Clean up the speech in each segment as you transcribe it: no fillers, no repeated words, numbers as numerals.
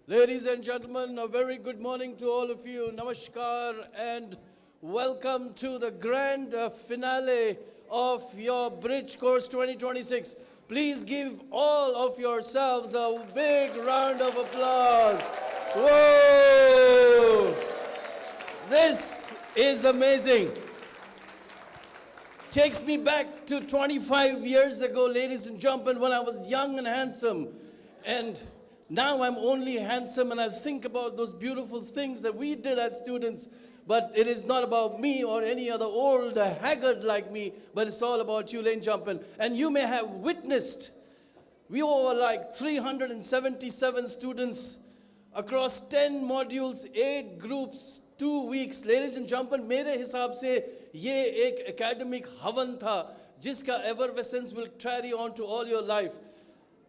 Ladies and gentlemen, a very good morning to all of you. Namaskar and welcome to the grand finale of your Bridge Course 2026. Please give all of yourselves a big round of applause. Whoa! This is amazing. Takes me back to 25 years ago, ladies and gentlemen, when I was young and handsome. And now I'm only handsome, and I think about those beautiful things that we did as students. But it is not about me or any other old haggard like me, but it's all about you, lane jumping. And you may have witnessed, we were like 377 students across 10 modules, 8 groups, 2 weeks. Ladies and gentlemen, मेरे हिसाब से ये एक academic havan था, जिसका effervescence will carry on to all your life.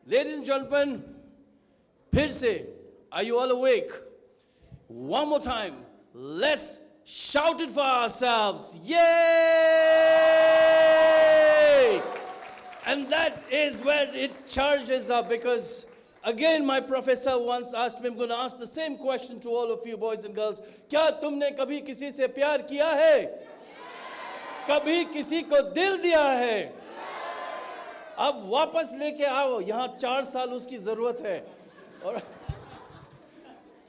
Ladies and gentlemen, फिर से, are you all awake? One more time, let's shout it for ourselves. Yay! And that is where it charges up, because again my professor once asked me, I'm going to ask the same question to all of you boys and girls. क्या तुमने कभी किसी से प्यार किया है? कभी किसी को दिल दिया है? अब वापस लेके आओ, यहाँ 4 साल उसकी ज़रूरत है.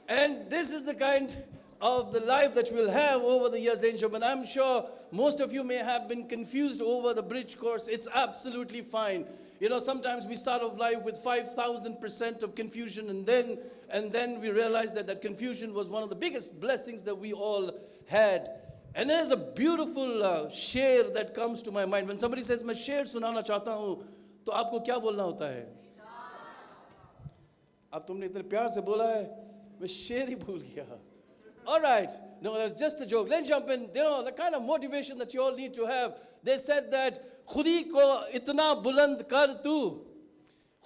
And this is the kind of the life that we'll have over the years, ladies and gentlemen. I'm sure most of you may have been confused over the bridge course. It's absolutely fine. You know, sometimes we start off life with 5,000% of confusion, and then we realize that that confusion was one of the biggest blessings that we all had. And there's a beautiful share that comes to my mind. When somebody says, मैं शेर सुनाना चाहता हूँ, तो आपको क्या बोलना होता है? अब तुमने इतने प्यार से बोला है, मैं शेर ही भूल गया. All right, no, that's just a joke. Let's jump in. You know, the kind of motivation that you all need to have. They said that खुदी को इतना बुलंद कर तू,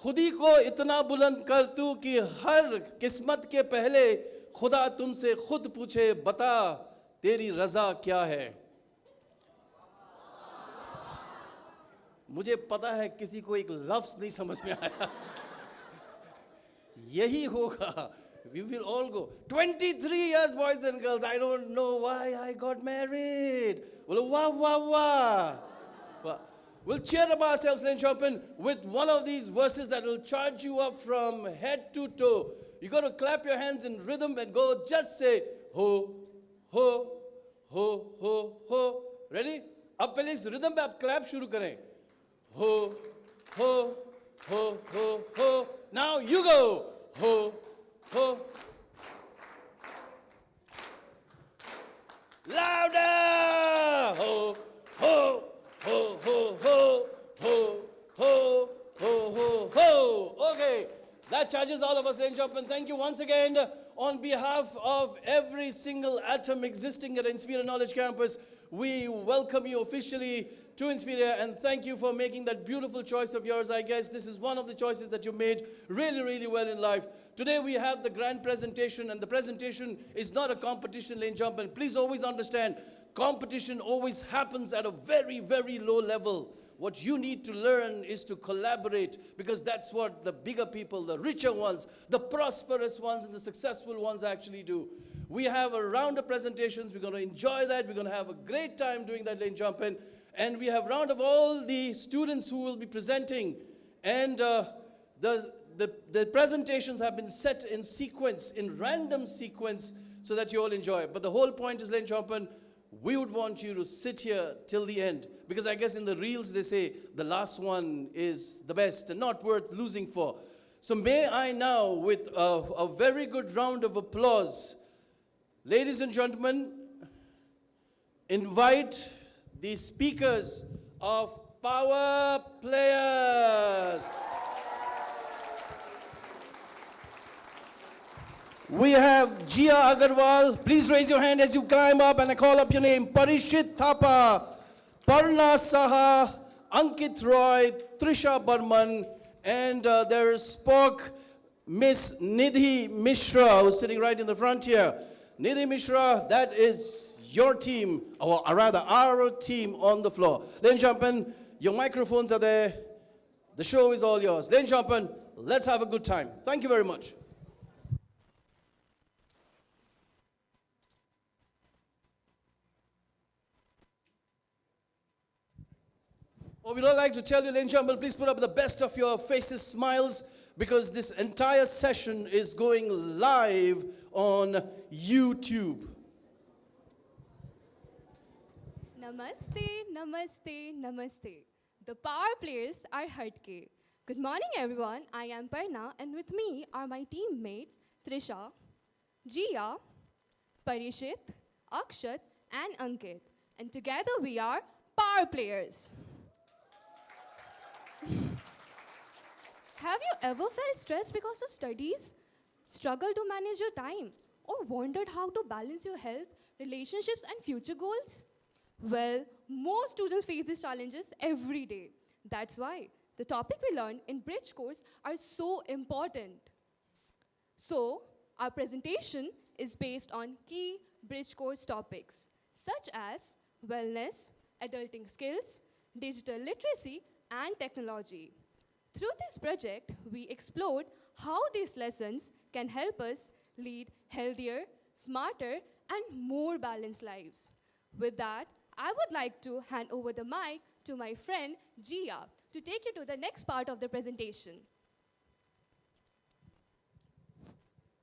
खुदी को इतना बुलंद कर तू कि हर किस्मत के पहले खुदा तुमसे खुद पूछे, बता तेरी रजा क्या है. मुझे पता है किसी को एक लफ्ज नहीं समझ में आया. यही होगा. We will all go. 23 years, boys and girls. I don't know why I got married. Well, wah, wah, wah. Well, we'll cheer up ourselves, ladies and gentlemen, with one of these verses that will charge you up from head to toe. You got to clap your hands in rhythm and go. Just say, ho, ho, ho, ho, ho. Ready? अब पहले इस rhythm पे आप clap शुरू करें. Ho, ho, ho, ho, ho. Now you go. Ho, ho. Louder! Ho, ho, ho, ho, ho, ho, ho, ho, ho, ho. Okay, that charges all of us, ladies and gentlemen. Thank you once again on behalf of every single atom existing at Inspiria Knowledge Campus. We welcome you officially to Inspiria, and thank you for making that beautiful choice of yours. I guess this is one of the choices that you made really, really well in life. Today we have the grand presentation, and the presentation is not a competition, lane jump, and please always understand, competition always happens at a very, very low level. What you need to learn is to collaborate, because that's what the bigger people, the richer ones, the prosperous ones, and the successful ones actually do. We have a round of presentations. We're going to enjoy that. We're going to have a great time doing that, lane jumping. And we have a round of all the students who will be presenting. And the presentations have been set in sequence, in random sequence, so that you all enjoy it. But the whole point is, lane jumping, we would want you to sit here till the end. Because I guess in the reels they say the last one is the best and not worth losing for. So may I now, with a very good round of applause, ladies and gentlemen, invite the speakers of Power Players. We have Jia Agarwal. Please raise your hand as you climb up and I call up your name. Parishit Thapa, Parna Saha, Ankit Roy, Trisha Burman, and there is Spock Miss Nidhi Mishra, who's sitting right in the front here. Nidhi Mishra, that is your team, or rather our team on the floor. Ladies and gentlemen, your microphones are there. The show is all yours. Ladies and gentlemen, let's have a good time. Thank you very much. Oh, we'd all like to tell you, ladies and gentlemen, please put up the best of your faces, smiles, because this entire session is going live on YouTube. Namaste, namaste, namaste. The power players are Hatke. Good morning, everyone. I am Parna, and with me are my teammates Trisha, Jia, Parishit, Akshat, and Ankit. And together we are power players. Have you ever felt stressed because of studies? Struggled to manage your time? Or wondered how to balance your health, relationships, and future goals? Well, most students face these challenges every day. That's why the topic we learned in Bridge course are so important. So, our presentation is based on key Bridge course topics such as wellness, adulting skills, digital literacy, and technology. Through this project, we explored how these lessons can help us lead healthier, smarter, and more balanced lives. With that, I would like to hand over the mic to my friend Gia to take you to the next part of the presentation.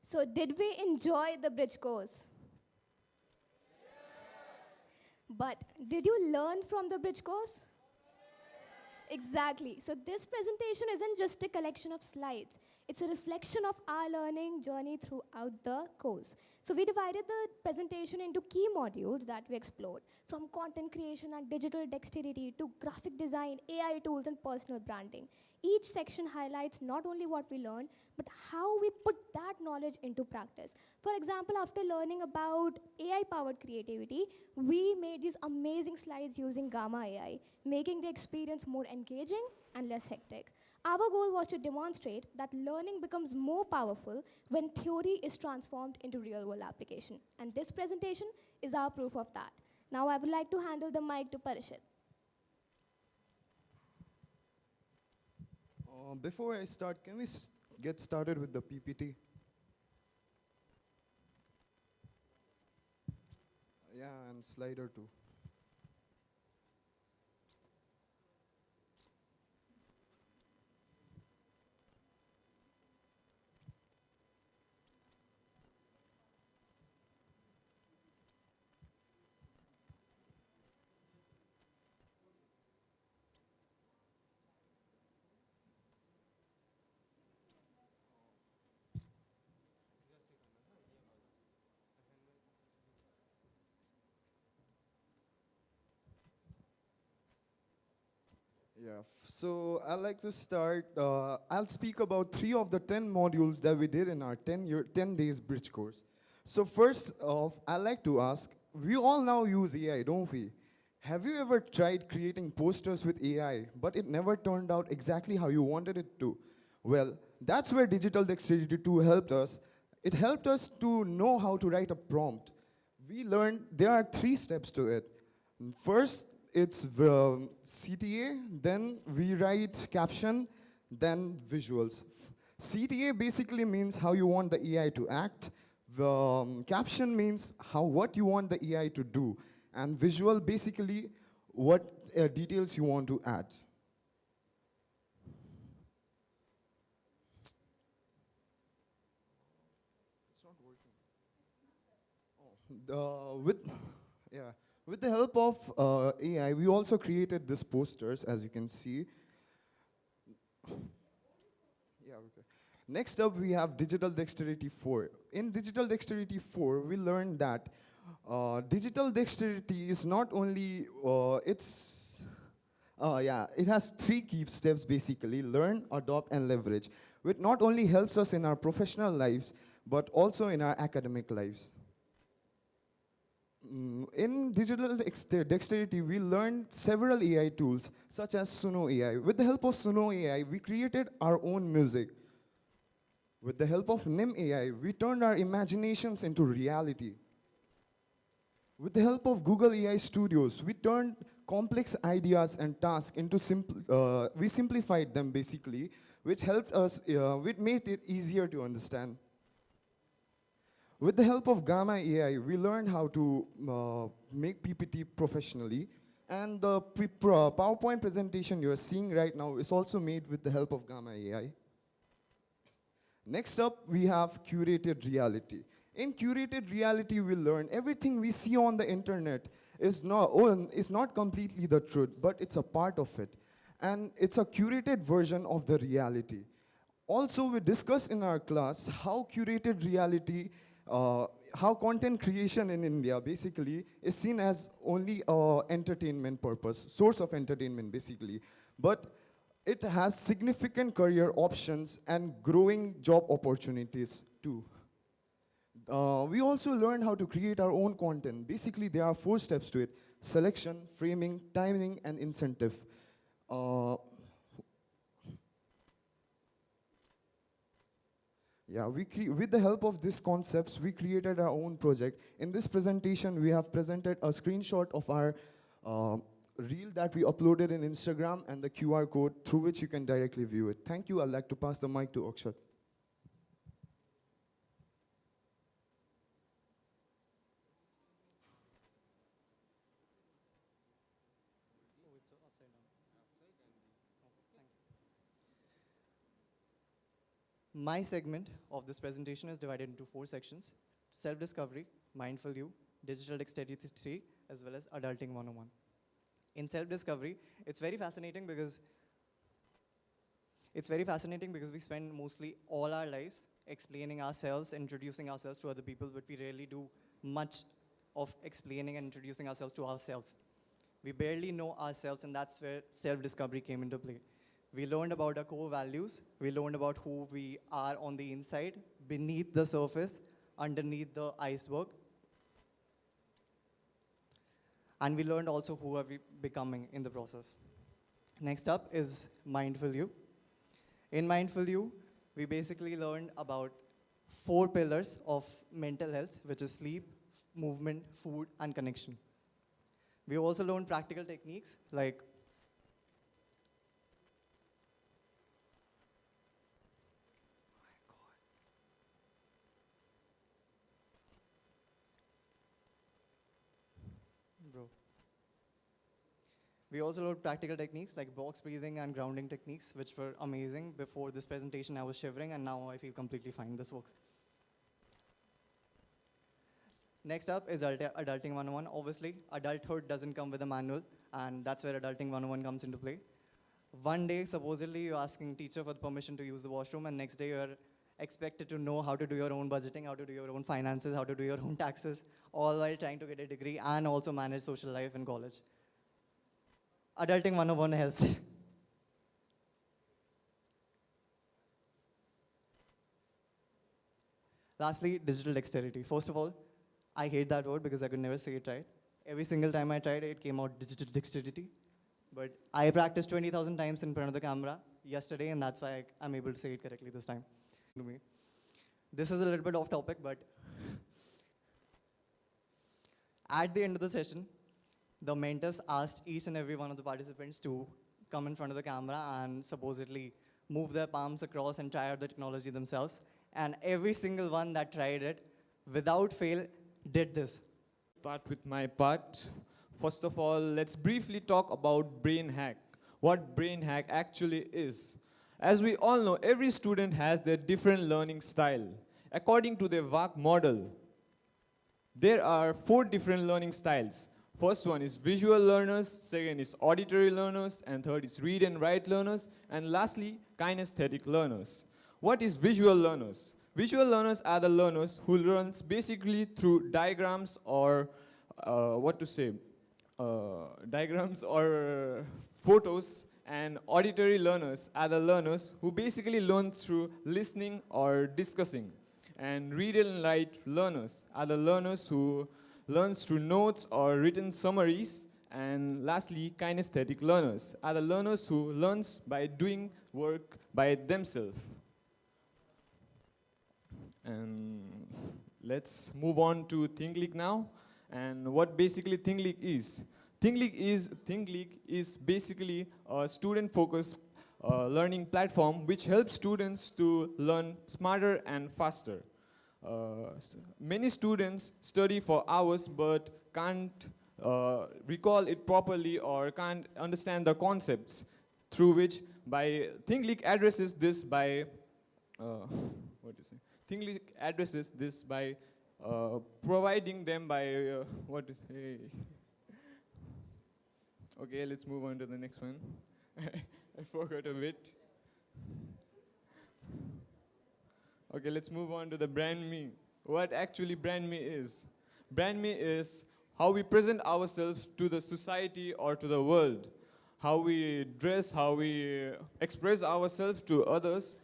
So, did we enjoy the bridge course? But did you learn from the bridge course? Exactly. So, this presentation isn't just a collection of slides, it's a reflection of our learning journey throughout the course. So, we divided the presentation into key modules that we explored, from content creation and digital dexterity to graphic design, AI tools, and personal branding. Each section highlights not only what we learned, but how we put that knowledge into practice. For example, after learning about AI-powered creativity, we made these amazing slides using Gamma AI, making the experience more engaging and less hectic. Our goal was to demonstrate that learning becomes more powerful when theory is transformed into real-world application. And this presentation is our proof of that. Now I would like to handle the mic to Parishit. Before I start, can we get started with the PPT? Yeah, and slider too. Yeah, so I'd like to start. I'll speak about 3 of the 10 modules that we did in our 10 days bridge course. So first off, I'd like to ask, we all now use AI, don't we? Have you ever tried creating posters with AI, but it never turned out exactly how you wanted it to? Well, that's where Digital Dexterity 2 helped us. It helped us to know how to write a prompt. We learned there are 3 steps to it. First, it's the CTA, then we write caption, then visuals. CTA basically means how you want the AI to act. The caption means what you want the AI to do. And visual basically what details you want to add. It's not working. Yeah. With the help of AI, we also created these posters, as you can see. Yeah, okay. Next up, we have Digital Dexterity 4. In Digital Dexterity 4, we learned that digital dexterity is not only, it has 3 key steps basically: learn, adopt, and leverage, which not only helps us in our professional lives, but also in our academic lives. In digital dexterity, we learned several AI tools, such as Suno AI. With the help of Suno AI, we created our own music. With the help of NIM AI, we turned our imaginations into reality. With the help of Google AI Studios, we turned complex ideas and tasks into we simplified them basically, which helped us, which made it easier to understand. With the help of Gamma AI, we learned how to make PPT professionally. And the PowerPoint presentation you're seeing right now is also made with the help of Gamma AI. Next up, we have curated reality. In curated reality, we learn everything we see on the internet is not completely the truth, but it's a part of it. And it's a curated version of the reality. Also, we discussed in our class how curated reality, how content creation in India basically is seen as only entertainment purpose, source of entertainment basically. But it has significant career options and growing job opportunities too. We also learned how to create our own content. Basically, there are 4 steps to it: selection, framing, timing, and incentive. Yeah, with the help of these concepts, we created our own project. In this presentation, we have presented a screenshot of our reel that we uploaded in Instagram and the QR code through which you can directly view it. Thank you. I'd like to pass the mic to Akshat. My segment of this presentation is divided into 4 sections: self-discovery, mindful you, digital dexterity 3, as well as adulting 101. In self-discovery, it's very fascinating because we spend mostly all our lives explaining ourselves, introducing ourselves to other people, but we rarely do much of explaining and introducing ourselves to ourselves. We barely know ourselves, and that's where self-discovery came into play. We learned about our core values. We learned about who we are on the inside, beneath the surface, underneath the iceberg. And we learned also who are we becoming in the process. Next up is Mindful You. In Mindful You, we basically learned about 4 pillars of mental health, which is sleep, movement, food, and connection. We also learned practical techniques like We also learned practical techniques like box breathing and grounding techniques, which were amazing. Before this presentation, I was shivering, and now I feel completely fine. This works. Next up is Adulting 101. Obviously, adulthood doesn't come with a manual, and that's where Adulting 101 comes into play. One day, supposedly, you're asking teacher for the permission to use the washroom, and next day, you're expected to know how to do your own budgeting, how to do your own finances, how to do your own taxes, all while trying to get a degree and also manage social life in college. Adulting 101 helps. Lastly, digital dexterity. First of all, I hate that word because I could never say it right. Every single time I tried it came out digital dexterity. But I practiced 20,000 times in front of the camera yesterday, and that's why I'm able to say it correctly this time. This is a little bit off topic, but at the end of the session, the mentors asked each and every one of the participants to come in front of the camera and supposedly move their palms across and try out the technology themselves. And every single one that tried it, without fail, did this. Start with my part. First of all, let's briefly talk about brain hack. What brain hack actually is. As we all know, every student has their different learning style. According to the VAC model, there are 4 different learning styles. First one is visual learners, second is auditory learners, and third is read and write learners, and lastly, kinesthetic learners. What is visual learners? Visual learners are the learners who learn basically through diagrams or diagrams or photos, and auditory learners are the learners who basically learn through listening or discussing. And read and write learners are the learners who learns through notes or written summaries. And lastly, kinesthetic learners are the learners who learns by doing work by themselves. And let's move on to ThinkLeak now. And what basically ThinkLeak is. ThinkLeak is basically a student-focused learning platform which helps students to learn smarter and faster. Many students study for hours but can't recall it properly or can't understand the concepts, through which by ThinkLeak addresses this by what do you say? ThinkLeak addresses this by providing them by what to say? Okay, let's move on to the next one. I forgot a bit. Okay, let's move on to the brand me. What actually brand me is? Brand me is how we present ourselves to the society or to the world. How we dress, how we express ourselves to others.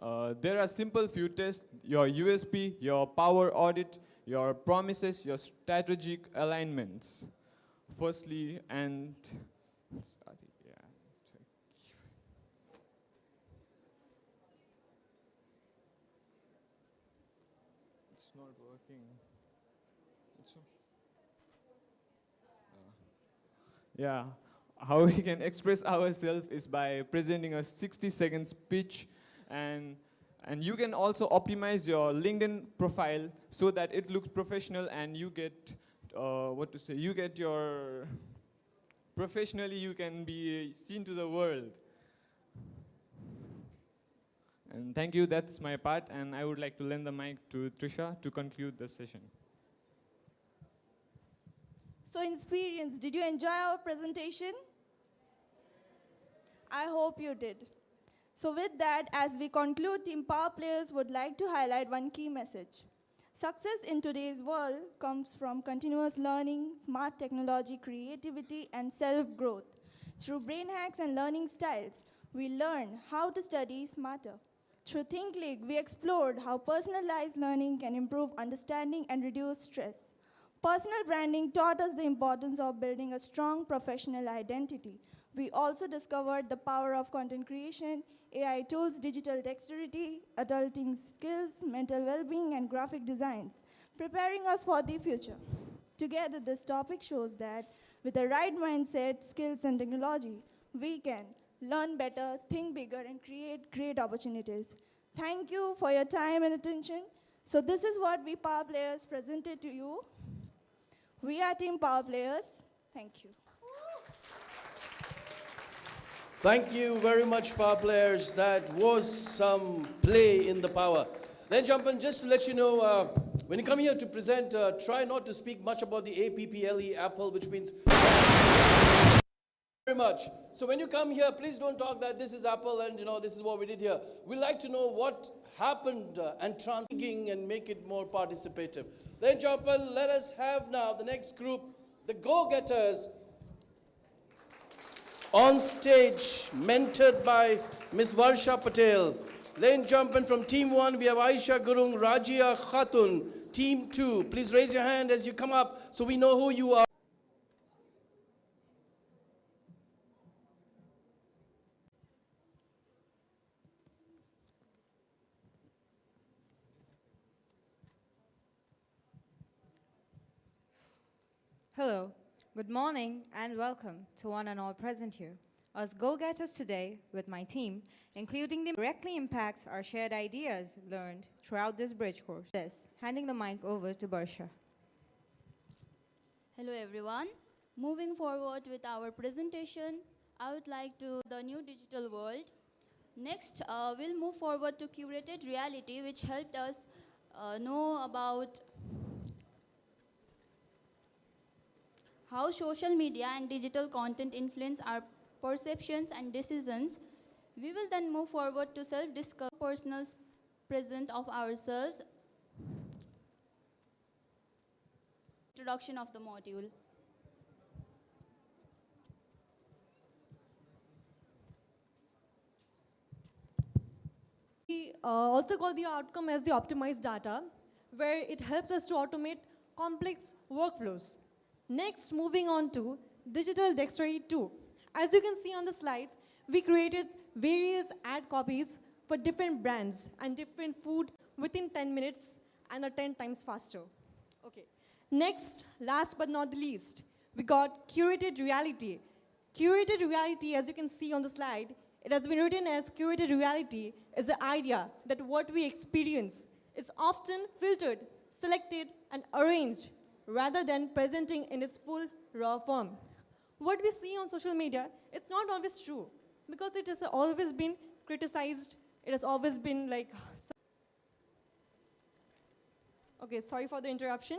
There are simple few tests: your USP, your power audit, your promises, your strategic alignments. Firstly, and sorry, yeah. It's not working. It's yeah, how we can express ourselves is by presenting a 60-second speech, and you can also optimize your LinkedIn profile so that it looks professional and you get what to say, you get your professionally you can be seen to the world. And thank you, that's my part, and I would like to lend the mic to Trisha to conclude the session. So Inspirians, did you enjoy our presentation? I hope you did. So with that, as we conclude, Team Power Players would like to highlight one key message. Success in today's world comes from continuous learning, smart technology, creativity, and self-growth. Through brain hacks and learning styles, we learn how to study smarter. Through ThinkLeak, we explored how personalized learning can improve understanding and reduce stress. Personal branding taught us the importance of building a strong professional identity. We also discovered the power of content creation, AI tools, digital dexterity, adulting skills, mental well-being, and graphic designs, preparing us for the future. Together, this topic shows that with the right mindset, skills, and technology, we can learn better, think bigger, and create great opportunities. Thank you for your time and attention. So this is what we Power Players presented to you. We are Team Power Players. Thank you. Thank you very much, Power Players. That was some play in the power. Then jump in, just to let you know, when you come here to present, try not to speak much about the APPLE, Apple, which means very much. So when you come here, please don't talk that this is Apple and this is what we did here. We'd like to know what happened and transforming and make it more participative. Then jump in, let us have now the next group, the Go-Getters, on stage, mentored by Ms. Varsha Patel. Lane jumping from Team 1, we have Aisha Gurung, Rajia Khatun. Team 2, please raise your hand as you come up so we know who you are. Hello, good morning, and welcome to one and all present here. As go-getters today with my team, including the directly impacts our shared ideas learned throughout this bridge course. Handing the mic over to Barsha. Hello everyone. Moving forward with our presentation, I would like to the new digital world. Next, we'll move forward to curated reality, which helped us know about how social media and digital content influence our perceptions and decisions. We will then move forward to self-discover personal present of ourselves. Introduction of the module. We also call the outcome as the optimized data, where it helps us to automate complex workflows. Next, moving on to digital dexterity 2. As you can see on the slides, we created various ad copies for different brands and different food within 10 minutes and are 10 times faster. Okay. Next, last but not the least, we got curated reality. Curated reality, as you can see on the slide, it has been written as curated reality is the idea that what we experience is often filtered, selected, and arranged rather than presenting in its full raw form. What we see on social media, it's not always true because it has always been criticized. It has always been like, okay, sorry for the interruption.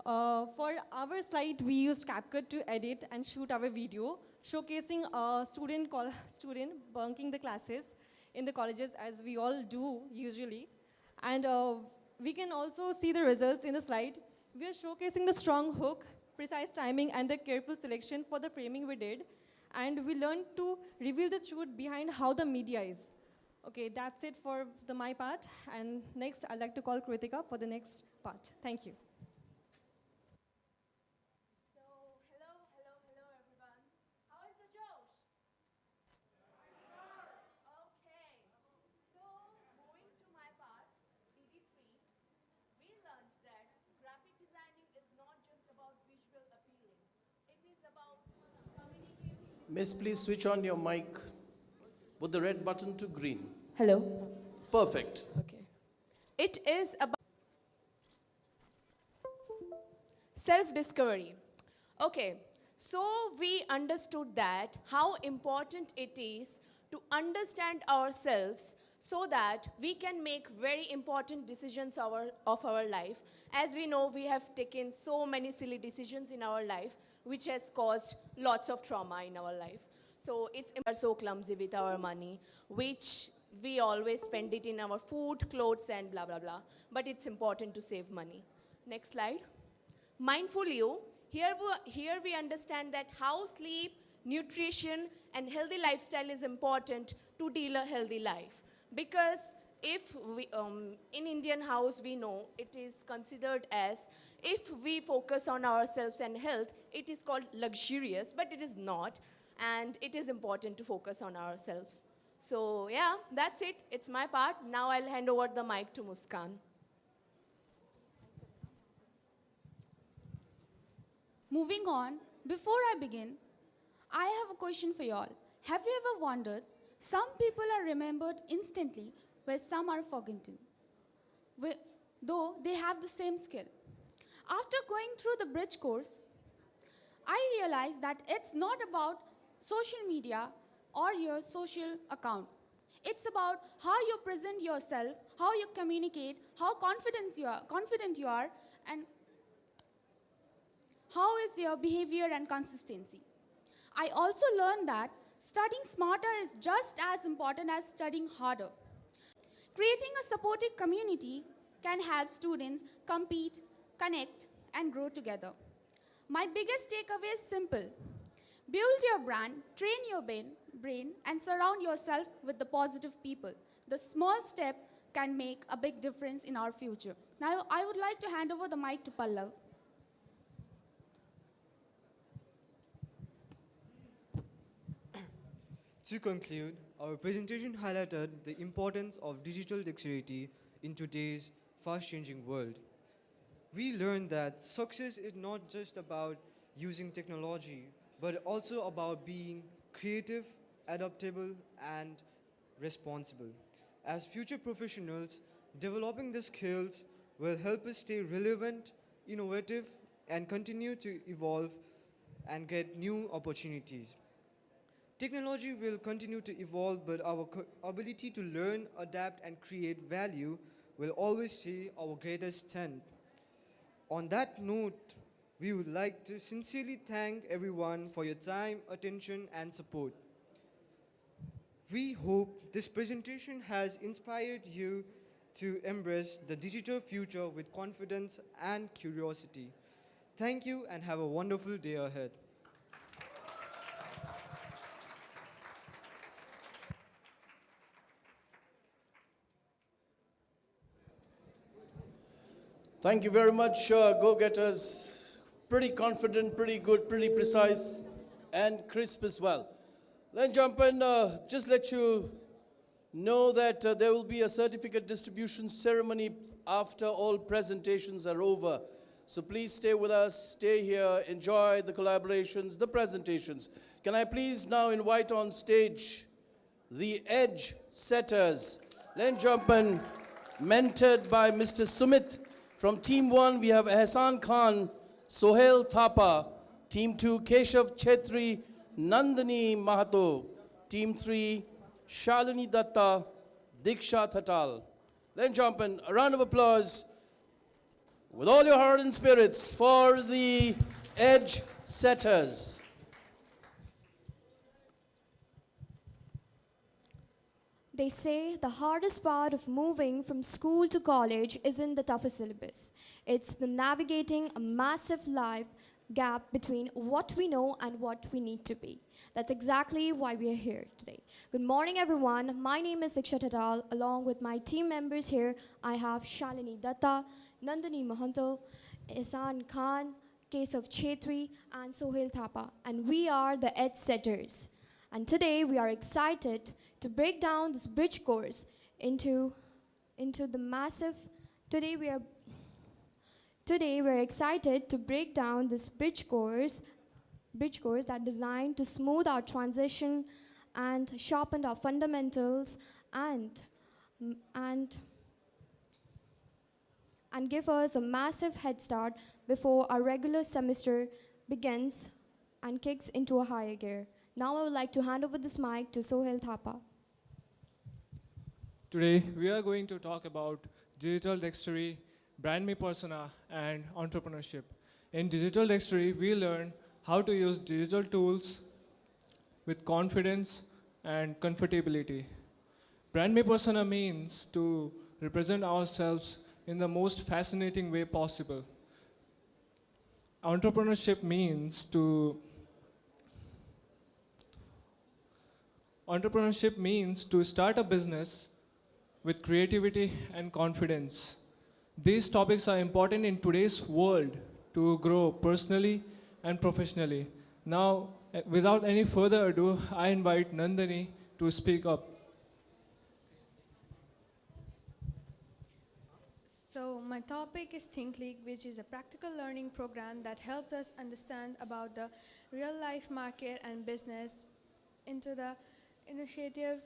For our slide, we used CapCut to edit and shoot our video, showcasing a student bunking the classes in the colleges, as we all do usually. And we can also see the results in the slide. We are showcasing the strong hook, precise timing, and the careful selection for the framing we did. And we learned to reveal the truth behind how the media is. Okay, that's it for my part. And next, I'd like to call Kritika for the next part. Thank you. Hello everyone. How is the Josh? Okay. So, moving to my part, CD3, we learned that graphic designing is not just about visual appealing. It is about communicating. Miss, please switch on your mic. Put the red button to green. Hello. Perfect. Okay. It is about self-discovery. Okay, so we understood that how important it is to understand ourselves so that we can make very important decisions of our life. As we know, we have taken so many silly decisions in our life, which has caused lots of trauma in our life. So we're so clumsy with our money, which we always spend it in our food, clothes, and blah, blah, blah. But it's important to save money. Next slide. Mindful you. Here we understand that how sleep, nutrition, and healthy lifestyle is important to deal a healthy life. Because if we, in Indian house, we know it is considered as, if we focus on ourselves and health, it is called luxurious, but it is not. And it is important to focus on ourselves. So yeah, that's it. It's my part. Now I'll hand over the mic to Muskan. Moving on, before I begin, I have a question for y'all. Have you ever wondered, some people are remembered instantly, where some are forgotten, though they have the same skill? After going through the bridge course, I realized that it's not about social media or your social account. It's about how you present yourself, how you communicate, how confident you are, and how is your behavior and consistency. I also learned that studying smarter is just as important as studying harder. Creating a supportive community can help students compete, connect, and grow together. My biggest takeaway is simple. Build your brand, train your brain, and surround yourself with the positive people. The small step can make a big difference in our future. Now, I would like to hand over the mic to Pallav. To conclude, our presentation highlighted the importance of digital dexterity in today's fast-changing world. We learned that success is not just about using technology, but also about being creative, adaptable, and responsible. As future professionals, developing the skills will help us stay relevant, innovative, and continue to evolve and get new opportunities. Technology will continue to evolve, but our ability to learn, adapt, and create value will always stay our greatest strength. On that note, we would like to sincerely thank everyone for your time, attention, and support. We hope this presentation has inspired you to embrace the digital future with confidence and curiosity. Thank you and have a wonderful day ahead. Thank you very much, go-getters. Pretty confident, pretty good, pretty precise, and crisp as well. Then jump in, just let you know that there will be a certificate distribution ceremony after all presentations are over. So please stay with us, stay here, enjoy the collaborations, the presentations. Can I please now invite on stage the edge setters. Then jump in, mentored by Mr. Sumit From Team 1, we have Ehsan Khan, Sohail Thapa. Team 2, Keshav Chetri, Nandini Mahato. Team 3, Shalini Datta, Diksha Thatal. Then jump in, a round of applause with all your heart and spirits for the edge setters. They say the hardest part of moving from school to college isn't the toughest syllabus. It's the navigating a massive life gap between what we know and what we need to be. That's exactly why we are here today. Good morning, everyone. My name is Diksha Thatal. Along with my team members here, I have Shalini Datta, Nandini Mahanto, Ehsan Khan, Kesav Chetri, and Sohail Thapa. And we are the Edge Setters. And today we are excited to break down this bridge course into the massive. Today we're excited to break down this bridge course that designed to smooth our transition and sharpen our fundamentals and give us a massive head start before our regular semester begins and kicks into a higher gear. Now I would like to hand over this mic to Sohail Thapa. Today, we are going to talk about digital dexterity, brand me persona, and entrepreneurship. In digital dexterity, we learn how to use digital tools with confidence and comfortability. Brand me persona means to represent ourselves in the most fascinating way possible. Entrepreneurship means to start a business with creativity and confidence. These topics are important in today's world to grow personally and professionally. Now, without any further ado, I invite Nandini to speak up. So my topic is Think League, which is a practical learning program that helps us understand about the real life market and business into the initiative.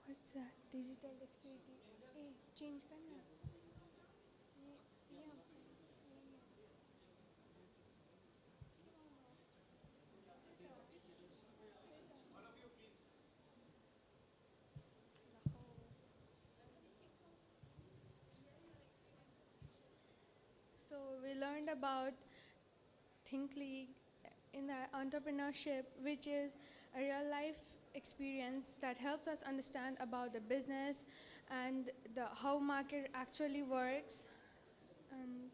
What's that? Digital dexterity. Hey, change करना. So we learned about Think League in the entrepreneurship, which is a real life experience that helps us understand about the business and how market actually works. And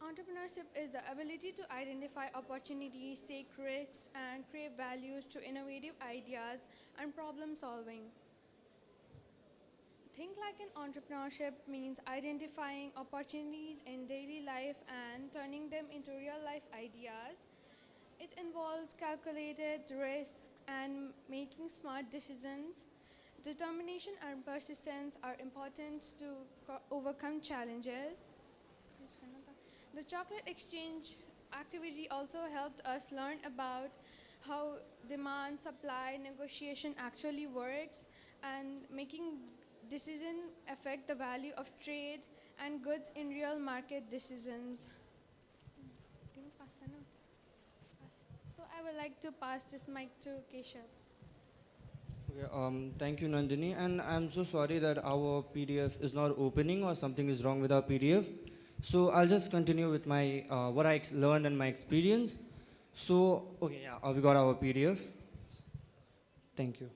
entrepreneurship is the ability to identify opportunities, take risks, and create values through innovative ideas and problem solving. Think like an entrepreneurship means identifying opportunities in daily life and turning them into real life ideas. It involves calculated risks and making smart decisions. Determination and persistence are important to overcome challenges. The chocolate exchange activity also helped us learn about how demand, supply, negotiation actually works, and making decision affect the value of trade and goods in real market decisions. So I would like to pass this mic to Keshav. Okay, thank you, Nandini. And I'm so sorry that our PDF is not opening or something is wrong with our PDF. So I'll just continue with my what I learned and my experience. So, okay, yeah, we got our PDF. Thank you.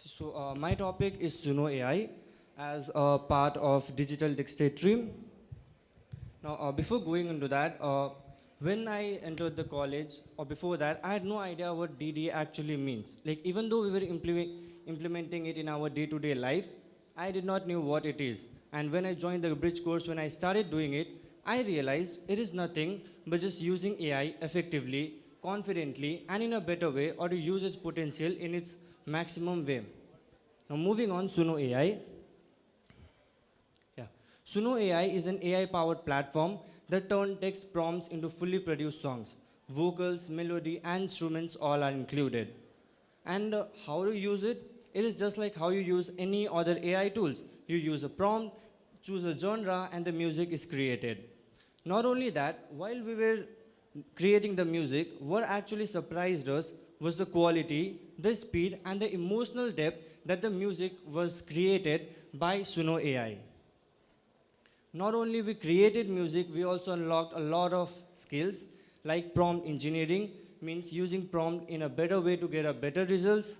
So my topic is Suno AI as a part of digital dexterity. Now, before going into that, when I entered the college, or before that, I had no idea what DDA actually means. Like, even though we were implementing it in our day-to-day life, I did not know what it is. And when I joined the bridge course, when I started doing it, I realized it is nothing but just using AI effectively, confidently, and in a better way, or to use its potential in its maximum way. Now, moving on, Suno AI. Yeah. Suno AI is an AI-powered platform that turns text prompts into fully produced songs. vocals, melody, and instruments all are included. And how to use it? It is just like how you use any other AI tools. You use a prompt, choose a genre, and the music is created. Not only that, while we were creating the music, what actually surprised us was the quality, the speed, and the emotional depth that the music was created by Suno AI. Not only we created music, we also unlocked a lot of skills like prompt engineering, means using prompt in a better way to get a better results.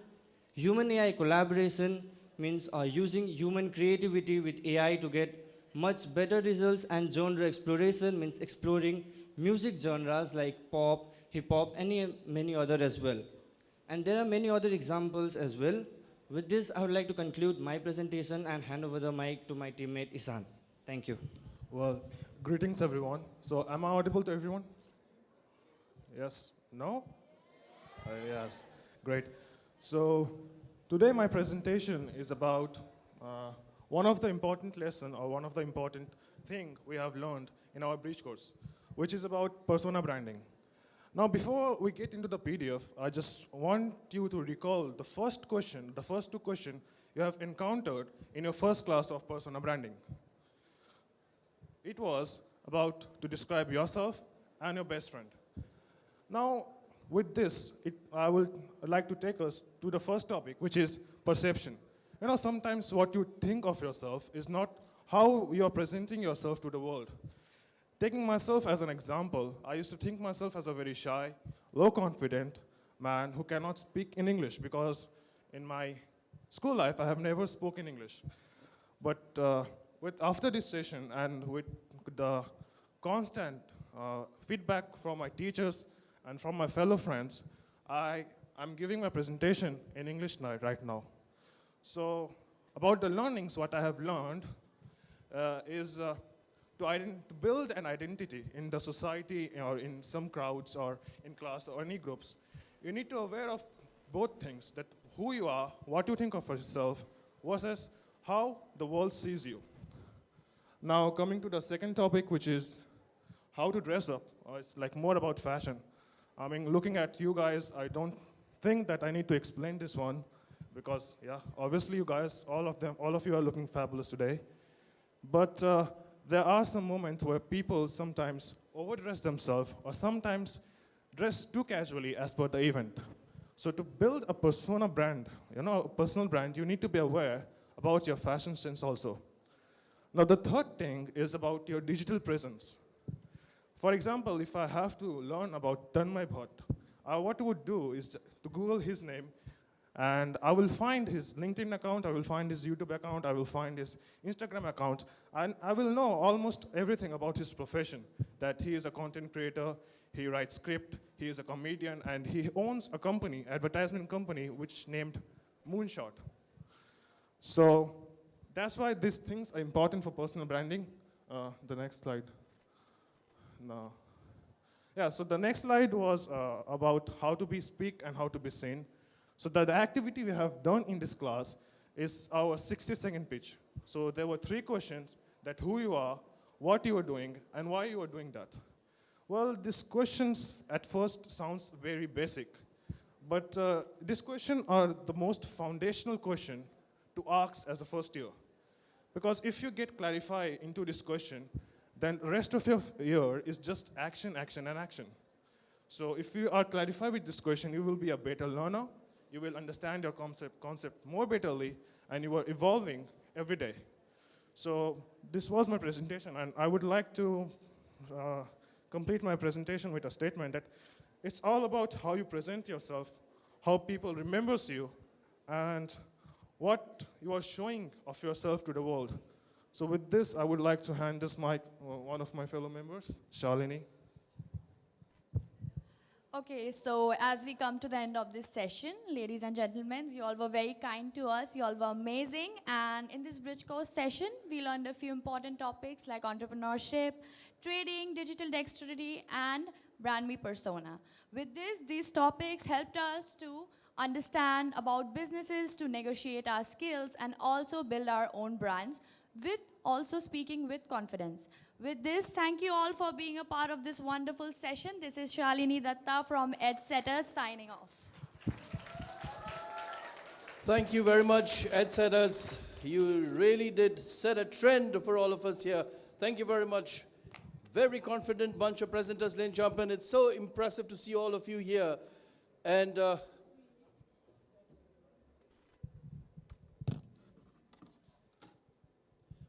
Human AI collaboration means using human creativity with AI to get much better results, and genre exploration means exploring music genres like pop, hip hop, and many other as well. And there are many other examples as well. With this, I would like to conclude my presentation and hand over the mic to my teammate Isan. Thank you. Well, greetings everyone. So am I audible to everyone? Yes? No? Yes. Great. So today my presentation is about one of the important lesson or one of the important thing we have learned in our bridge course, which is about persona branding. Now, before we get into the PDF, I just want you to recall the first two questions you have encountered in your first class of persona branding. It was about to describe yourself and your best friend. Now, with this, I would like to take us to the first topic, which is perception. You know, sometimes what you think of yourself is not how you are presenting yourself to the world. Taking myself as an example, I used to think myself as a very shy, low-confident man who cannot speak in English because in my school life, I have never spoken English. But after this session and with the constant feedback from my teachers and from my fellow friends, I'm giving my presentation in English right now. So about the learnings, what I have learned is to build an identity in the society or in some crowds or in class or any groups. You need to be aware of both things, that who you are, what you think of yourself, versus how the world sees you. Now coming to the second topic, which is how to dress up. It's like more about fashion. I mean, looking at you guys, I don't think that I need to explain this one because, yeah, obviously you guys, all of you are looking fabulous today. But there are some moments where people sometimes overdress themselves or sometimes dress too casually as per the event. So to build a persona brand, you know, a personal brand, you need to be aware about your fashion sense also. Now the third thing is about your digital presence. For example, if I have to learn about Tanmay Bhatt, what I would do is to Google his name, and I will find his LinkedIn account, I will find his YouTube account, I will find his Instagram account, and I will know almost everything about his profession, that he is a content creator, he writes script, he is a comedian, and he owns a company, advertisement company, which named Moonshot. So that's why these things are important for personal branding. The next slide. No. Yeah, so the next slide was about how to speak and how to be seen. So the activity we have done in this class is our 60-second pitch. So there were 3 questions: that who you are, what you are doing, and why you are doing that. Well, these questions at first sounds very basic, but these questions are the most foundational question to ask as a first year. Because if you get clarified into this question, then rest of your year is just action, action, and action. So if you are clarified with this question, you will be a better learner, you will understand your concept more betterly, and you are evolving every day. So this was my presentation, and I would like to complete my presentation with a statement that it's all about how you present yourself, how people remembers you, and what you are showing of yourself to the world. So with this, I would like to hand this mic to one of my fellow members, Shalini. Okay, so as we come to the end of this session, ladies and gentlemen, you all were very kind to us, you all were amazing, and in this bridge course session, we learned a few important topics like entrepreneurship, trading, digital dexterity, and brand me persona. With this, these topics helped us to understand about businesses, to negotiate our skills, and also build our own brands with also speaking with confidence. With this, thank you all for being a part of this wonderful session. This is Shalini Datta from EdSetters signing off. Thank you very much, EdSetters. You really did set a trend for all of us here. Thank you very much. Very confident bunch of presenters, ladies and gentlemen. It's so impressive to see all of you here. And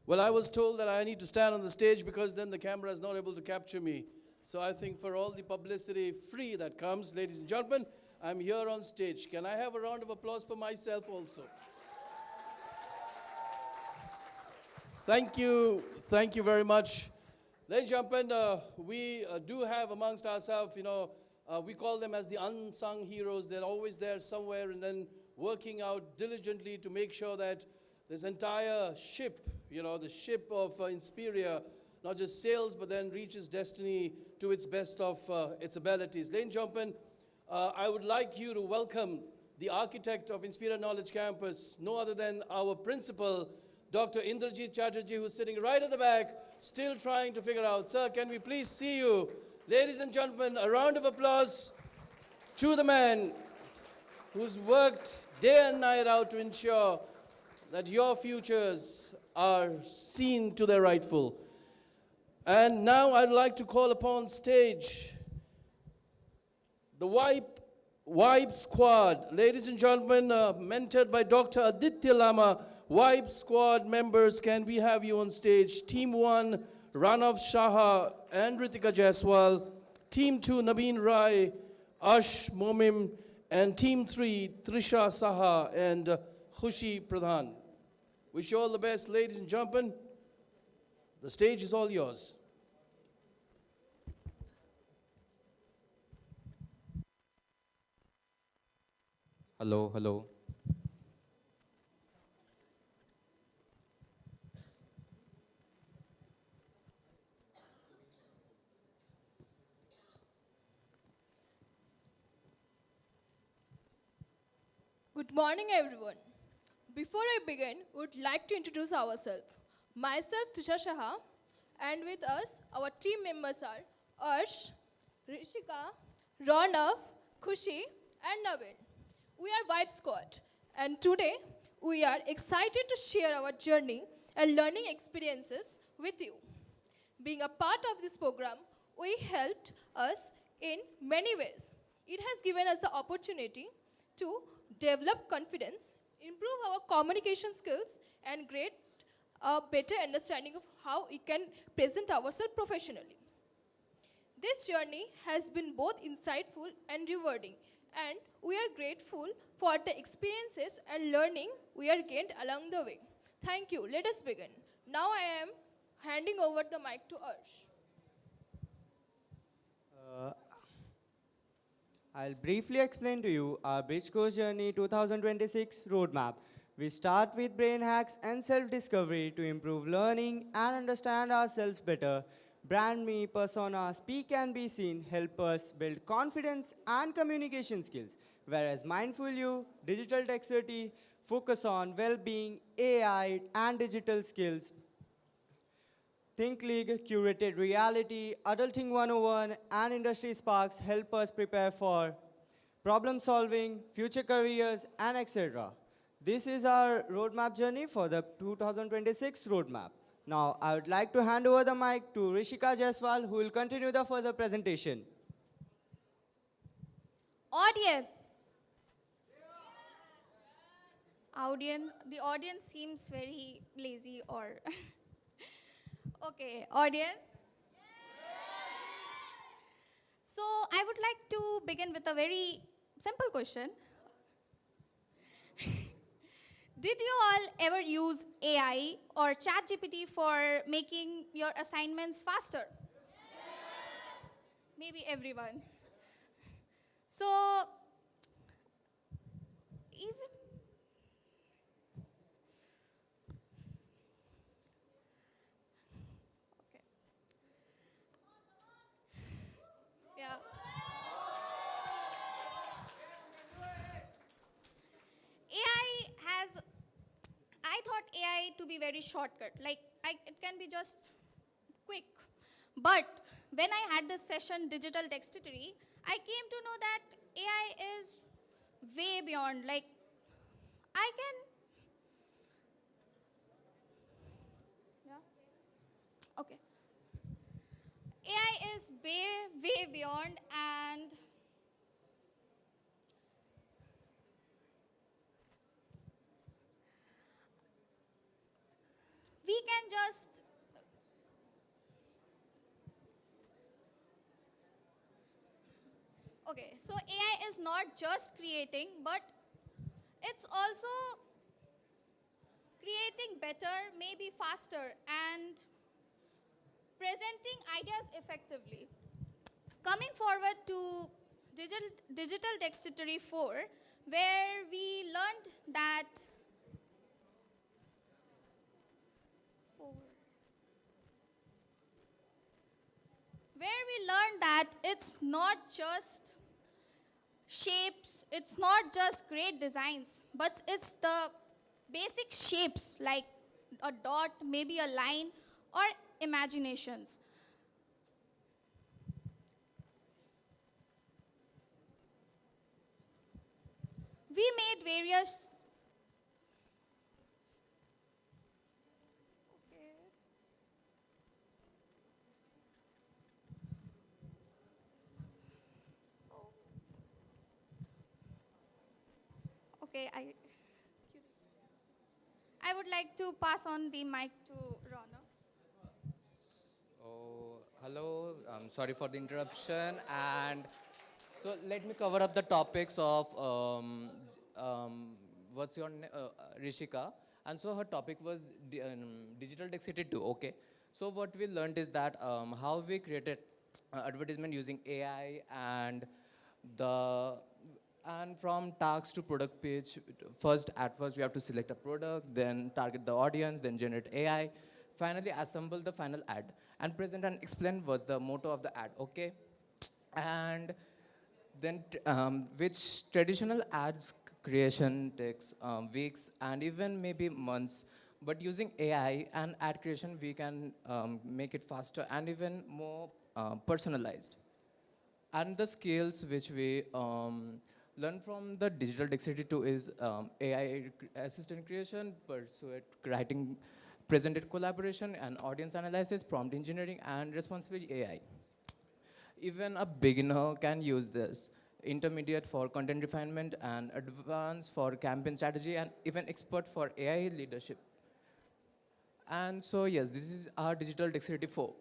well, I was told that I need to stand on the stage because then the camera is not able to capture me. So I think for all the publicity free that comes, ladies and gentlemen, I'm here on stage. Can I have a round of applause for myself also? Thank you. Thank you very much. Ladies and gentlemen, we do have amongst ourselves, we call them as the unsung heroes. They're always there somewhere and then working out diligently to make sure that this entire ship, the ship of Inspiria, not just sails, but then reaches destiny to its best of its abilities. Ladies and gentlemen, I would like you to welcome the architect of Inspiria Knowledge Campus, no other than our principal, Dr. Indrajit Chatterjee, who's sitting right at the back, still trying to figure out. Sir, can we please see you? Ladies and gentlemen, a round of applause to the man who's worked day and night out to ensure that your futures are seen to their rightful. And now I'd like to call upon stage the Vibe Squad. Ladies and gentlemen, mentored by Dr. Aditya Lama, Vibe Squad members, can we have you on stage? Team 1, Ranav Shaha and Ritika Jaiswal. Team 2, Nabeen Rai, Ash Momim. And Team 3, Trisha Saha and Khushi Pradhan. Wish you all the best, ladies and gentlemen. The stage is all yours. Hello, hello. Good morning, everyone. Before I begin, would like to introduce ourselves. Myself, Trisha Shaha, and with us, our team members are Arsh, Rishika, Ronav, Khushi, and Navin. We are Vibe Squad, and today we are excited to share our journey and learning experiences with you. Being a part of this program, we helped us in many ways. It has given us the opportunity to develop confidence, improve our communication skills, and get a better understanding of how we can present ourselves professionally. This journey has been both insightful and rewarding, and we are grateful for the experiences and learning we are gained along the way. Thank you. Let us begin. Now I am handing over the mic to Arsh. I'll briefly explain to you our Bridge Course Journey 2026 roadmap. We start with brain hacks and self-discovery to improve learning and understand ourselves better. Brand me, persona, speak and be seen help us build confidence and communication skills. Whereas Mindful You, digital dexterity, focus on well-being, AI and digital skills. Think League, Curated Reality, Adulting 101, and Industry Sparks help us prepare for problem solving, future careers, and etc. This is our roadmap journey for the 2026 roadmap. Now, I would like to hand over the mic to Rishika Jaiswal, who will continue the further presentation. Audience. The audience seems very lazy or... Okay, audience. So I would like to begin with a very simple question. Did you all ever use AI or ChatGPT for making your assignments faster? Maybe everyone. So even yeah. I thought AI AI to be very shortcut. Like, it can be just quick. But when I had this session, Digital Dexterity, I came to know that AI is way beyond. Like, I can, yeah, okay. AI is way beyond, and we can just, okay, so AI is not just creating, but it's also creating better, maybe faster, and presenting ideas effectively. Coming forward to Digital Dexterity 4, where we learned that it's not just shapes, it's not just great designs, but it's the basic shapes like a dot, maybe a line, or imaginations. We made various. Okay, I would like to pass on the mic to Rana. Oh, hello. Sorry for the interruption. And so let me cover up the topics of what's your Rishika. And so her topic was digital dexterity too. Okay. So what we learned is that how we created advertisement using AI the and from tasks to product page. At first we have to select a product, then target the audience, then generate AI, finally assemble the final ad and present and explain what's the motto of the ad. Okay. And then which traditional ads creation takes weeks and even maybe months, but using AI and ad creation we can make it faster and even more personalized. And the skills which we learn from the digital dexterity 2 is AI assistant creation, persuade writing, presented collaboration, and audience analysis, prompt engineering, and responsive AI. Even a beginner can use this. Intermediate for content refinement, and advanced for campaign strategy, and even expert for AI leadership. And so yes, this is our digital dexterity 4,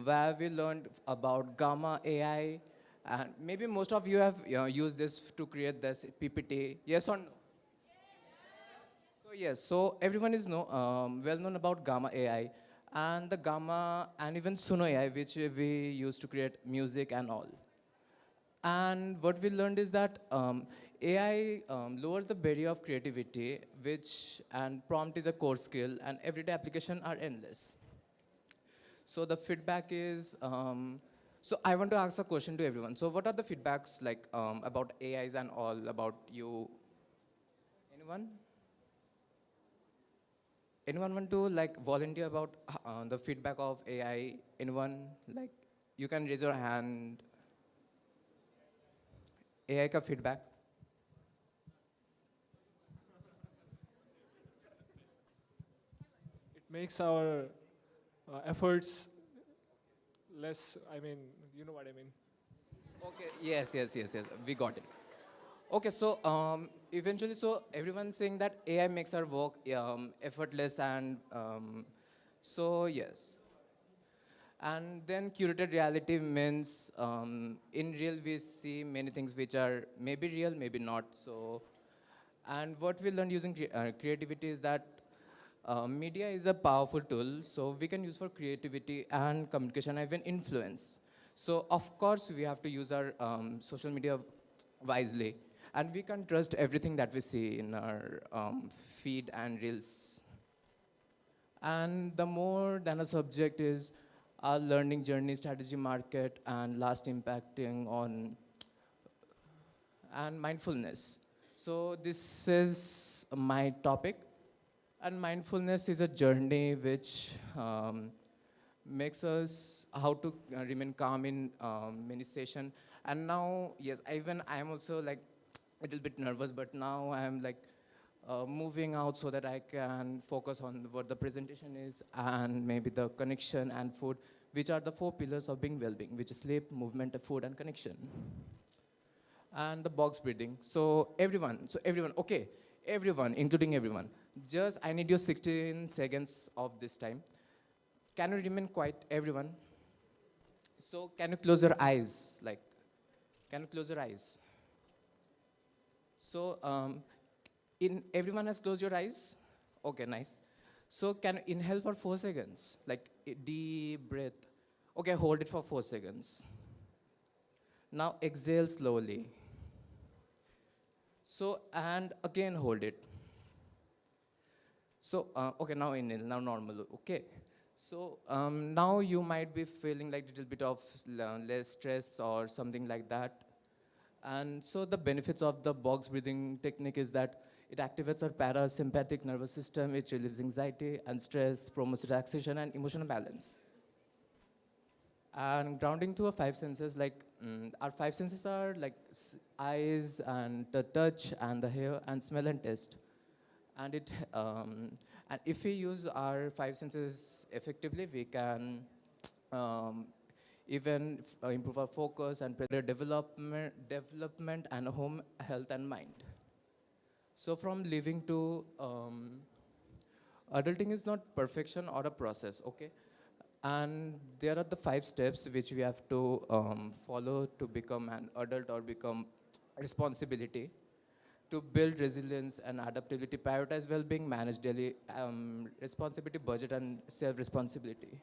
where we learned about Gamma AI, and maybe most of you have used this to create this PPT. Yes or no? So yes, so everyone is well known about Gamma AI, and the Gamma and even Suno AI, which we use to create music and all. And what we learned is that AI lowers the barrier of creativity, which and prompt is a core skill, and everyday application are endless. So the feedback is, so I want to ask a question to everyone. So what are the feedbacks like about AIs and all about you? Anyone? Anyone want to like volunteer about the feedback of AI? Anyone? Like, you can raise your hand. AI ka feedback. It makes our efforts less, I mean, you know what I mean. Okay, yes. We got it. Okay, so eventually, so everyone's saying that AI makes our work effortless and so yes. And then curated reality means in real we see many things which are maybe real, maybe not. So, and what we learned using creativity is that media is a powerful tool, so we can use for creativity and communication, even influence. So of course we have to use our social media wisely, and we can trust everything that we see in our feed and reels. And the more than a subject is our learning journey, strategy, market, and last impacting on and mindfulness. So this is my topic. And mindfulness is a journey which makes us how to remain calm in many session. And now, yes, even I am also like a little bit nervous, but now I am like moving out so that I can focus on what the presentation is and maybe the connection and food, which are the four pillars of being well-being, which is sleep, movement, food, and connection. And the box breathing. So everyone, okay, everyone, including everyone. Just I need your 16 seconds of this time. Can you remain quiet, everyone? So can you close your eyes? Like, can you close your eyes? So in everyone has closed your eyes? Okay, nice. So can you inhale for 4 seconds? Like deep breath. Okay, hold it for 4 seconds. Now exhale slowly. So, and again hold it. So, okay, now inhale, now normal, okay. So, now you might be feeling like a little bit of less stress or something like that. And so the benefits of the box breathing technique is that it activates our parasympathetic nervous system, it relieves anxiety and stress, promotes relaxation and emotional balance. And grounding to our five senses, like our five senses are like eyes and the touch and the hair and smell and taste. And and if we use our five senses effectively, we can um, even improve our focus and better development and home health and mind. So from living to adulting is not perfection or a process, okay? And there are the 5 steps which we have to follow to become an adult or become responsibility. To build resilience and adaptability, prioritize well-being, manage daily responsibility, budget, and self-responsibility.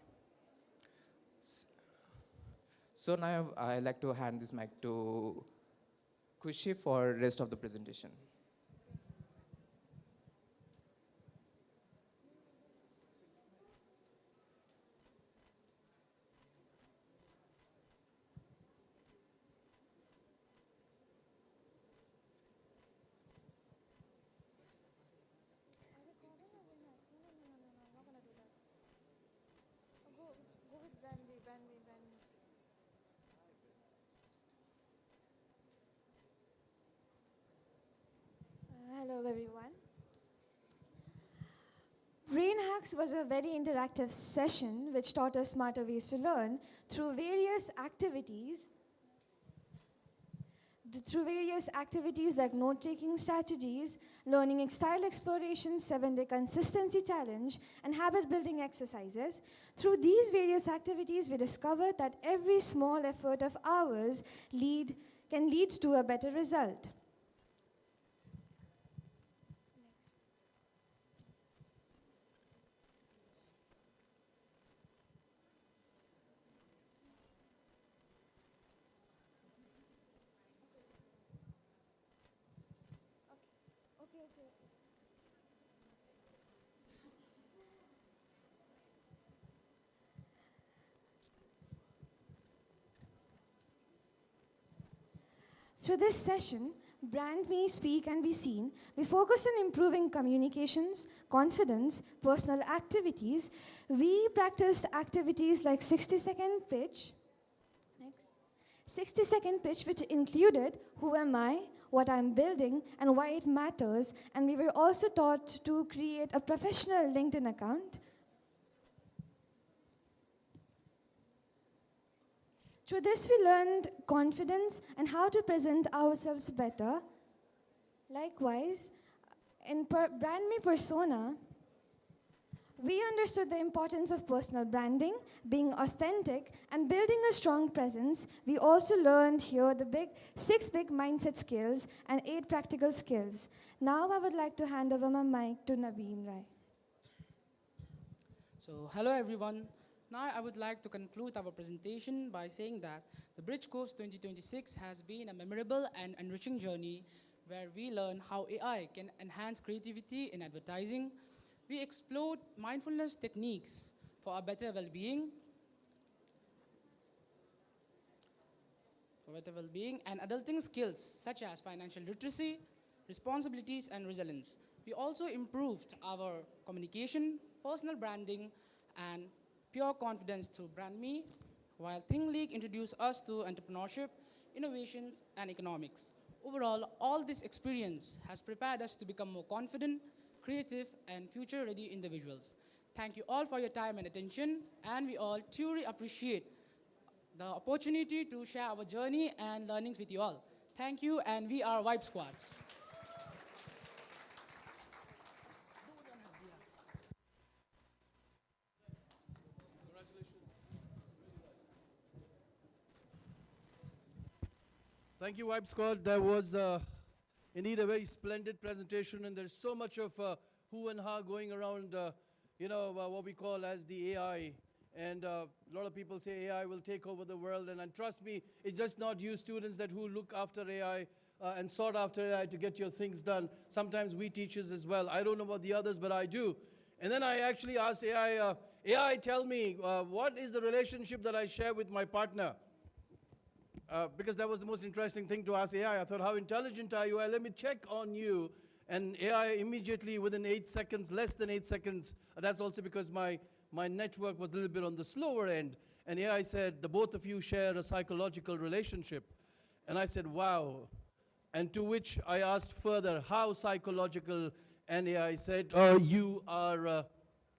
So now I like to hand this mic to Kushi for rest of the presentation. Hello, everyone. Brain Hacks was a very interactive session which taught us smarter ways to learn through various activities. Through various activities like note-taking strategies, learning style exploration, 7-day consistency challenge, and habit-building exercises. Through these various activities, we discovered that every small effort of ours can lead to a better result. Through this session, Brand Me, Speak and Be Seen, we focused on improving communications, confidence, personal activities. We practiced activities like 60-second pitch. Next. 60-second pitch, which included who am I, what I'm building, and why it matters. And we were also taught to create a professional LinkedIn account. Through this, we learned confidence and how to present ourselves better. Likewise, in Brand Me Persona, we understood the importance of personal branding, being authentic, and building a strong presence. We also learned here the 6 big mindset skills and 8 practical skills. Now I would like to hand over my mic to Naveen Rai. So, hello everyone. Now I would like to conclude our presentation by saying that the Bridge Course 2026 has been a memorable and enriching journey where we learn how AI can enhance creativity in advertising. We explored mindfulness techniques for a better well-being, and adulting skills such as financial literacy, responsibilities, and resilience. We also improved our communication, personal branding, and pure confidence through BrandMe, while Think League introduced us to entrepreneurship, innovations, and economics. Overall, all this experience has prepared us to become more confident, creative, and future-ready individuals. Thank you all for your time and attention, and we all truly appreciate the opportunity to share our journey and learnings with you all. Thank you, and we are Vibe Squads. Thank you, Vibe Squad. That was indeed a very splendid presentation, and there's so much of who and how going around, what we call as the AI. And a lot of people say AI will take over the world, and trust me, it's just not you students that who look after AI and sought after AI to get your things done. Sometimes we teachers as well. I don't know about the others, but I do. And then I actually asked AI, AI, tell me, what is the relationship that I share with my partner? Because that was the most interesting thing to ask AI. I thought, how intelligent are you? Let me check on you. And AI immediately, within 8 seconds, less than 8 seconds, that's also because my network was a little bit on the slower end. And AI said, the both of you share a psychological relationship. And I said, wow. And to which I asked further, how psychological? And AI said, you are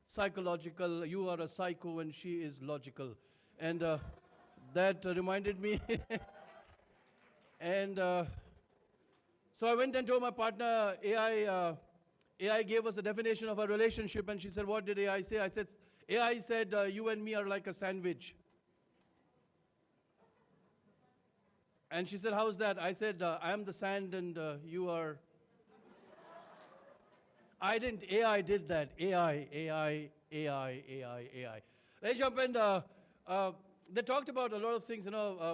psychological, you are a psycho, and she is logical. And that reminded me. And so I went and told my partner, AI gave us a definition of our relationship, and she said, what did AI say? I said, AI said, you and me are like a sandwich. And she said, how's that? I said, I am the sand and you are... I didn't, AI did that. AI. Let's jump in. They talked about a lot of things.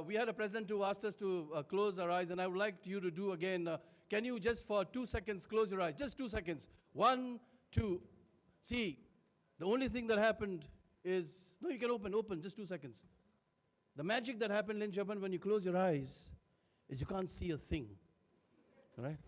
We had a president who asked us to close our eyes, and I would like you to do again. Can you just for 2 seconds close your eyes? Just 2 seconds. 1, 2. See, the only thing that happened is, no, you can open, just 2 seconds. The magic that happened, ladies and gentlemen, when you close your eyes, is you can't see a thing. All right?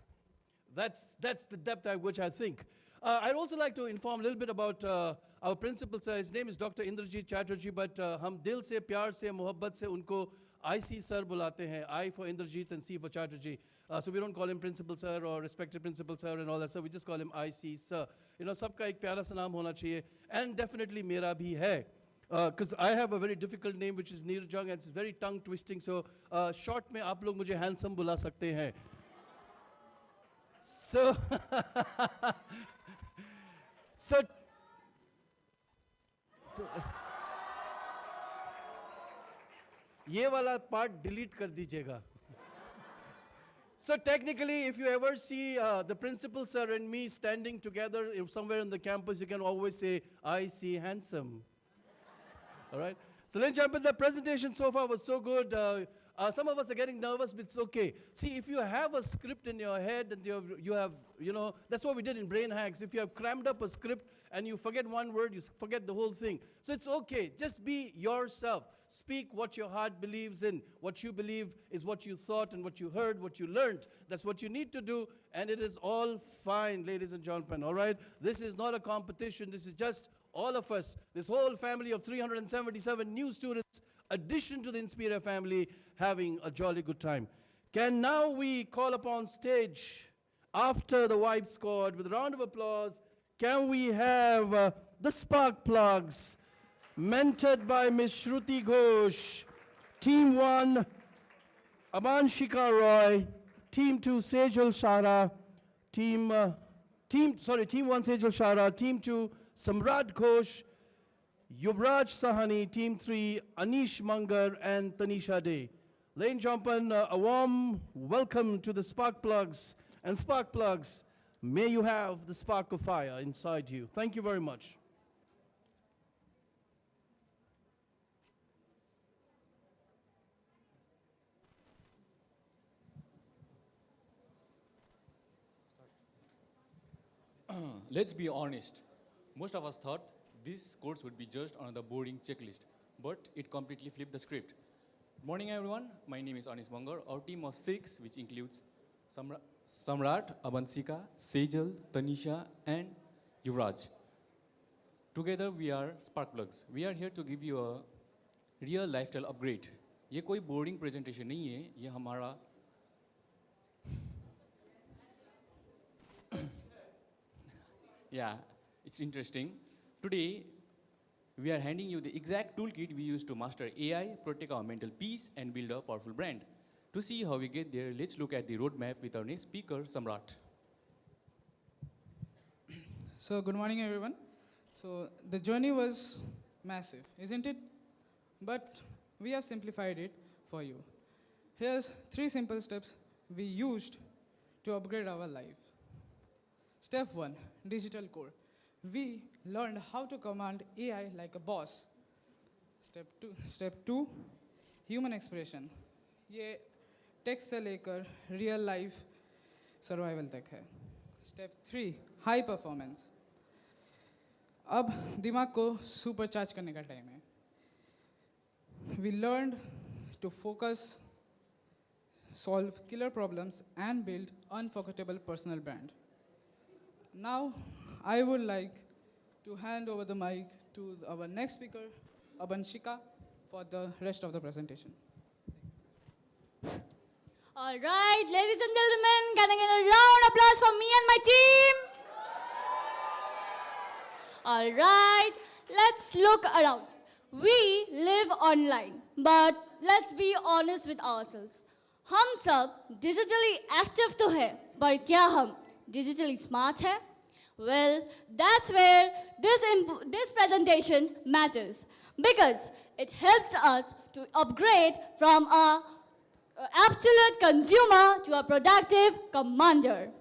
That's the depth at which I think. I'd also like to inform a little bit about our principal, sir. His name is Dr. Indrajit Chatterjee, but hum dil se, pyar se, mohabbat se unko IC sir bulate hain. I for Indrajit and C for Chatterjee. So we don't call him principal sir or respected principal sir and all that, so we just call him IC sir. Sabka ek pyara sa naam hona chahiye, and definitely mera bhi hai. Because I have a very difficult name which is Neerjung, and it's very tongue twisting, so short mein aap log mujhe handsome bula sakte hain. So, ये वाला part delete कर दीजिएगा. So technically, if you ever see the principal sir and me standing together somewhere in the campus, you can always say, I see handsome. All right? So ladies and gentlemen, the presentation so far was so good. Some of us are getting nervous, but it's okay. See, if you have a script in your head and you have, that's what we did in Brain Hacks. If you have crammed up a script and you forget one word, you forget the whole thing. So it's okay. Just be yourself. Speak what your heart believes in. What you believe is what you thought and what you heard, what you learned. That's what you need to do, and it is all fine, ladies and gentlemen, all right? This is not a competition. This is just all of us, this whole family of 377 new students, addition to the Inspiria family, having a jolly good time. Can now we call upon stage, after the Vibe Squad, with a round of applause, can we have the Spark Plugs, mentored by Ms. Shruti Ghosh, Team 1, Amanshika Roy, Team 2, Sejal Shara, Team 1, Sejal Shara, Team 2, Samrat Ghosh, Yuvraj Sahani, Team 3, Anish Mangar, and Tanisha Day. Ladies and gentlemen, a warm welcome to the Spark Plugs. And Spark Plugs, may you have the spark of fire inside you. Thank you very much. Let's be honest. Most of us thought this course would be just another boring checklist, but it completely flipped the script. Good morning, everyone. My name is Anish Mangar. Our team of 6, which includes Samrat, Abansika, Sejal, Tanisha, and Yuvraj. Together we are spark plugs. We are here to give you a real lifestyle upgrade. ये कोई boring presentation नहीं है, ये हमारा yeah, it's interesting. Today we are handing you the exact toolkit we use to master AI, protect our mental peace, and build a powerful brand. To see how we get there, let's look at the roadmap with our next speaker, Samrat. So, good morning, everyone. So, the journey was massive, isn't it? But we have simplified it for you. Here's 3 simple steps we used to upgrade our life. Step 1, digital core. We learned how to command AI like a boss. Step 2, human expression. ये text से लेकर real life survival तक है. Step 3, high performance. अब दिमाग को super charge करने का टाइम है. We learned to focus, solve killer problems, and build unforgettable personal brand. Now, I would like to hand over the mic to our next speaker, Abanshika, for the rest of the presentation. All right, ladies and gentlemen, can I get a round of applause for me and my team? All right, let's look around. We live online, but let's be honest with ourselves. हम सब digitally active तो है, पर क्या हम digitally smart है? Well, that's where this presentation matters, because it helps us to upgrade from a absolute consumer to a productive commander.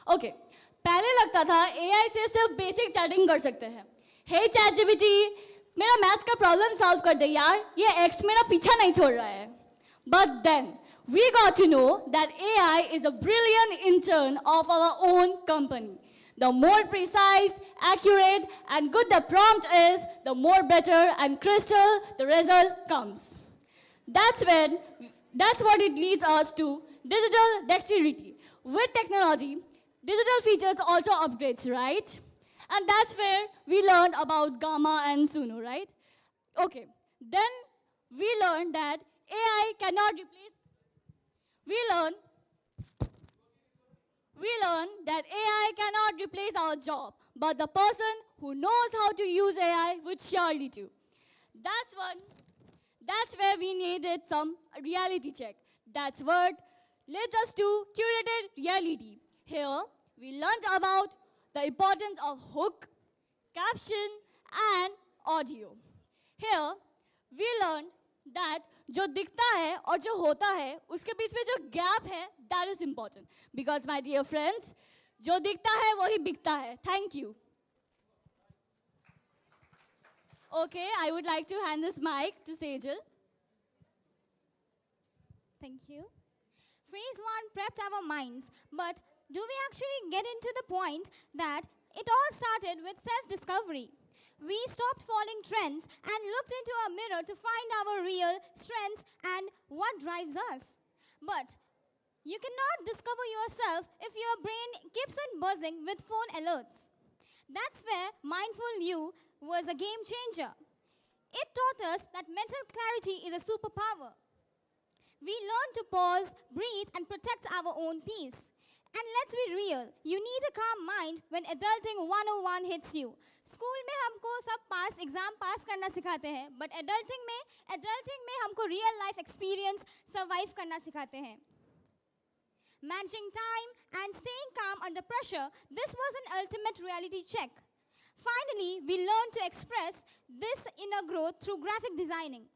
Okay, पहले लगता था AI से सिर्फ basic chatting कर सकते हैं. Hey ChatGPT, मेरा मैथ्स का प्रॉब्लम सॉल्व कर दे यार, ये X मेरा पीछा नहीं छोड़ रहा है. But then we got to know that AI is a brilliant intern of our own company. The more precise, accurate, and good the prompt is, the more better and crystal the result comes. That's what it leads us to digital dexterity. With technology, digital features also upgrades, right? And that's where we learned about Gamma and Sunu, right? Okay, then we learned that AI cannot replace, we learn that AI cannot replace our job, but the person who knows how to use AI would surely do. That's where we needed some reality check. That's what leads us to curated reality. Here, we learned about the importance of hook, caption, and audio. Here, we learned that जो दिखता है और जो होता है उसके बीच में जो gap है, that is important. Because my dear friends, जो दिखता है वही बिकता है. Thank you. Okay, I would like to hand this mic to Sejal. Thank you. Phase 1 prepped our minds, but do we actually get into the point that it all started with self-discovery? We stopped following trends and looked into a mirror to find our real strengths and what drives us. But you cannot discover yourself if your brain keeps on buzzing with phone alerts. That's where Mindful You was a game changer. It taught us that mental clarity is a superpower. We learned to pause, breathe, and protect our own peace. And let's be real, you need a calm mind when adulting 101 hits you. School में हमको सब exam pass करना सिखाते हैं, but adulting में हमको real life experience survive करना सिखाते हैं. Managing time and staying calm under pressure, this was an ultimate reality check. Finally, we learned to express this inner growth through graphic designing.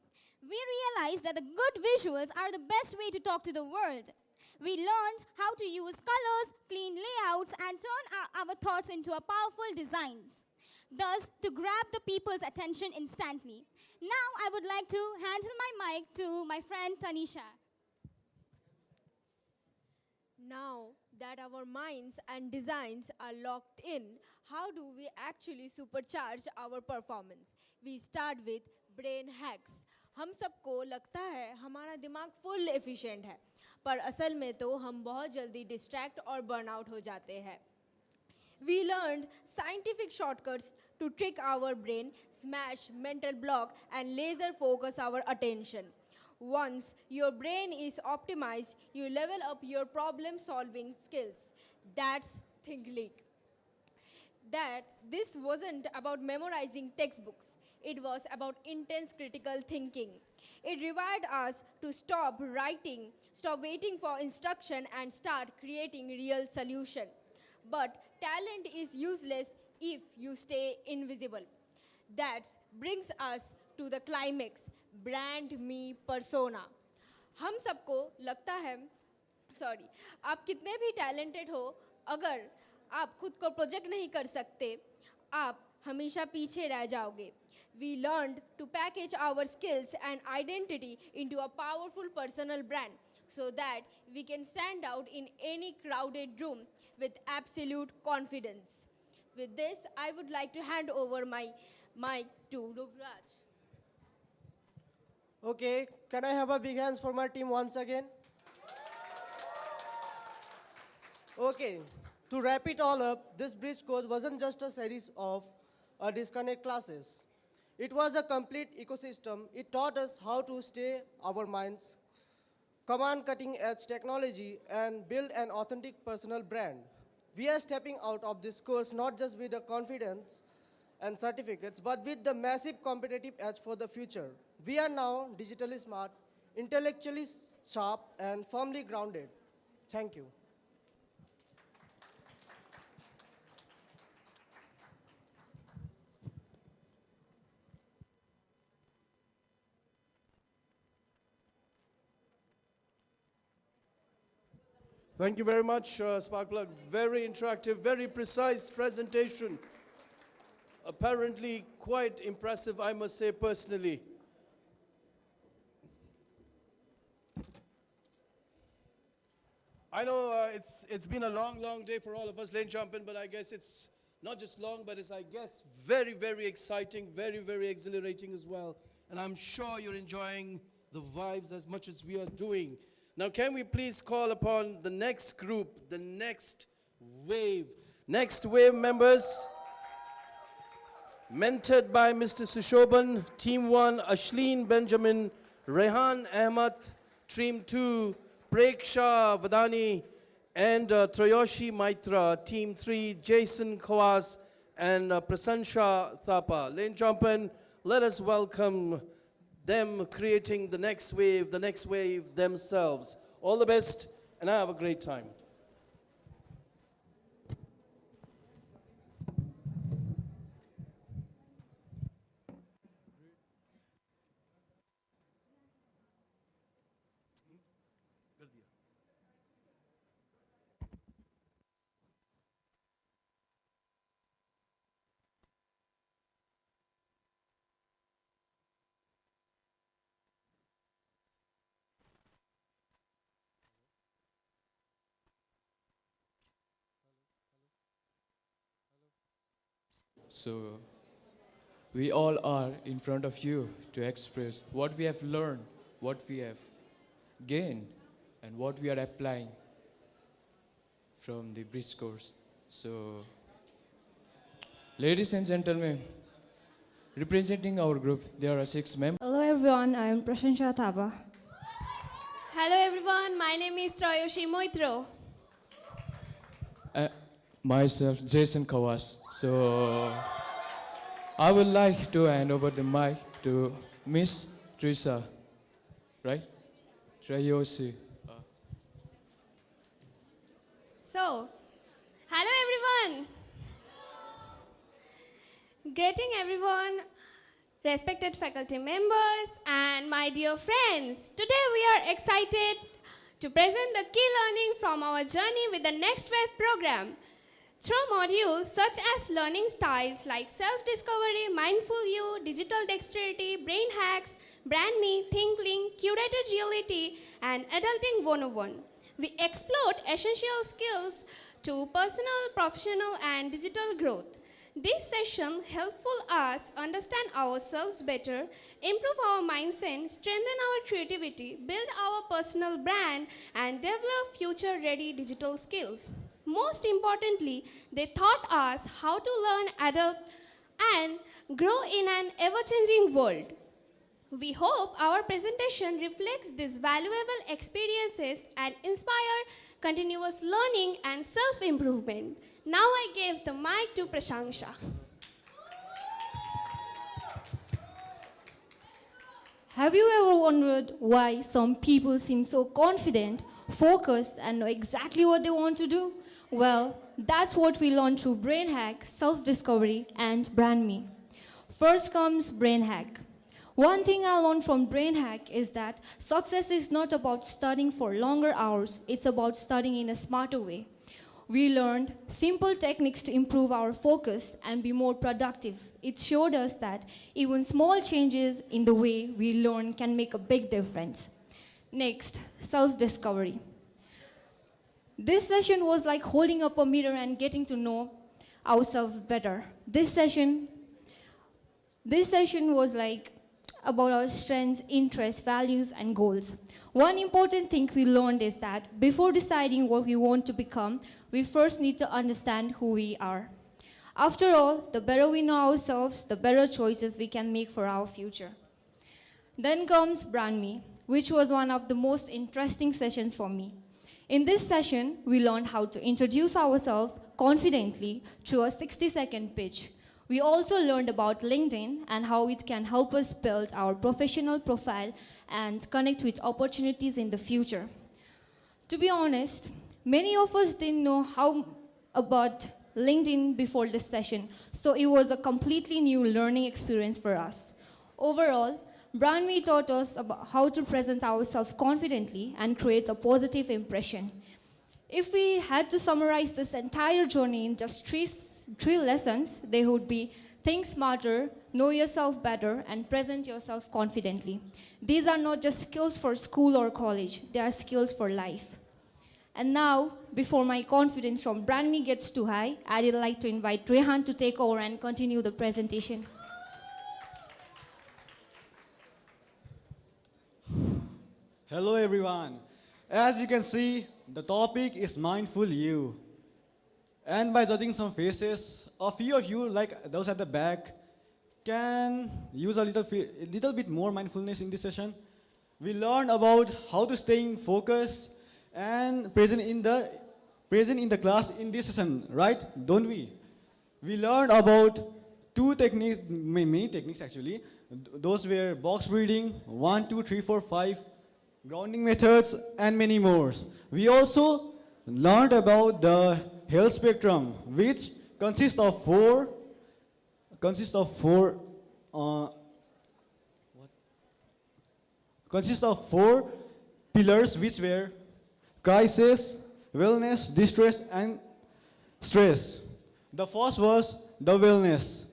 We realized that the good visuals are the best way to talk to the world. We learned how to use colors, clean layouts, and turn our thoughts into a powerful designs, thus to grab the people's attention instantly. Now I would like to hand my mic to my friend Tanisha. Now that our minds and designs are locked in, how do we actually supercharge our performance? We start with brain hacks. हम सबको लगता है हमारा दिमाग full efficient है. पर असल में तो हम बहुत जल्दी डिस्ट्रैक्ट और बर्नआउट हो जाते हैं. We learned scientific shortcuts to trick our brain, smash mental block, and laser focus our attention. Once your brain is optimized, you level up your problem solving skills. That's Think Leak. That this wasn't about memorizing textbooks. It was about intense critical thinking. It required us to stop writing, stop waiting for instruction, and start creating real solution. But talent is useless if you stay invisible. That brings us to the climax, brand me persona. हम सबको लगता है sorry आप कितने भी talented हो अगर आप खुद को प्रोजेक्ट नहीं कर सकते आप हमेशा पीछे रह जाओगे. We learned to package our skills and identity into a powerful personal brand so that we can stand out in any crowded room with absolute confidence. With this, I would like to hand over my mic to Ruvraj. Okay, can I have a big hands for my team once again? Okay, to wrap it all up, this bridge course wasn't just a series of disconnect classes. It was a complete ecosystem. It taught us how to stay our minds, command cutting edge technology, and build an authentic personal brand. We are stepping out of this course not just with the confidence and certificates, but with the massive competitive edge for the future. We are now digitally smart, intellectually sharp, and firmly grounded. Thank you. Thank you very much, Sparkplug. Very interactive, very precise presentation. Apparently quite impressive, I must say personally. I know it's been a long, long day for all of us lane jumping, but I guess it's not just long, but it's, I guess, very, very exciting, very, very exhilarating as well. And I'm sure you're enjoying the vibes as much as we are doing. Now, can we please call upon the next group, the next wave? Next wave members, mentored by Mr. Sushoban, Team 1, Ashleen Benjamin, Rehan Ahmad, Team 2, Preksha Vadani, and Trayoshi Maitra, Team 3, Jason Khawas, and Prasansha Thapa. Lane Champan, let us welcome them creating the next wave themselves. All the best, and have a great time. So, we all are in front of you to express what we have learned, what we have gained, and what we are applying from the bridge course. So, ladies and gentlemen, representing our group, there are 6 members. Hello everyone, I am Prasansha Thapa. Hello everyone, my name is Trayoshi Moitro. Myself, Jason Khawas. So, I would like to hand over the mic to Miss Trisa, right? Trayoshi. So, hello everyone. Greeting everyone, respected faculty members, and my dear friends. Today we are excited to present the key learning from our journey with the Next Wave program. Through modules such as learning styles like self-discovery, mindful you, digital dexterity, brain hacks, brand me, think link, curated reality, and adulting 101. We explored essential skills to personal, professional, and digital growth. This session helpful us understand understand ourselves better, improve our mindset, strengthen our creativity, build our personal brand, and develop future-ready digital skills. Most importantly, they taught us how to learn, adapt, and grow in an ever-changing world. We hope our presentation reflects these valuable experiences and inspire continuous learning and self-improvement. Now I give the mic to Prashansha. Have you ever wondered why some people seem so confident, focused, and know exactly what they want to do? Well, that's what we learned through Brain Hack, Self-Discovery, and Brand Me. First comes Brain Hack. One thing I learned from Brain Hack is that success is not about studying for longer hours, it's about studying in a smarter way. We learned simple techniques to improve our focus and be more productive. It showed us that even small changes in the way we learn can make a big difference. Next, self-discovery. This session was like holding up a mirror and getting to know ourselves better. This session was like about our strengths, interests, values, and goals. One important thing we learned is that before deciding what we want to become, we first need to understand who we are. After all, the better we know ourselves, the better choices we can make for our future. Then comes Brand Me, which was one of the most interesting sessions for me. In this session, we learned how to introduce ourselves confidently through a 60-second pitch. We also learned about LinkedIn and how it can help us build our professional profile and connect with opportunities in the future. To be honest, many of us didn't know how about LinkedIn before this session, so it was a completely new learning experience for us. Overall, Brand Me taught us about how to present ourselves confidently and create a positive impression. If we had to summarize this entire journey in just three lessons, they would be: think smarter, know yourself better, and present yourself confidently. These are not just skills for school or college, they are skills for life. And now, before my confidence from Brand Me gets too high, I'd like to invite Rehan to take over and continue the presentation. Hello everyone. As you can see, the topic is mindful you. And by judging some faces, a few of you, like those at the back, can use a little bit more mindfulness in this session. We learned about how to stay focused and present in the class in this session, right? Don't we? We learned about two techniques, many techniques actually. Those were box breathing, 1, 2, 3, 4, 5, grounding methods, and many more. We also learned about the health spectrum, which consists of four pillars, which were crisis, wellness, distress, and stress. The first was the wellness.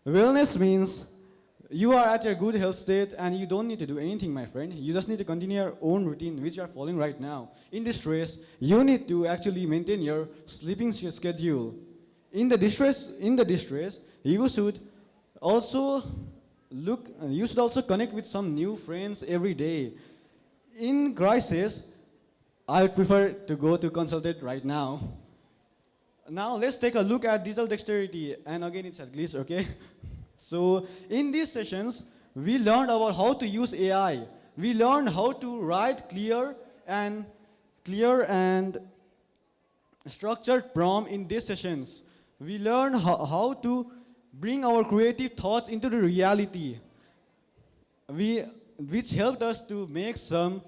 Wellness means you are at your good health state and you don't need to do anything, my friend. You just need to continue your own routine, which you are following right now. In distress, you need to actually maintain your sleeping schedule. In the distress, you should also connect with some new friends every day. In crisis, I would prefer to go to consultant right now. Now let's take a look at digital dexterity. And again, it's at glitch, okay? So in these sessions, we learned about how to use AI. We learned how to write clear and structured prompt in these sessions. We learned how to bring our creative thoughts into the reality, which helped us to make some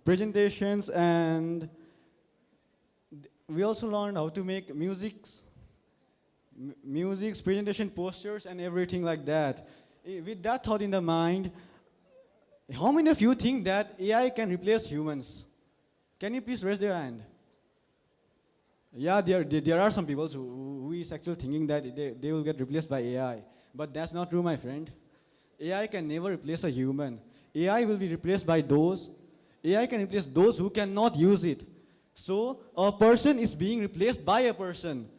presentations, and we also learned how to make musics, presentation posters, and everything like that. With that thought in the mind, how many of you think that AI can replace humans? Can you please raise their hand? Yeah, there are some people who is actually thinking that they will get replaced by AI. But that's not true, my friend. AI can never replace a human. AI will be replaced by AI can replace those who cannot use it. So a person is being replaced by a person.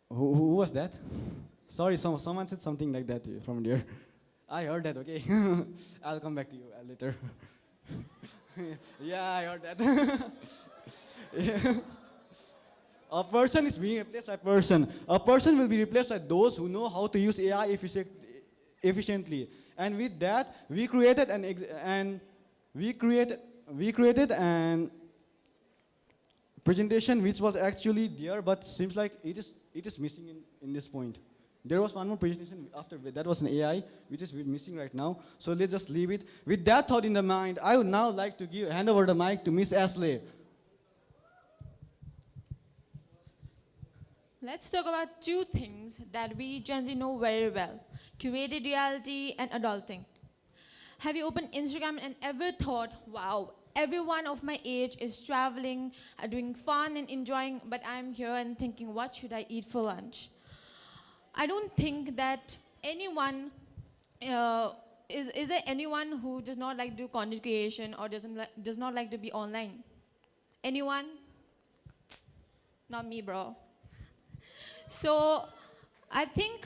Who was that? Sorry, someone said something like that from there. I heard that, okay. I'll come back to you later. Yeah, I heard that. Yeah. A person is being replaced by person. A person will be replaced by those who know how to use AI efficiently. And with that, we created an presentation which was actually there, but seems like it is missing in this point. There was one more presentation after that was an AI, which is missing right now. So let's just leave it. With that thought in the mind, I would now like to hand over the mic to Miss Ashley. Let's talk about two things that we Gen Z know very well: curated reality and adulting. Have you opened Instagram and ever thought, wow, everyone of my age is traveling, doing fun and enjoying, but I'm here and thinking, what should I eat for lunch? I don't think that anyone, is there anyone who does not like to do content creation or does not like to be online? Anyone? Not me, bro. So I think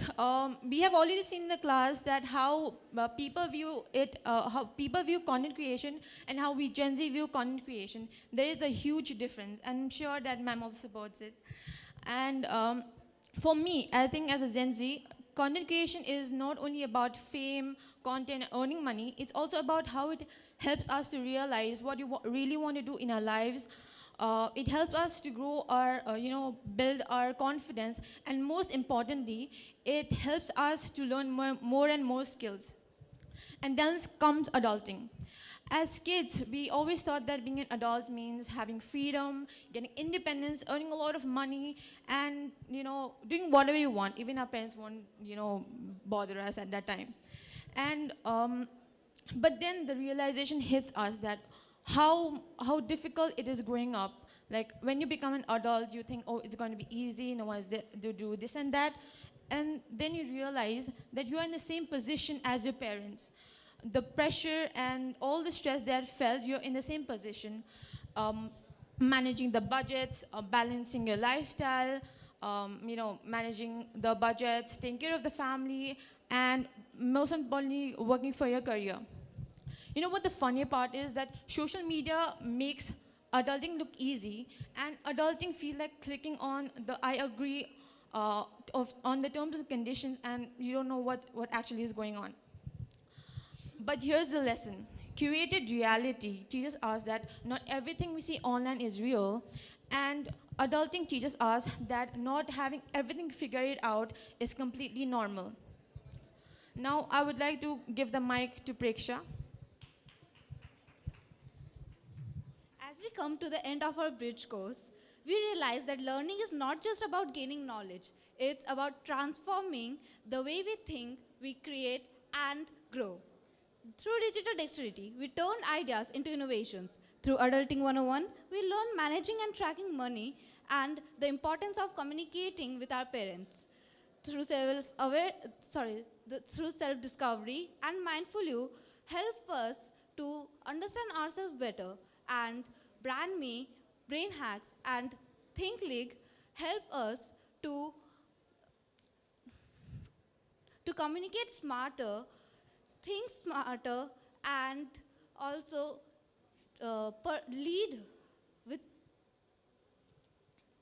we have already seen in the class that how people view it, how people view content creation and how we Gen Z view content creation. There is a huge difference. I'm sure that ma'am also supports it. And for me, I think as a Gen Z, content creation is not only about fame, content, earning money. It's also about how it helps us to realize what you really want to do in our lives. It helps us to grow our, build our confidence, and most importantly, it helps us to learn more and more skills. And then comes adulting. As kids, we always thought that being an adult means having freedom, getting independence, earning a lot of money, and doing whatever you want. Even our parents won't, bother us at that time. And but then the realization hits us that how difficult it is growing up. Like when you become an adult, you think, oh, it's going to be easy, no one's there to do this and that. And then you realize that you are in the same position as your parents. The pressure and all the stress they had felt, you're in the same position. Managing the budgets, balancing your lifestyle, managing the budgets, taking care of the family, and most importantly, working for your career. You know what the funny part is? That social media makes adulting look easy, and adulting feel like clicking on the I agree on the terms and conditions, and you don't know what actually is going on. But here's the lesson. Curated reality teaches us that not everything we see online is real, and adulting teaches us that not having everything figured out is completely normal. Now, I would like to give the mic to Preksha. As we come to the end of our bridge course, we realize that learning is not just about gaining knowledge, it's about transforming the way we think, we create, and grow. Through digital dexterity, we turn ideas into innovations. Through Adulting 101, we learn managing and tracking money and the importance of communicating with our parents. Through through self-discovery and mindful you help us to understand ourselves better, and Brand Me, Brain Hacks, and Think League help us to communicate smarter, think smarter, and also lead with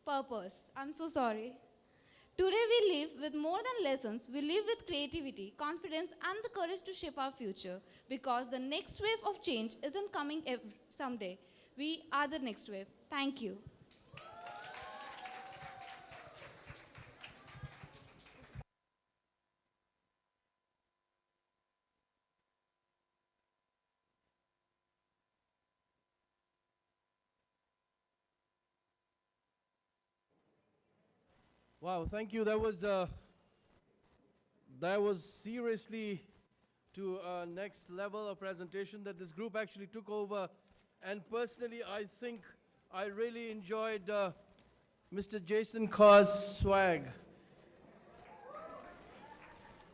purpose. I'm so sorry. Today we live with more than lessons. We live with creativity, confidence, and the courage to shape our future, because the next wave of change isn't coming someday. We are the next wave. Thank you. Wow, thank you. That was seriously to a next level of presentation that this group actually took over. And personally, I think I really enjoyed Mr. Jason Carr's swag.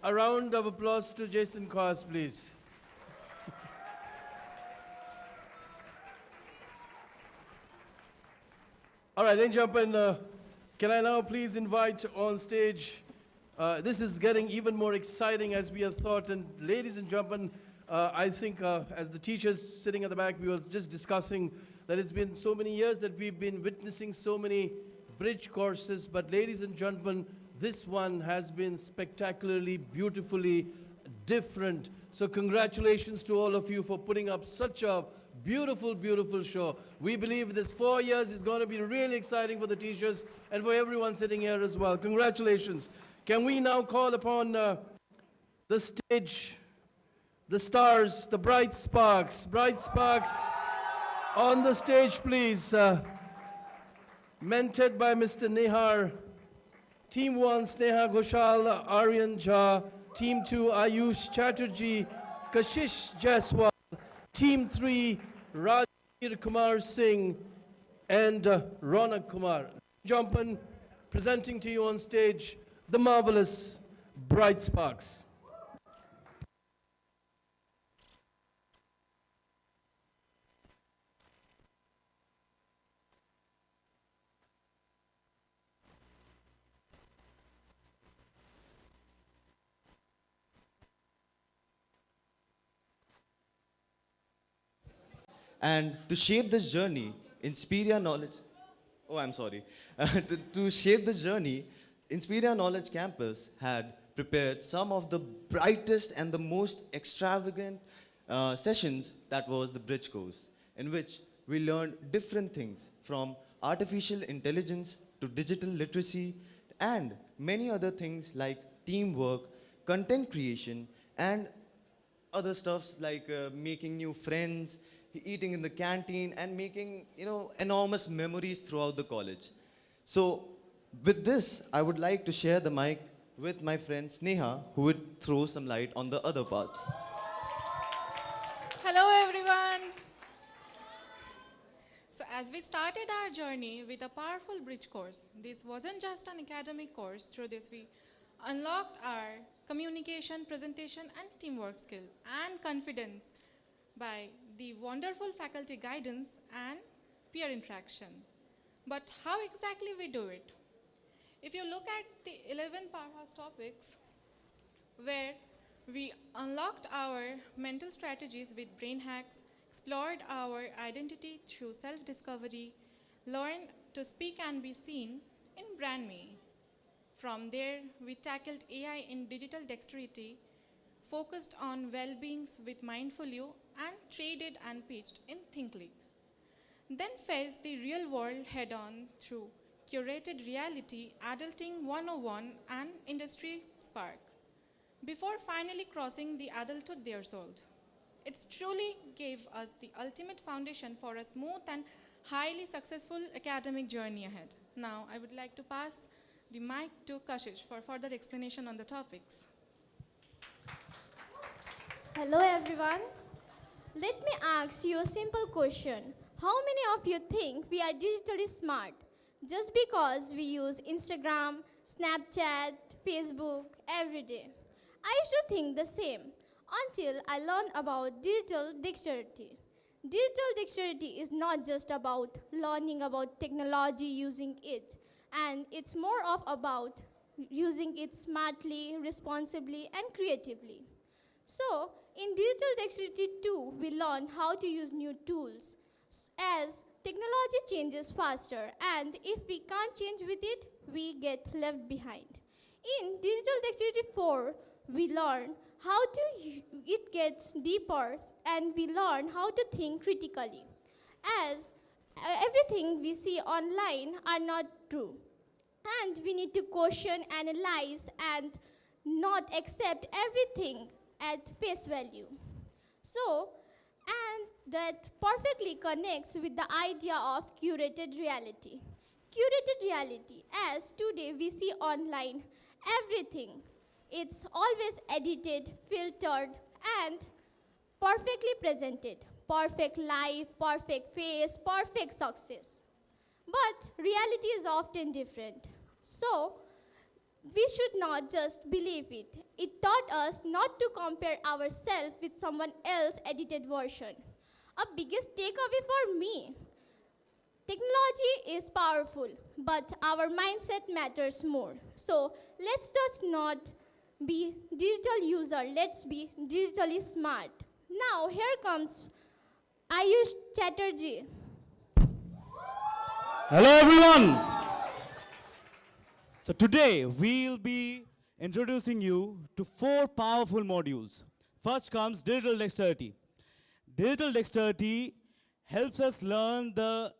A round of applause to Jason Carr, please. All right, ladies and gentlemen, Can I now please invite on stage, this is getting even more exciting as we have thought, and ladies and gentlemen, I think as the teachers sitting at the back, we were just discussing that it's been so many years that we've been witnessing so many bridge courses, but ladies and gentlemen, this one has been spectacularly, beautifully different. So congratulations to all of you for putting up such a beautiful, beautiful show. We believe this 4 years is going to be really exciting for the teachers and for everyone sitting here as well. Congratulations. Can we now call upon the stage, the stars, the bright sparks on the stage, please. Mentored by Mr. Nehar. Team 1, Sneha Ghoshal, Aryan Jha. Team 2, Ayush Chatterjee, Kashish Jaiswal. Team 3, Rajveer Kumar Singh and Ronak Kumar. Jumpan, presenting to you on stage the marvelous Bright Sparks. And to shape this journey, Inspiria Knowledge, to shape this journey, Inspiria Knowledge Campus had prepared some of the brightest and the most extravagant sessions, that was the Bridge course, in which we learned different things from artificial intelligence to digital literacy and many other things like teamwork, content creation, and other stuffs like making new friends, eating in the canteen, and making, enormous memories throughout the college. So with this, I would like to share the mic with my friend Sneha, who would throw some light on the other parts. Hello, everyone. So as we started our journey with a powerful bridge course, this wasn't just an academic course. Through this, we unlocked our communication, presentation, and teamwork skill and confidence by the wonderful faculty guidance and peer interaction. But how exactly we do it? If you look at the 11 powerhouse topics, where we unlocked our mental strategies with brain hacks, explored our identity through self-discovery, learned to speak and be seen in Brand Me. From there, we tackled AI in digital dexterity, focused on well-beings with Mindful You, and traded and pitched in ThinkLeak. Then faced the real world head-on through curated reality, adulting 101, and industry spark, before finally crossing the adulthood threshold. It truly gave us the ultimate foundation for a smooth and highly successful academic journey ahead. Now, I would like to pass the mic to Kashish for further explanation on the topics. Hello everyone. Let me ask you a simple question. How many of you think we are digitally smart just because we use Instagram, Snapchat, Facebook every day? I used to think the same until I learned about digital dexterity. Digital dexterity is not just about learning about technology, using it, and it's more of about using it smartly, responsibly, and creatively. So, in digital dexterity too, we learn how to use new tools as technology changes faster, and if we can't change with it, we get left behind. In digital dexterity 4, we learn how to it gets deeper, and we learn how to think critically, as everything we see online are not true, and we need to question, analyze, and not accept everything at face value. So, and that perfectly connects with the idea of curated reality. Curated reality, as today we see online everything. It's always edited, filtered, and perfectly presented. Perfect life, perfect face, perfect success. But reality is often different. So, we should not just believe it. It taught us not to compare ourselves with someone else's edited version. A biggest takeaway for me Technology is powerful, but our mindset matters more. So let's just not be digital user, let's be digitally smart. Now here comes Ayush Chatterjee. Hello everyone! So today we'll be introducing you to 4 powerful modules. First comes digital dexterity. Digital dexterity helps us learn the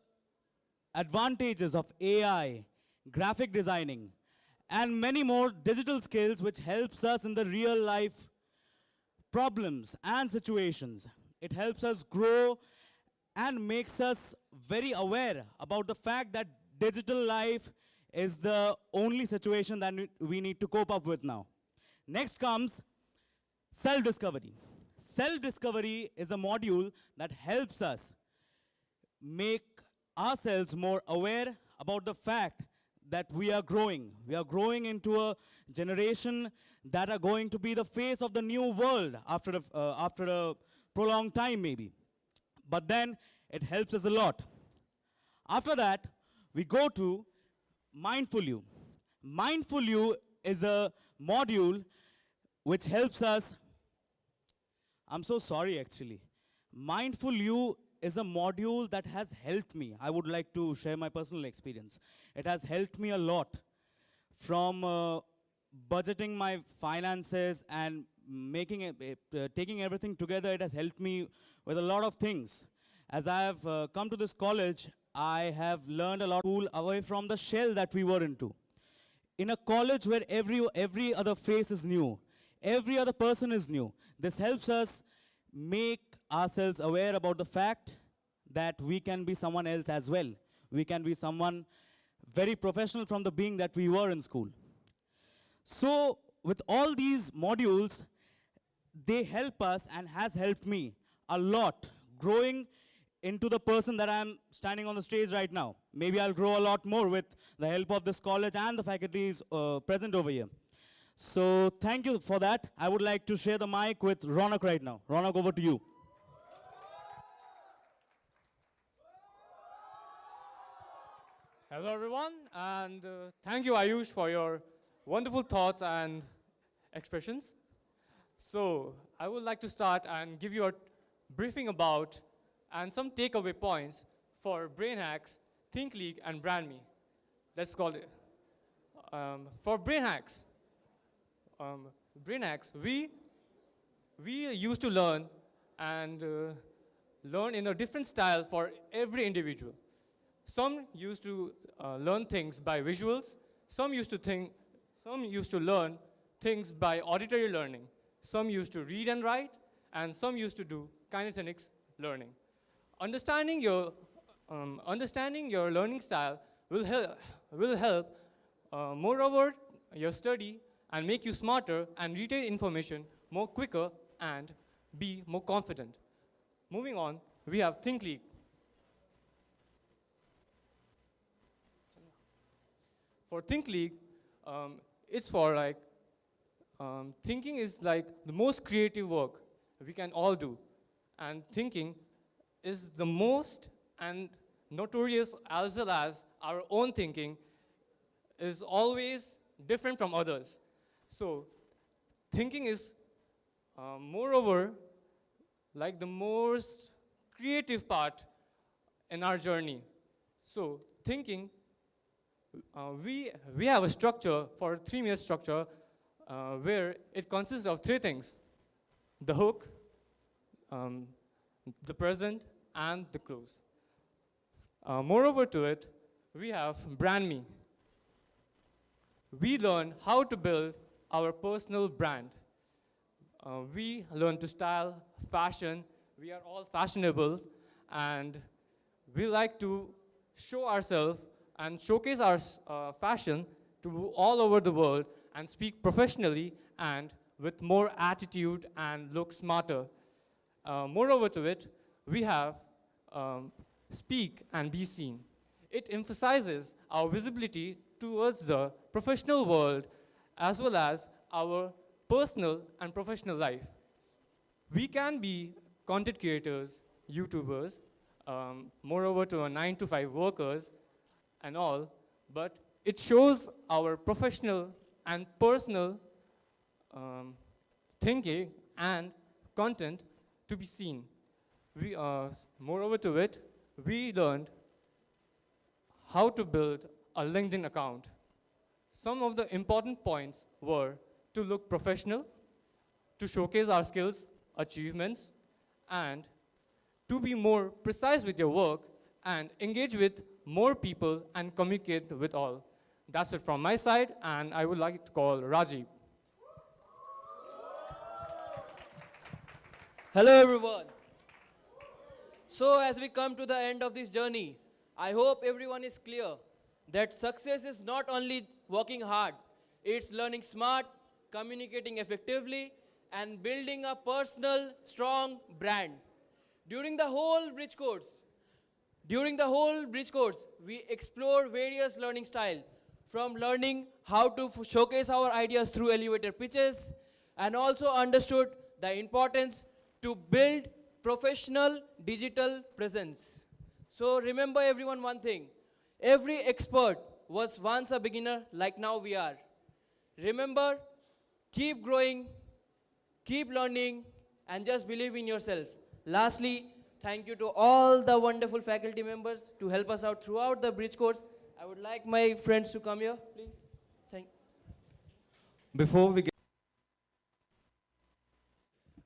advantages of AI, graphic designing, and many more digital skills which helps us in the real life problems and situations. It helps us grow and makes us very aware about the fact that digital life is the only situation that we need to cope up with now. Next comes self-discovery. Self-discovery is a module that helps us make ourselves more aware about the fact that we are growing. We are growing into a generation that are going to be the face of the new world after a prolonged time maybe. But then it helps us a lot. After that, we go to Mindful You. Mindful You is a module which helps us. I'm so sorry actually. Mindful You is a module that has helped me. I would like to share my personal experience. It has helped me a lot from budgeting my finances and taking everything together. It has helped me with a lot of things. As I have come to this college, I have learned a lot away from the shell that we were into. In a college where every other face is new, every other person is new, this helps us make ourselves aware about the fact that we can be someone else as well. We can be someone very professional from the being that we were in school. So with all these modules, they help us and has helped me a lot growing into the person that I'm standing on the stage right now. Maybe I'll grow a lot more with the help of this college and the faculties present over here. So thank you for that. I would like to share the mic with Ronak right now. Ronak, over to you. Hello everyone, and thank you Ayush for your wonderful thoughts and expressions. So I would like to start and give you a briefing about and some takeaway points for Brain Hacks, Think League, and Brand Me. Let's call it. For Brain Hacks, we used to learn and learn in a different style for every individual. Some used to learn things by visuals. Some used to learn things by auditory learning. Some used to read and write, and some used to do kinesthetics learning. Understanding your learning style will help moreover your study and make you smarter and retain information more quicker and be more confident. Moving on, we have Think League. For Think League, it's for like, thinking is like the most creative work we can all do. And thinking is the most and notorious, as well as our own thinking is always different from others. So thinking is moreover like the most creative part in our journey. So thinking, we have a structure for a 3-minute structure where it consists of 3 things: the hook, the present, and the close. Moreover to it, we have Brand Me. We learn how to build our personal brand. We learn to style, fashion. We are all fashionable, and we like to show ourselves and showcase our fashion to all over the world and speak professionally and with more attitude and look smarter. Moreover to it, we have Speak and Be Seen. It emphasizes our visibility towards the professional world as well as our personal and professional life. We can be content creators, YouTubers, moreover to a 9 to 5 workers and all, but it shows our professional and personal thinking and content to be seen. We, moreover to it, we learned how to build a LinkedIn account. Some of the important points were to look professional, to showcase our skills, achievements, and to be more precise with your work and engage with more people and communicate with all. That's it from my side, and I would like to call Rajiv. Hello everyone. So as we come to the end of this journey, I hope everyone is clear that success is not only working hard, it's learning smart, communicating effectively, and building a personal, strong brand. During the whole bridge course, we explore various learning styles, from learning how to showcase our ideas through elevator pitches, and also understood the importance to build professional digital presence. So remember everyone one thing, every expert was once a beginner like now we are. Remember, keep growing, keep learning, and just believe in yourself. Lastly, thank you to all the wonderful faculty members to help us out throughout the bridge course. I would like my friends to come here, please. Thank you. Before we get,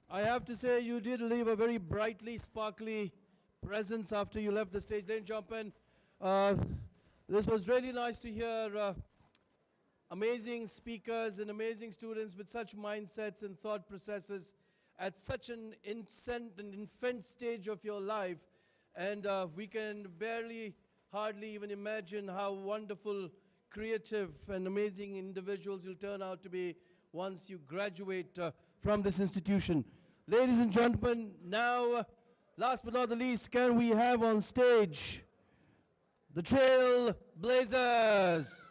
I have to say you did leave a very brightly sparkly presence after you left the stage. Ladies and gentlemen, this was really nice to hear amazing speakers and amazing students with such mindsets and thought processes at such an infant stage of your life. And we can hardly even imagine how wonderful, creative, and amazing individuals you'll turn out to be once you graduate from this institution. Ladies and gentlemen, now, last but not the least, can we have on stage the Trail Blazers?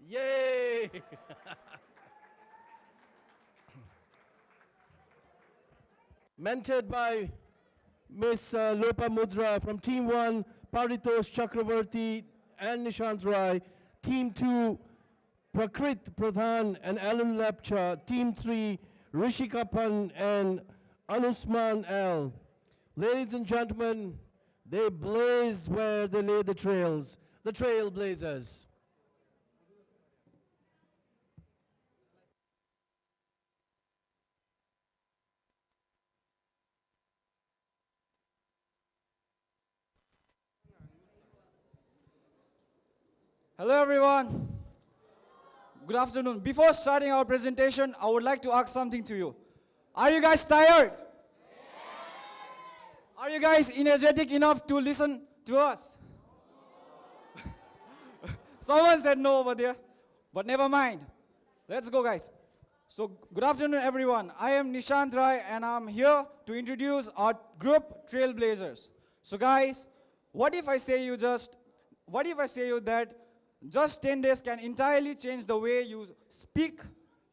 Yay! Mentored by Miss Lopa Mudra from Team 1, Paritosh Chakravarti and Nishant Rai. Team 2, Prakrit Pradhan and Alan Lepcha. Team 3, Rishika Pan and Anusman L. Ladies and gentlemen, they blaze where they lay the trails. The Trailblazers. Hello everyone. Good afternoon. Before starting our presentation, I would like to ask something to you. Are you guys tired? Are you guys energetic enough to listen to us? Someone said no over there, but never mind. Let's go, guys. So, good afternoon, everyone. I am Nishant Rai, and I'm here to introduce our group, Trailblazers. So, guys, what if I say you that just 10 days can entirely change the way you speak,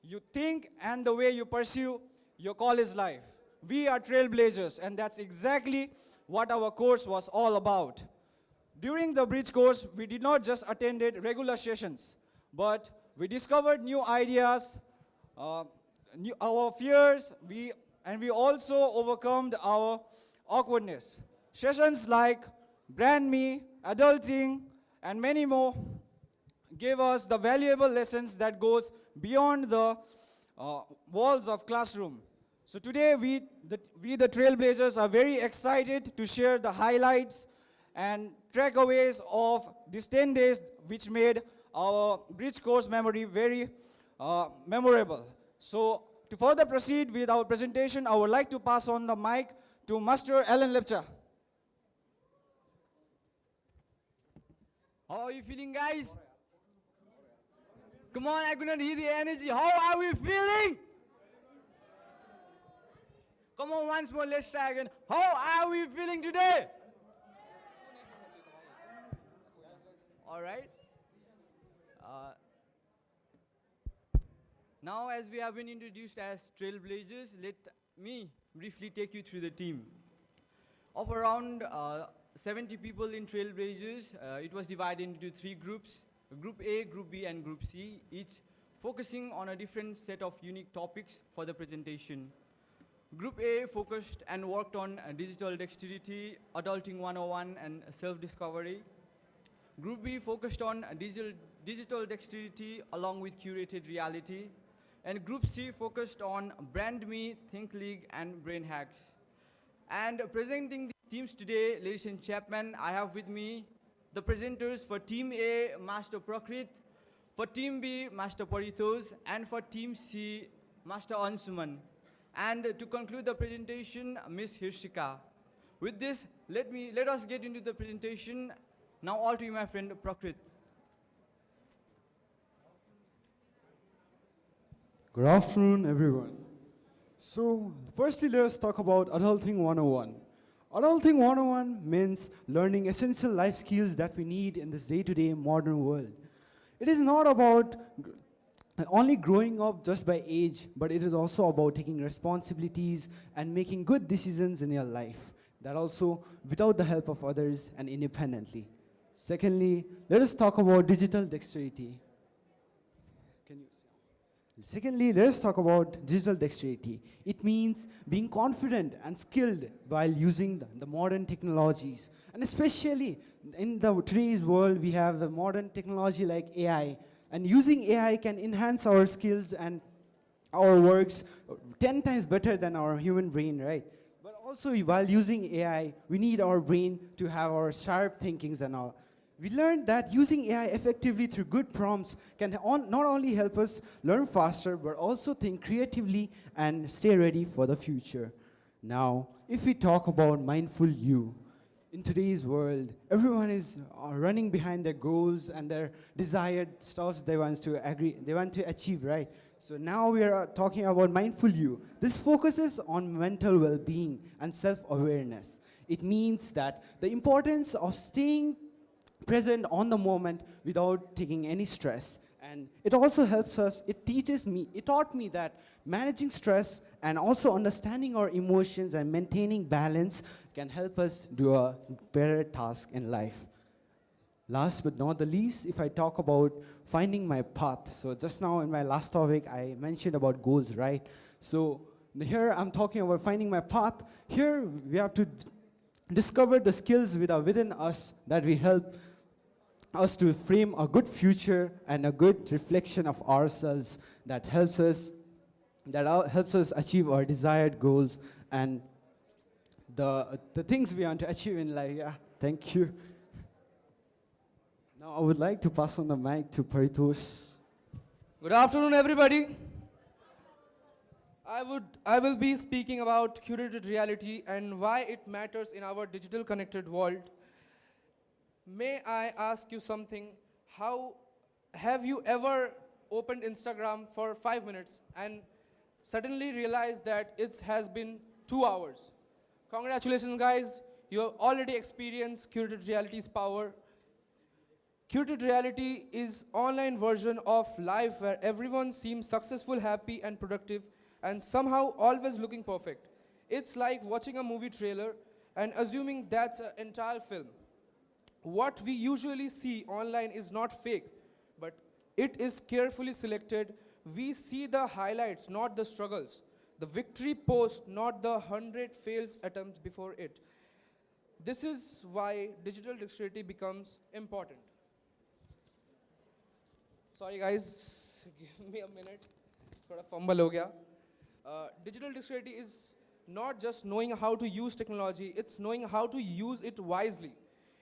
you think, and the way you pursue your college life? We are Trailblazers, and that's exactly what our course was all about. During the bridge course, we did not just attend regular sessions, but we discovered new ideas, our fears, and we also overcome our awkwardness. Sessions like Brand Me, Adulting, and many more gave us the valuable lessons that goes beyond the walls of classroom. So today, we the Trailblazers are very excited to share the highlights and takeaways of these 10 days, which made our bridge course memory very memorable. So to further proceed with our presentation, I would like to pass on the mic to Master Alan Lepcha. How are you feeling, guys? Come on, I could not hear the energy. How are we feeling? Come on, once more, let's try again. How are we feeling today? All right. Now, as we have been introduced as Trailblazers, let me briefly take you through the team. of around 70 people in Trailblazers. It was divided into 3 groups, Group A, Group B, and Group C, each focusing on a different set of unique topics for the presentation. Group A focused and worked on digital dexterity, adulting 101, and self-discovery. Group B focused on digital dexterity along with curated reality. And Group C focused on Brand Me, Think League, and Brain Hacks. And presenting these teams today, ladies and gentlemen, I have with me the presenters for Team A, Master Prakrit, for Team B, Master Paritos, and for Team C, Master Ansuman. And to conclude the presentation, Miss Hirshika. With this, let us get into the presentation. Now all to you, my friend Prakrit. Good afternoon, everyone. So, firstly, let us talk about Adulting 101. Adulting 101 means learning essential life skills that we need in this day-to-day modern world. It is not about only growing up just by age, but it is also about taking responsibilities and making good decisions in your life. That also without the help of others and independently. Secondly, let us talk about digital dexterity. Secondly, let us talk about digital dexterity. It means being confident and skilled while using the modern technologies. And especially in today's world, we have the modern technology like AI. And using AI can enhance our skills and our works 10 times better than our human brain, right? But also, while using AI, we need our brain to have our sharp thinkings and all. We learned that using AI effectively through good prompts can not only help us learn faster, but also think creatively and stay ready for the future. Now, if we talk about mindful you, in today's world, everyone is running behind their goals and their desired stuff they want to achieve, right? So now we are talking about mindful you. This focuses on mental well-being and self-awareness. It means that the importance of staying present on the moment without taking any stress. And it also helps us, it taught me that managing stress and also understanding our emotions and maintaining balance can help us do a better task in life. Last but not the least, if I talk about finding my path. So just now in my last topic, I mentioned about goals, right? So here I'm talking about finding my path. Here we have to discover the skills within us that will help us to frame a good future and a good reflection of ourselves that helps us achieve our desired goals and the things we want to achieve in life. Yeah, thank you. Now I would like to pass on the mic to Paritos. Good afternoon, everybody. I will be speaking about curated reality and why it matters in our digital connected world. May I ask you something? How have you ever opened Instagram for 5 minutes and suddenly realized that it has been 2 hours? Congratulations, guys. You have already experienced curated reality's power. Curated reality is online version of life where everyone seems successful, happy, and productive, and somehow always looking perfect. It's like watching a movie trailer and assuming that's an entire film. What we usually see online is not fake, but it is carefully selected. We see the highlights, not the struggles. The victory post, not the 100 failed attempts before it. This is why digital dexterity becomes important. Sorry guys, give me a minute. Thoda fumble ho gaya. Digital dexterity is not just knowing how to use technology, it's knowing how to use it wisely.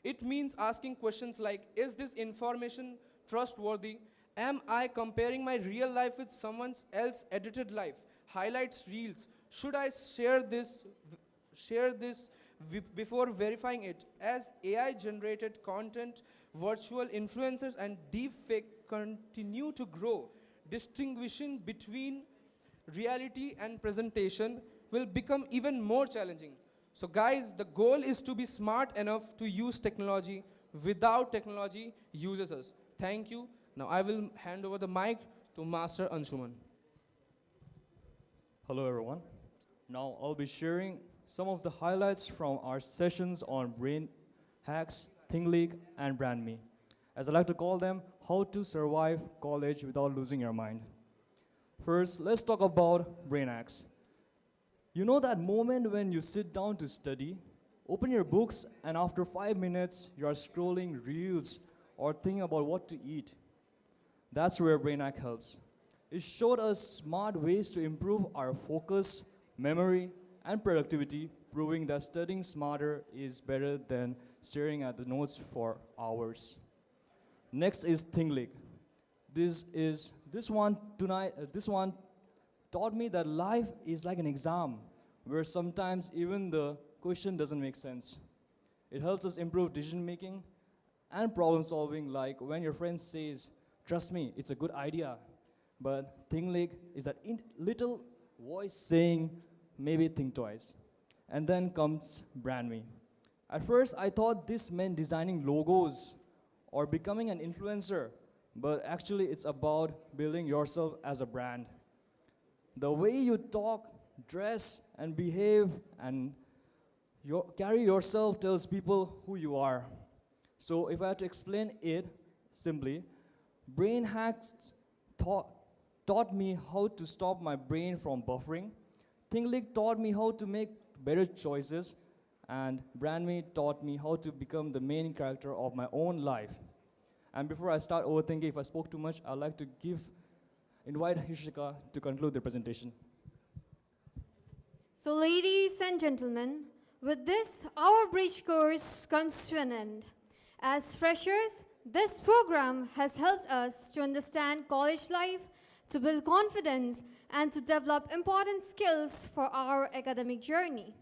It means asking questions like, is this information trustworthy? Am I comparing my real life with someone else's edited life? Highlights, reels. Should I share this before verifying it? As AI-generated content, virtual influencers and deepfake continue to grow, distinguishing between reality and presentation will become even more challenging. So guys, the goal is to be smart enough to use technology without technology uses us. Thank you. Now I will hand over the mic to Master Anshuman. Hello everyone. Now I'll be sharing some of the highlights from our sessions on brain hacks, ThinkLeak, and BrandMe. As I like to call them, how to survive college without losing your mind. First, let's talk about brain hacks. You know that moment when you sit down to study, open your books, and after 5 minutes, you are scrolling reels or thinking about what to eat. That's where brain hack helps. It showed us smart ways to improve our focus, memory, and productivity, proving that studying smarter is better than staring at the notes for hours. Next is ThinkLeak. This one taught me that life is like an exam, where sometimes even the question doesn't make sense. It helps us improve decision making and problem solving, like when your friend says, "Trust me, it's a good idea." But ThinkLeak is that little voice saying, "Maybe think twice." And then comes BrandMe. At first, I thought this meant designing logos or becoming an influencer, but actually it's about building yourself as a brand. The way you talk, dress, and behave and carry yourself tells people who you are. So if I had to explain it simply, brain hacks taught me how to stop my brain from buffering. ThinkLeak taught me how to make better choices, and BrandMe taught me how to become the main character of my own life. And before I start overthinking, if I spoke too much, I'd like to invite Hishika to conclude the presentation. So ladies and gentlemen, with this, our bridge course comes to an end. As freshers, this program has helped us to understand college life, to build confidence, and to develop important skills for our academic journey.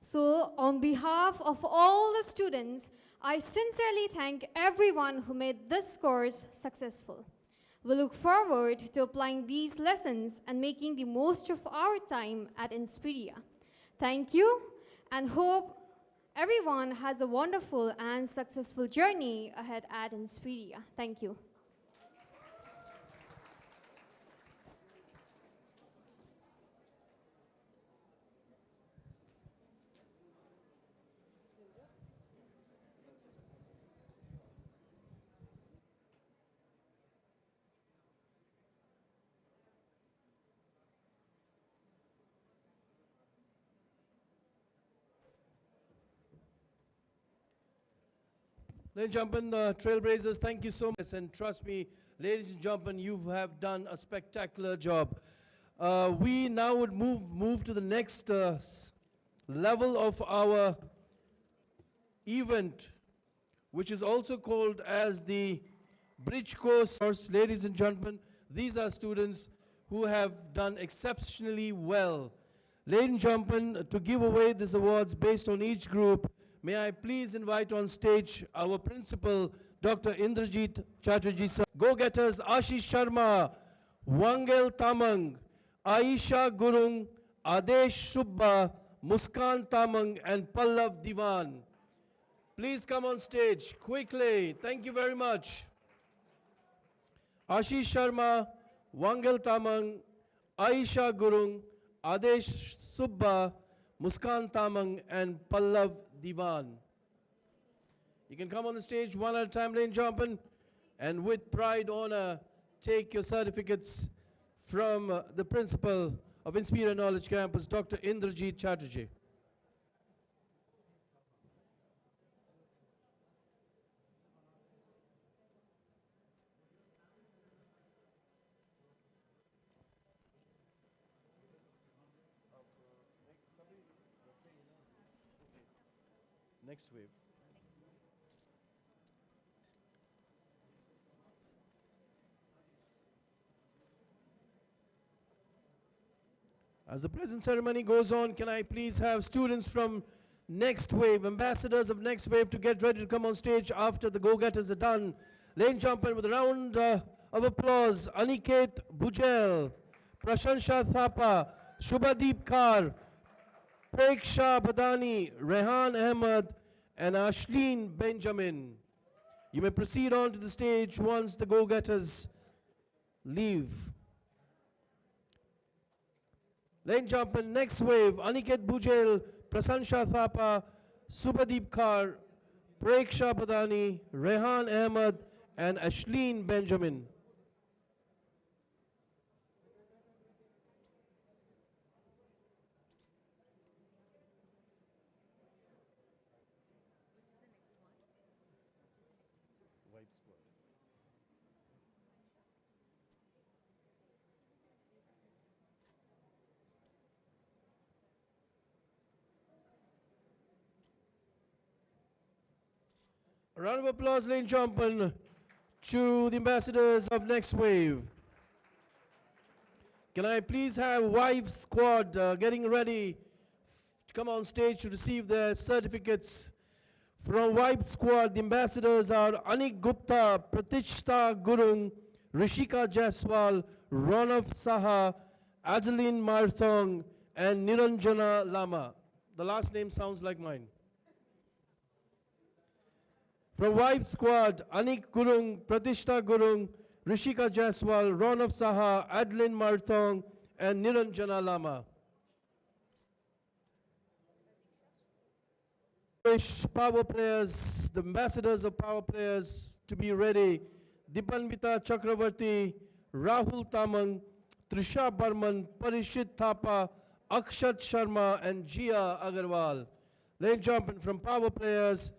So, on behalf of all the students, I sincerely thank everyone who made this course successful. We look forward to applying these lessons and making the most of our time at Inspiria. Thank you, and hope everyone has a wonderful and successful journey ahead at Inspiria. Thank you. Ladies and gentlemen, the Trailblazers, thank you so much. And trust me, ladies and gentlemen, you have done a spectacular job. We now would move to the next level of our event, which is also called as the Bridge Course. Ladies and gentlemen, these are students who have done exceptionally well. Ladies and gentlemen, to give away these awards based on each group, may I please invite on stage our principal, Dr. Indrajit Chatterjee sir. Go-getters Ashish Sharma, Wangel Tamang, Aisha Gurung, Adesh Subba, Muskan Tamang, and Pallav Diwan. Please come on stage quickly. Thank you very much. Ashish Sharma, Wangel Tamang, Aisha Gurung, Adesh Subba, Muskan Tamang, and Pallav Diwan. You can come on the stage one at a time, ladies and gentlemen, and with pride, honor, take your certificates from the principal of Inspiria Knowledge Campus, Dr. Indrajit Chatterjee. Next wave. As the present ceremony goes on, can I please have students from Next Wave, ambassadors of Next Wave, to get ready to come on stage after the go-getters are done. Ladies and gentlemen, with a round of applause, Aniket Bujel, Prashansha Thapa, Shubhadeep Kar, Preksha Badani, Rehan Ahmed, and Ashleen Benjamin. You may proceed on to the stage once the go-getters leave. Ladies and gentlemen, Next Wave, Aniket Bujel, Prasansha Thapa, Subhadeep Kar, Preksha Badani, Rehan Ahmed, and Ashleen Benjamin. A round of applause, ladies and gentlemen, to the ambassadors of Next Wave. Can I please have Wife Squad getting ready to come on stage to receive their certificates. From Wife Squad, the ambassadors are Anik Gupta, Pratishta Gurung, Rishika Jaiswal, Ronav Saha, Adeline Marthong, and Niranjana Lama. The last name sounds like mine. From Wife Squad, Anik Gurung, Pratishta Gurung, Rishika Jaiswal, Ronav Saha, Adeline Marthong, and Niranjana Lama. Wish power players, the ambassadors of power players, to be ready. Dipanvita Chakravarti, Rahul Tamang, Trisha Barman, Parishit Thapa, Akshat Sharma, and Jia Agarwal. Ladies and gentlemen, from power players,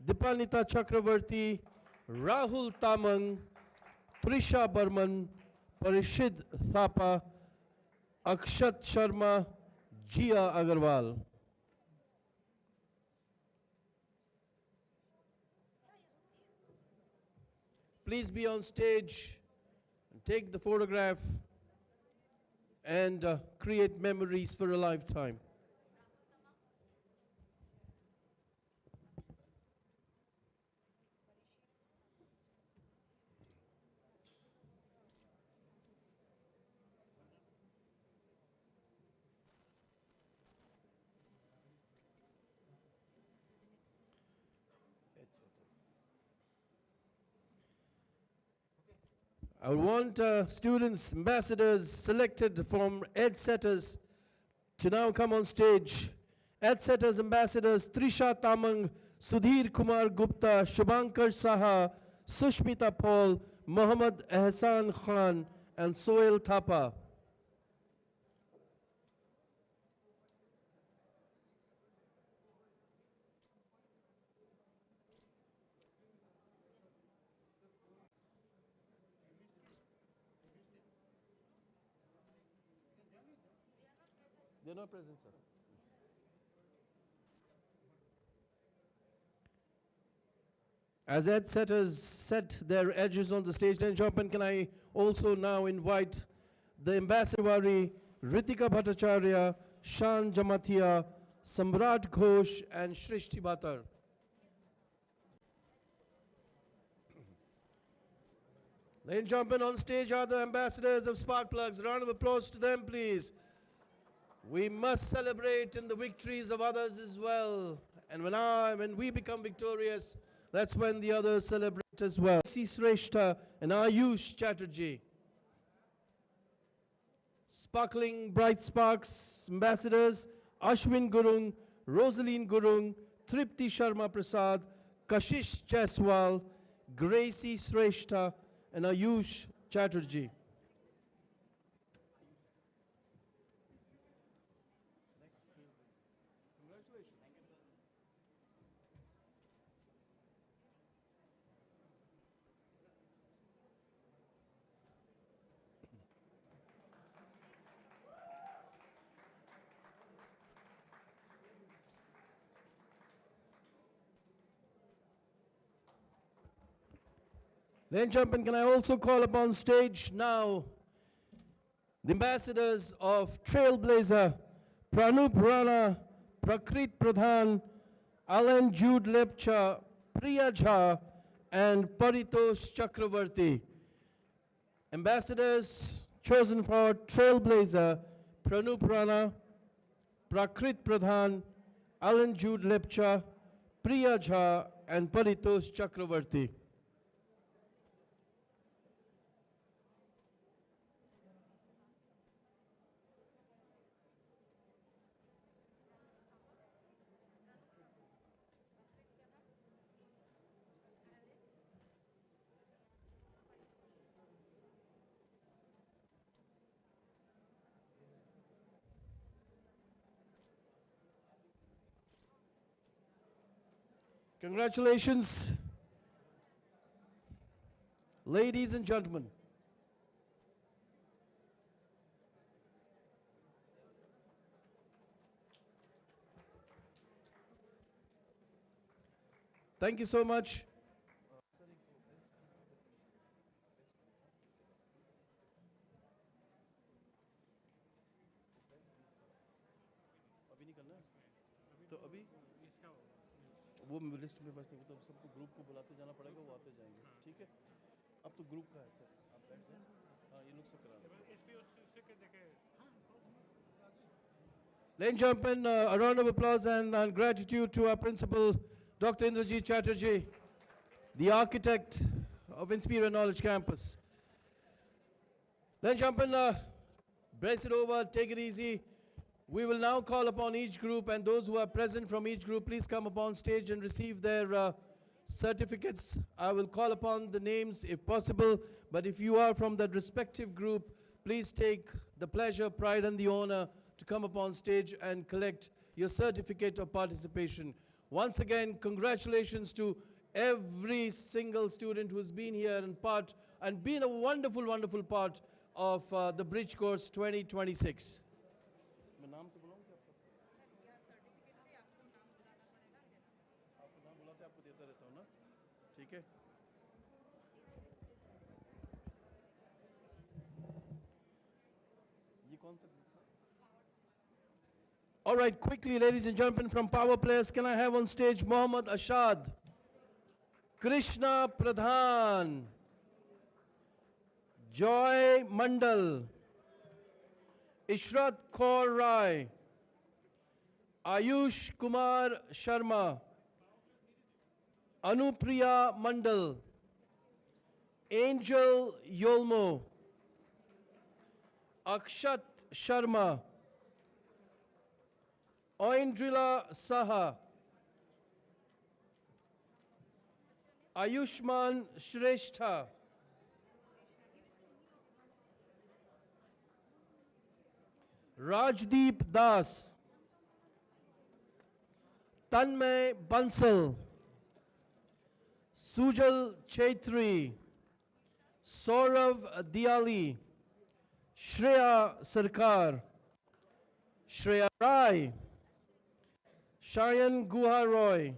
Dipanita Chakravarti, Rahul Tamang, Trisha Barman, Parishit Thapa, Akshat Sharma, Jia Agarwal. Please be on stage and take the photograph and create memories for a lifetime. I want students, ambassadors selected from EdSetters to now come on stage. EdSetters ambassadors Trisha Tamang, Sudhir Kumar Gupta, Shubhankar Saha, Sushmita Paul, Mohammad Ehsan Khan, and Sohail Thapa. They're not present, sir. As Ed setters set their edges on the stage, then Jopan, can I also now invite the ambassador Ritika Bhattacharya, Shan Jamathia, Samrat Ghosh, and Shrishti Bhatar. Ladies and gentlemen, on stage are the ambassadors of Spark Plugs. A round of applause to them, please. We must celebrate in the victories of others as well. And when we become victorious, that's when the others celebrate as well. C. Sreshta and Ayush Chatterjee. Sparkling Bright Sparks ambassadors, Ashwin Gurung, Rosaline Gurung, Tripti Sharma Prasad, Kashish Jaiswal, Gracie Sreshta, and Ayush Chatterjee. Ladies and gentlemen, can I also call upon stage now the ambassadors of Trailblazer, Pranup Rana, Prakrit Pradhan, Alan Jude Lepcha, Priya Jha, and Paritosh Chakravarti. Ambassadors chosen for Trailblazer, Pranup Rana, Prakrit Pradhan, Alan Jude Lepcha, Priya Jha, and Paritosh Chakravarti. Congratulations, ladies and gentlemen. Thank you so much. अभी नहीं करना है? तो अभी वो list में बस नहीं, तो सबको ग्रुप को बुलाते जाना पड़ेगा, वो आते जाएंगे, ठीक है? अब तो ग्रुप का है सर, आप बैठ जाएं। हाँ, ये लोग से करा दें। Ladies and gentlemen, a round of applause and gratitude to our principal, Dr. Indrajit Chatterjee, the architect of Inspiria Knowledge Campus. Ladies and gentlemen, brace it over, take it easy. We will now call upon each group, and those who are present from each group, please come upon stage and receive their certificates. I will call upon the names if possible, but if you are from that respective group, please take the pleasure, pride, and the honor to come upon stage and collect your certificate of participation. Once again, congratulations to every single student who's been here and been a wonderful, wonderful part of the Bridge Course 2026. All right, quickly, ladies and gentlemen, from Power Players, can I have on stage Mohammad Ashad, Krishna Pradhan, Joy Mandal, Ishrat Kaur Rai, Ayush Kumar Sharma, Anupriya Mandal, Angel Yolmo, Akshat Sharma, Oindrila Saha, Ayushman Shrestha, Rajdeep Das, Tanmay Bansal, Sujal Chaitri, Saurav Diali, Shreya Sarkar, Shreya Rai, Shayan Guha Roy,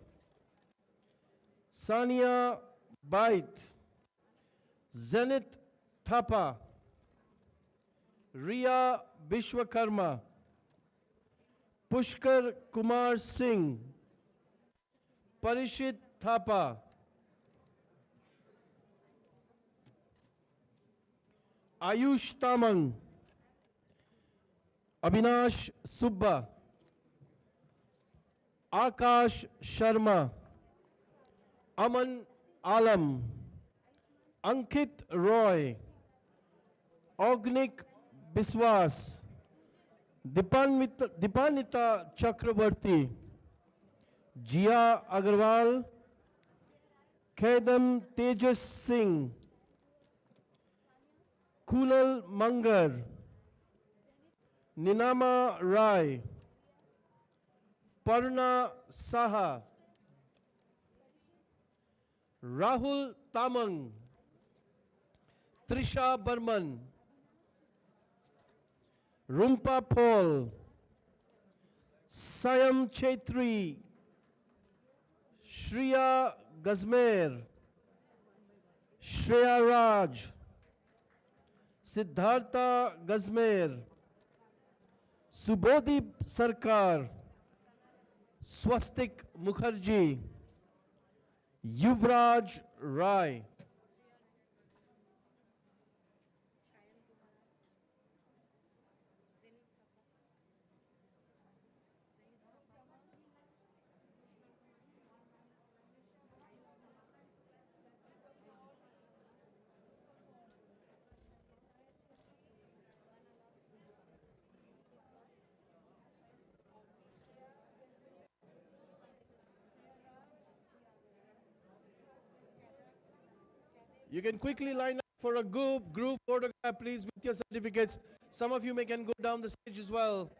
Sania Bait, Zenith Thapa, Riya Bishwakarma, Pushkar Kumar Singh, Parishit Thapa, Ayush Tamang, Abhinash Subba, Akash Sharma, Aman Alam, Ankit Roy, Ognik Biswas, Dipanita Chakrabarti, Jia Agarwal, Kedam Tejas Singh, Kunal Mangar, Ninama Rai, Parna Saha, Rahul Tamang, Trisha Burman, Rumpa Paul, Sayam Chaitri, Shriya Gazmer, Shreya Raj, Siddhartha Gazmer, Subodhip Sarkar, Swastik Mukherjee, Yuvraj Rai. You can quickly line up for a group photograph, please, with your certificates. Some of you can go down the stage as well.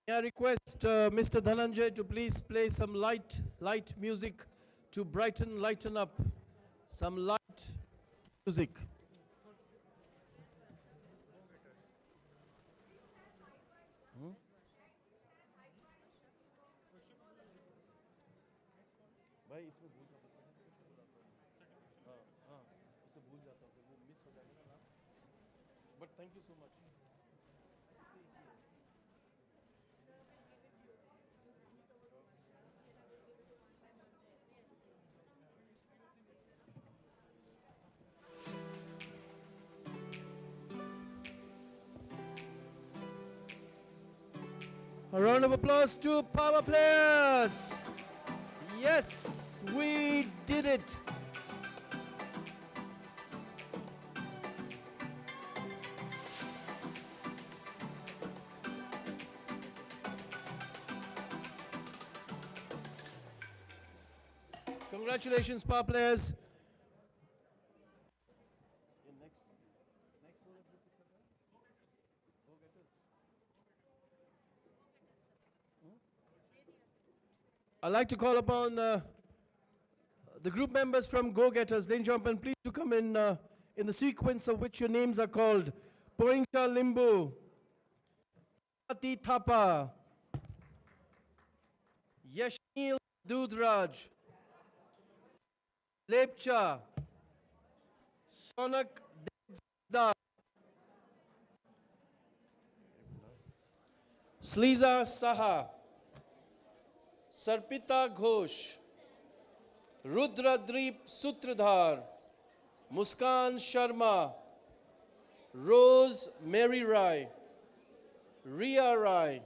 May I request Mr. Dhananjay to please play some light music to lighten up. Some light music. भाई इसमें भूल जाता हूँ हाँ हाँ इसे भूल जाता हूँ फिर वो मिस हो जाएगा ना but thank you so much A round of applause to power players. Yes, we did it. Congratulations, power players. I'd like to call upon the group members from Go Getters. Ladies and gentlemen, please to come in the sequence of which your names are called. Poingcha Limbu, Ati Thapa, Yashnil Dudraj, Lepcha, Sonak Devda, Sliza Saha, Sarpita Ghosh, Rudradreep Sutradhar, Muskan Sharma, Rose Mary Rai, Ria Rai,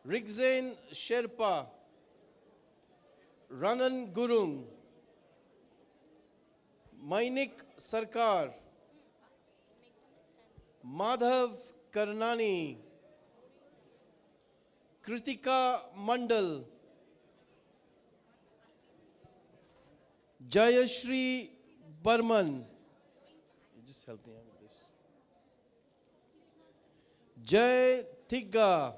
Rigzain Sherpa, Ranan Gurung, Mainik Sarkar, Madhav Karnani, Kritika Mandal, Jayashri Burman. Just help me out with this. Jay Thigga,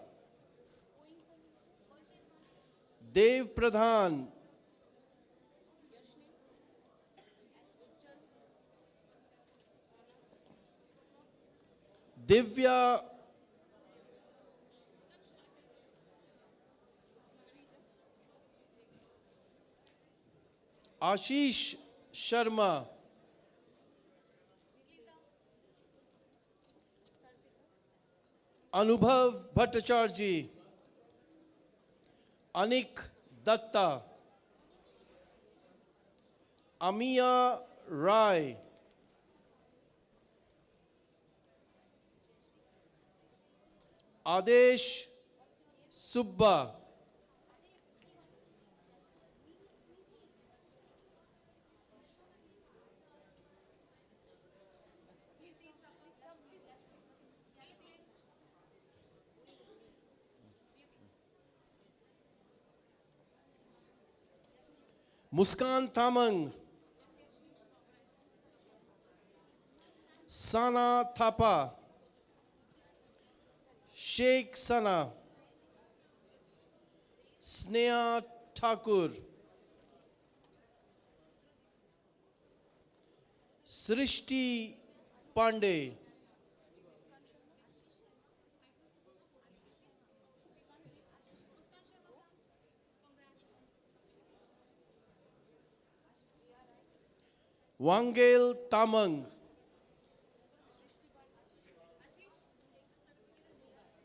Dev Pradhan, Divya Ashish Sharma, Anubhav Bhattacharji, Anik Datta, Amiya Rai, Adesh Subba, Muskan Tamang, Sana Thapa, Sheikh Sana, Sneha Thakur, Srishti Pandey, Wangel Tamang,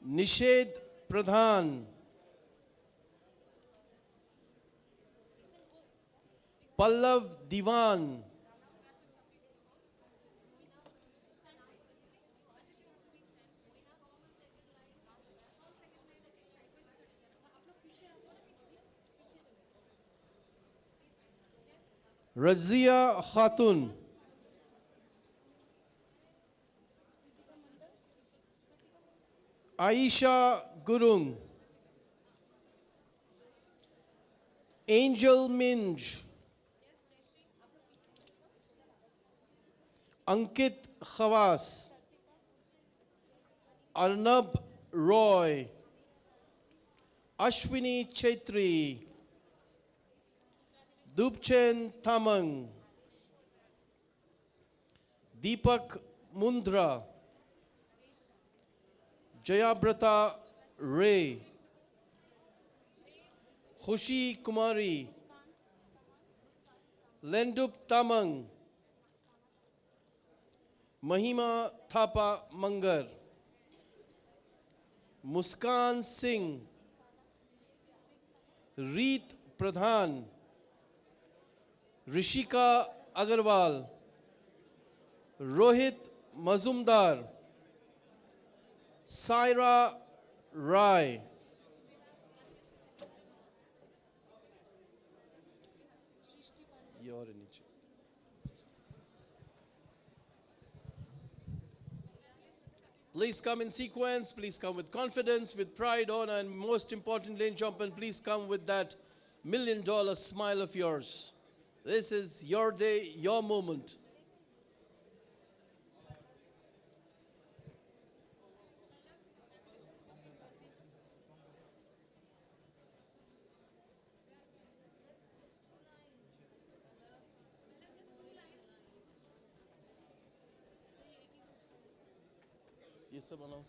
Nishad Pradhan, Pallav Diwan, Razia Khatun, Aisha Gurung, Angel Minj, Ankit Khawas, Arnab Roy, Ashwini Chetri, Dubchen Tamang, Deepak Mundra, Jayabrata Ray, Khushi Kumari, Lendup Tamang, Mahima Thapa Mangar, Muskan Singh, Reet Pradhan, Rishika Agarwal, Rohit Mazumdar, Saira Rai. Please come in sequence, please come with confidence, with pride, honor, and most importantly, Lane Jumpan, please come with that $1,000,000 smile of yours. This is your day, your moment. Yes, sir, announce.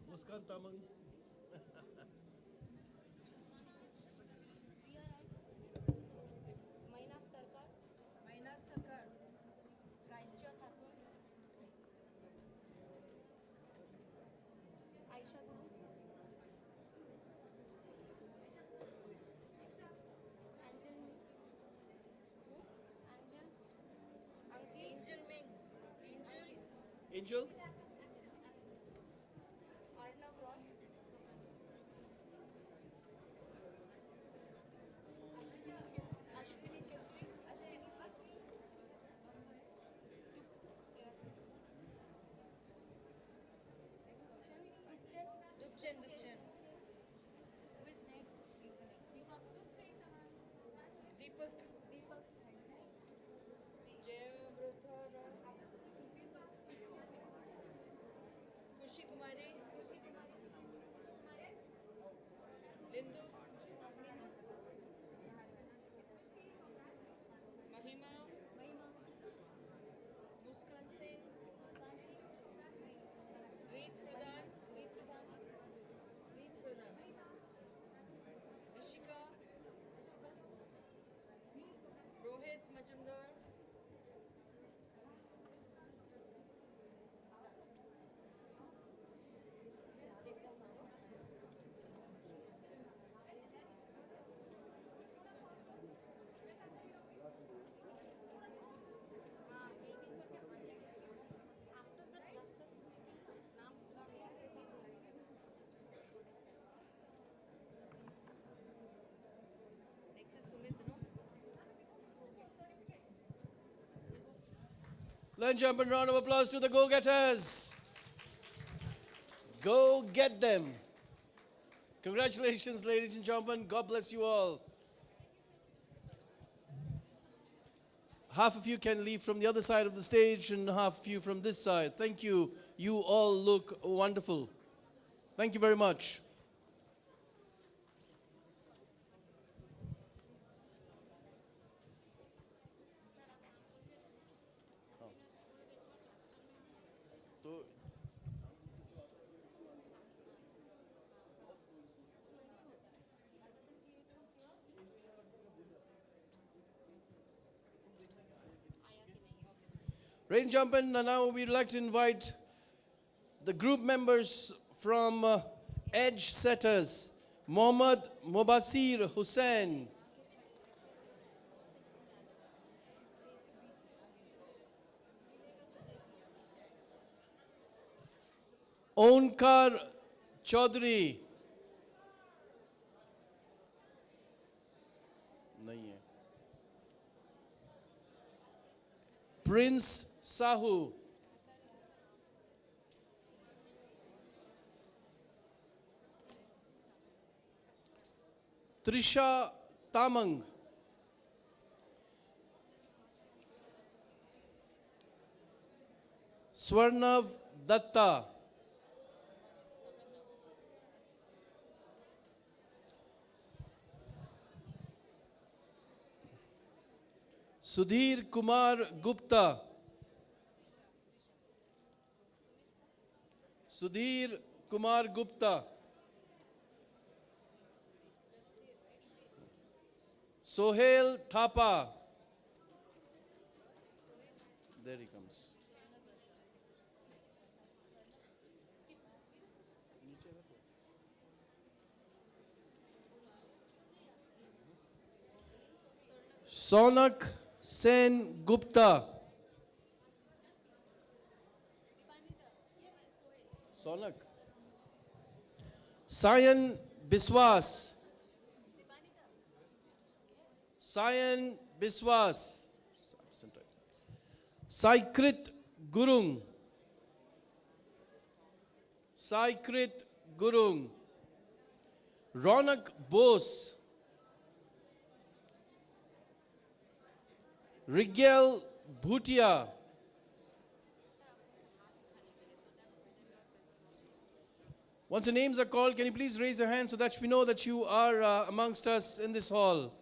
Muskan Tamang. Angel? Ladies and gentlemen, round of applause to the go-getters. Go get them. Congratulations, ladies and gentlemen. God bless you all. Half of you can leave from the other side of the stage and half of you from this side. Thank you. You all look wonderful. Thank you very much. Rain Jump in, and now we'd like to invite the group members from Edge Setters, Mohammad Mobasir Hussain, Onkar Chaudhary, नहीं है, Prince Sahu, Trisha Tamang, Swarnav Datta, Sudhir Kumar Gupta, Sudhir Kumar Gupta, Sohail Thapa, there he comes. Sonak Sen Gupta, Sonak, Sayan Biswas, Sayan Biswas, Saikrit Gurung, Saikrit Gurung, Ronak Bose, Rigel Bhutia, once the names are called, can you please raise your hand so that we know that you are amongst us in this hall?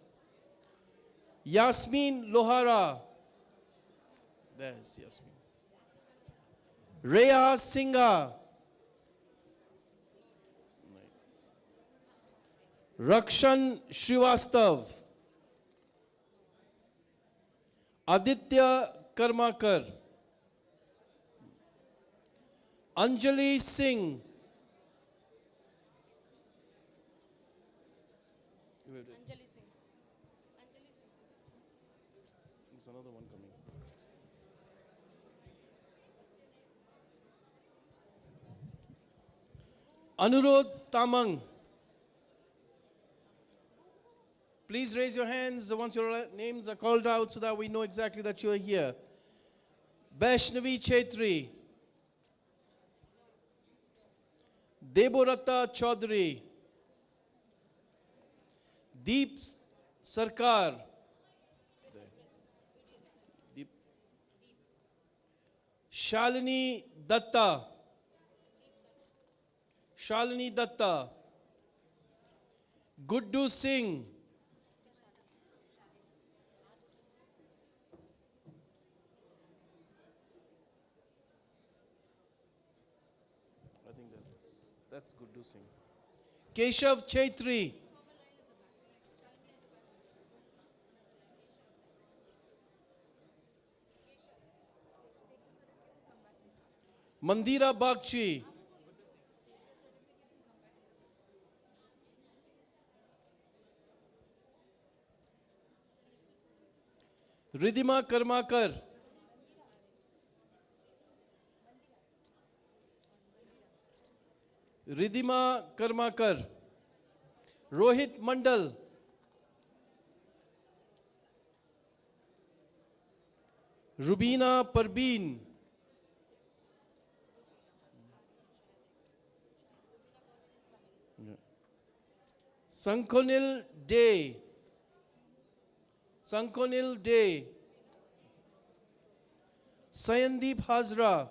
Yasmin Lohara, there's Yasmin. Rhea Singha, Rakshan Srivastav, Aditya Karmakar, Anjali Singh, there's another one coming. Anurod Tamang. Please raise your hands once your names are called out so that we know exactly that you are here. Vaishnavi Chetri, Deborata Chaudhary, Deep Sarkar, Deep. Shalini Datta, Shalini Datta, Guddu Singh, I think that's Guddu Singh, Keshav Chaitri, Mandira Bagchi, Ridhima Karmakar, Ridhima Karmakar, Rohit Mandal, Rubina Parveen, Sankonil Day, Sankonil Day, Sayandeep Hazra,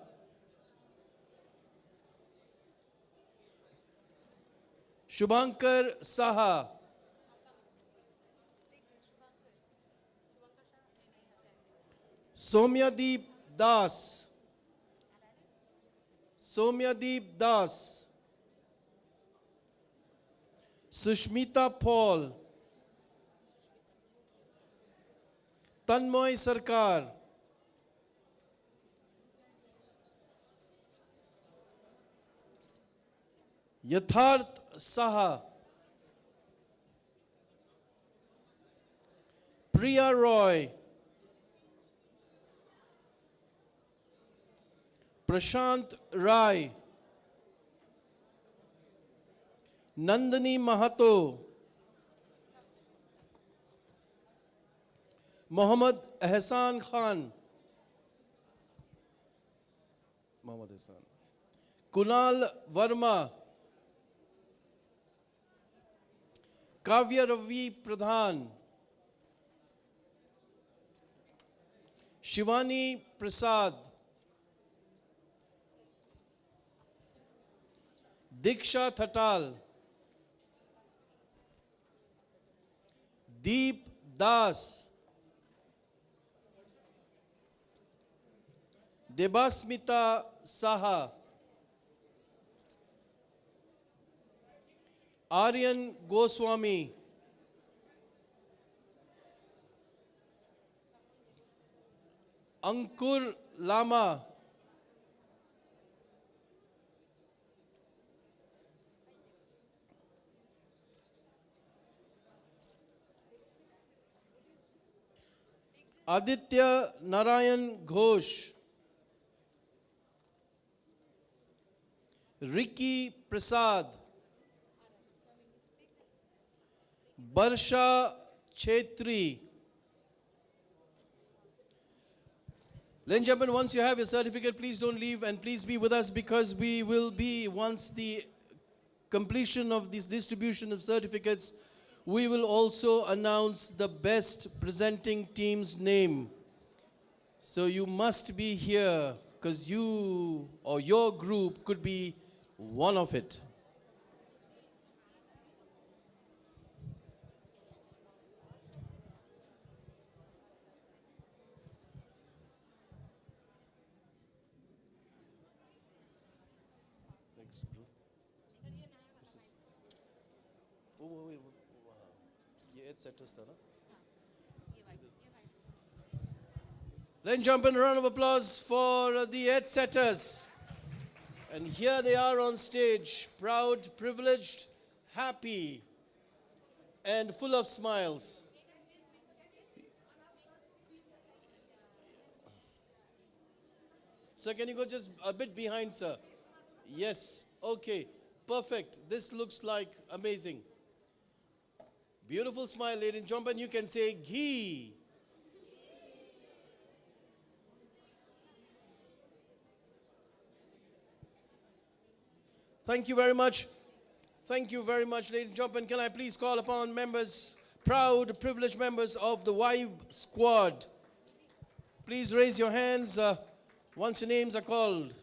Shubhankar Saha, Somyadeep Das, Somyadeep Das, Sushmita Paul, Tanmoy Sarkar, Yatharth Saha, Priya Roy, Prashant Rai, Nandini Mahato, Mohammad Ehsan Khan, Kunal Verma, Kavya Ravi Pradhan, Shivani Prasad, Diksha Thatal, Deep Das, Debasmita Saha, Aryan Goswami, Ankur Lama, Aditya Narayan Ghosh, Ricky Prasad, Barsha Chetri. Ladies and gentlemen, once you have your certificate, please don't leave and please be with us because we will be, once the completion of this distribution of certificates, we will also announce the best presenting team's name. So you must be here because you or your group could be one of it. Next group. This is. Oh, wait, wow. Yeah, it's set us, Ladies and gentlemen, a round of applause for the Ed Setters. And here they are on stage, proud, privileged, happy, and full of smiles. Sir, can you go just a bit behind, sir? Yes, okay, perfect. This looks like amazing. Beautiful smile, ladies and gentlemen. You can say ghee. Thank you very much. Thank you very much, ladies and gentlemen. Can I please call upon members, proud, privileged members of the Vibe Squad. Please raise your hands once your names are called.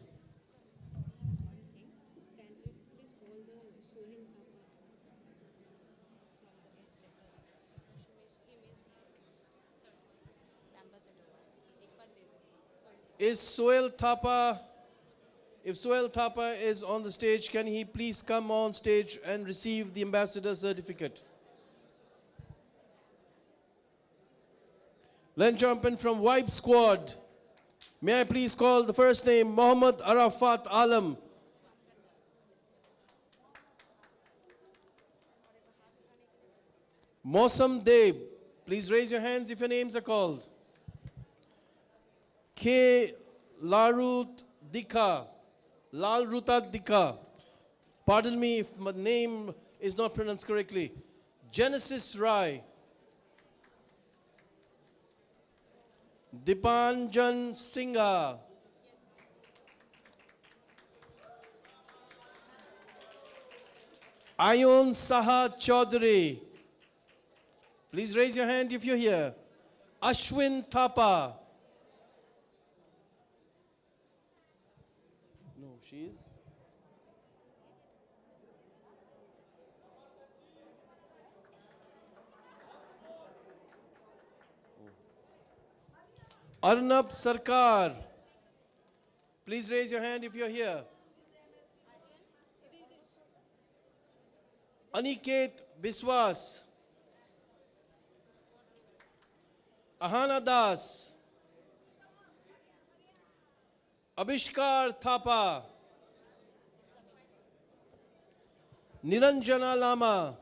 Is Soel Thapa, if Soel Thapa is on the stage, can he please come on stage and receive the ambassador certificate? Len Jumpin from Vibe Squad. May I please call the first name, Mohammad Arafat Alam. Mosam Deb. Please raise your hands if your names are called. K. Larut Dika. Lal Ruta Dika. Pardon me if my name is not pronounced correctly. Genesis Rai. Dipanjan Singha. Ayon Saha Chaudhary. Please raise your hand if you're here. Ashwin Thapa. No, she is. Arnab Sarkar. Please raise your hand if you're here. Aniket Biswas. Ahana Das. Abhishkar Thapa. Niranjana Lama,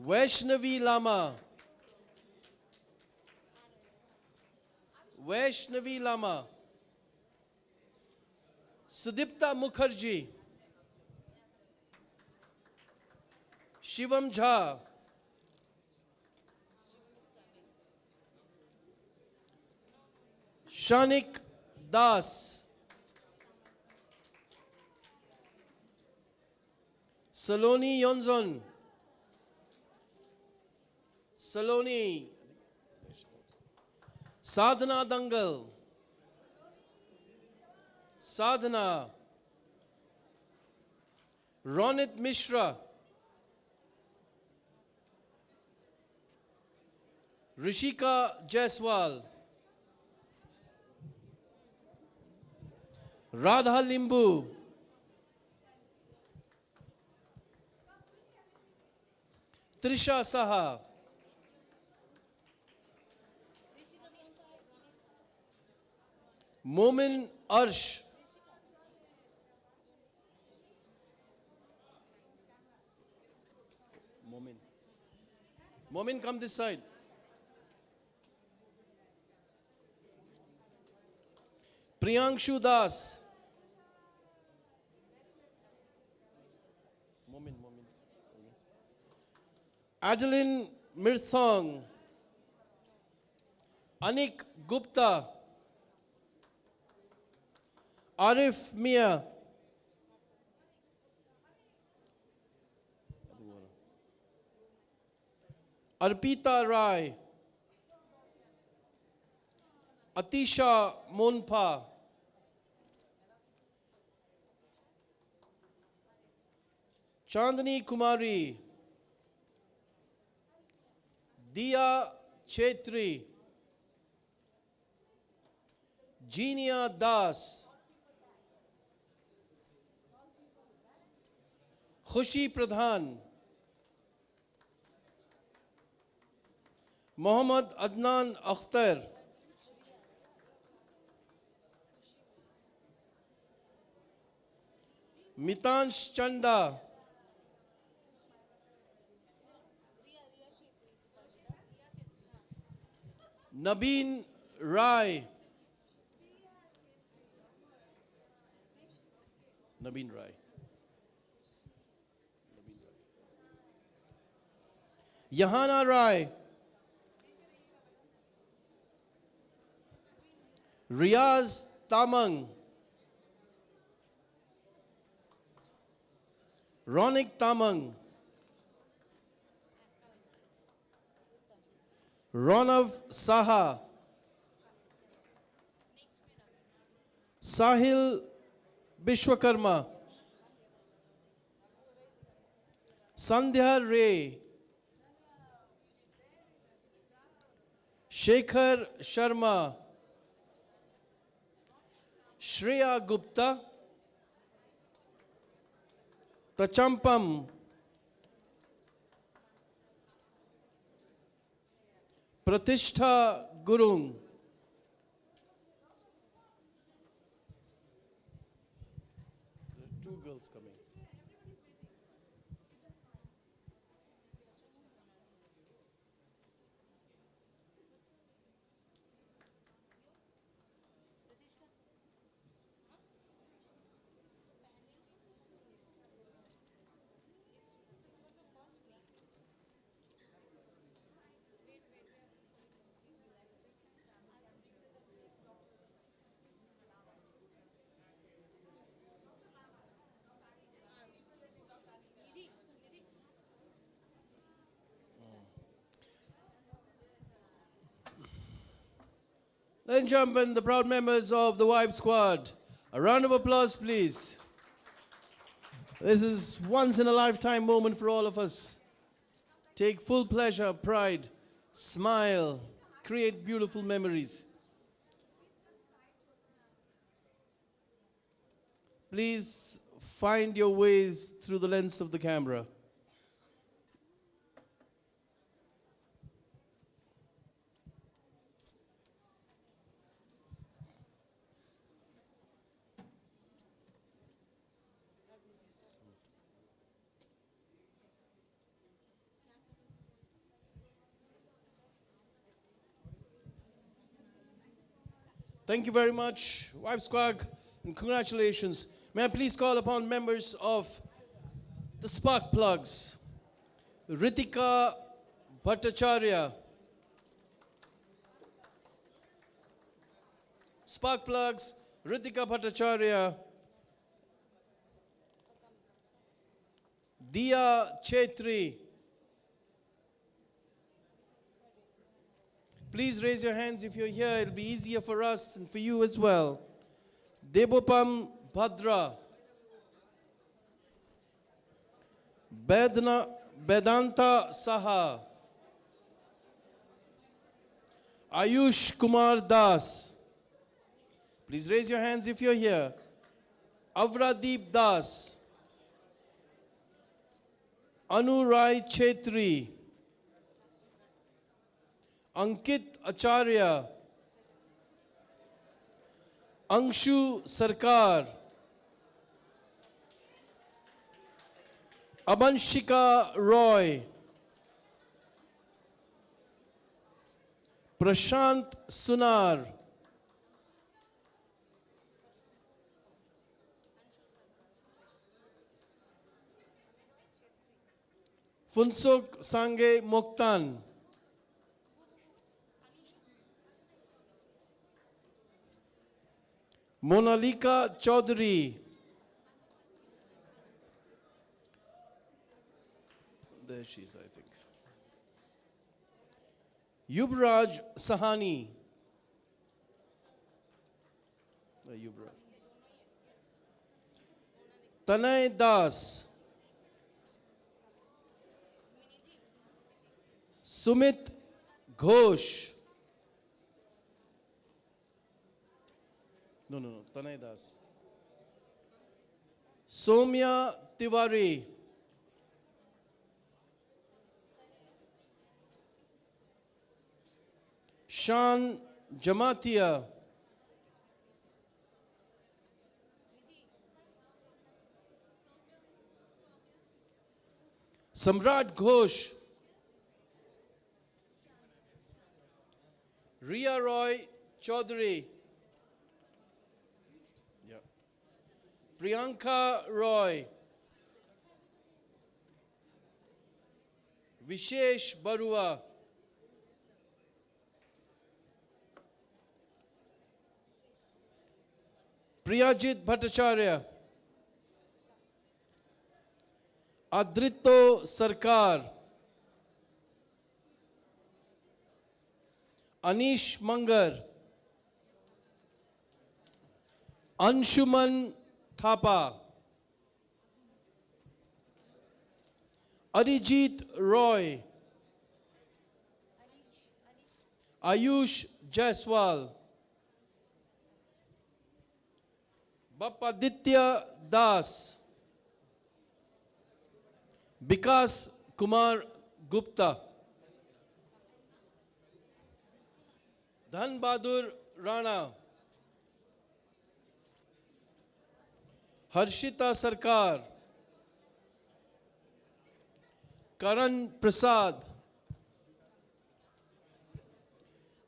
Vaishnavi Lama, Vaishnavi Lama, Sudipta Mukherjee, Shivam Jha, Shanik Das, Saloni Yonzon, Saloni, Sadhana Dangal, Sadhana, Ronit Mishra, Rishika Jaiswal, Radha Limbu, Trisha Saha, Momin Arsh, Momin, come this side. Priyanshu Das, Adeline Mirthong, Anik Gupta, Arif Mia, Arpita Rai, Atisha Monpa, Chandani Kumari, Diya Chetri, Genia Das, Khushi Pradhan, Mohammad Adnan Akhtar, Mitansh Chanda, Nabeen Rai, Nabeen Rai, Yahana Rai, Riaz Tamang, Ronik Tamang, Ronav Saha, Sahil Bishwakarma, Sandhya Ray, Shekhar Sharma, Shreya Gupta, Tachampam, Pratishtha Gurung, there are two girls coming. Ladies and gentlemen, the proud members of the Vibe Squad, a round of applause, please. This is once in a lifetime moment for all of us. Take full pleasure, pride, smile, create beautiful memories. Please find your ways through the lens of the camera. Thank you very much, Wife Squad, and congratulations. May I please call upon members of the Spark Plugs, Ritika Bhattacharya. Spark Plugs, Ritika Bhattacharya, Diya Chetri. Please raise your hands if you're here. It'll be easier for us and for you as well. Debopam Bhadra. Vedanta Saha. Ayush Kumar Das. Please raise your hands if you're here. Avradeep Das. Anu Rai Chetri. Ankit Acharya. Angshu Sarkar. Abanshika Roy. Prashant Sunar. Funsuk Sange Moktan. Monalika Chaudhary. There she is, I think. Yubraj Sahani. Yubraj. Tanay Das. Sumit Ghosh. No, Tanay Das. Somya Tiwari. Shan Jamatia. Samrat Ghosh. Ria Roy Chaudhary. Yeah. Priyanka Roy. Vishesh Barua. Priyajit Bhattacharya. Adrito Sarkar. Anish Mangar. Anshuman Thapa. Arijit Roy. Ayush Jaiswal. Bapaditya Das. Vikas Kumar Gupta. Dhan Bahadur Rana. Harshita Sarkar. Karan Prasad.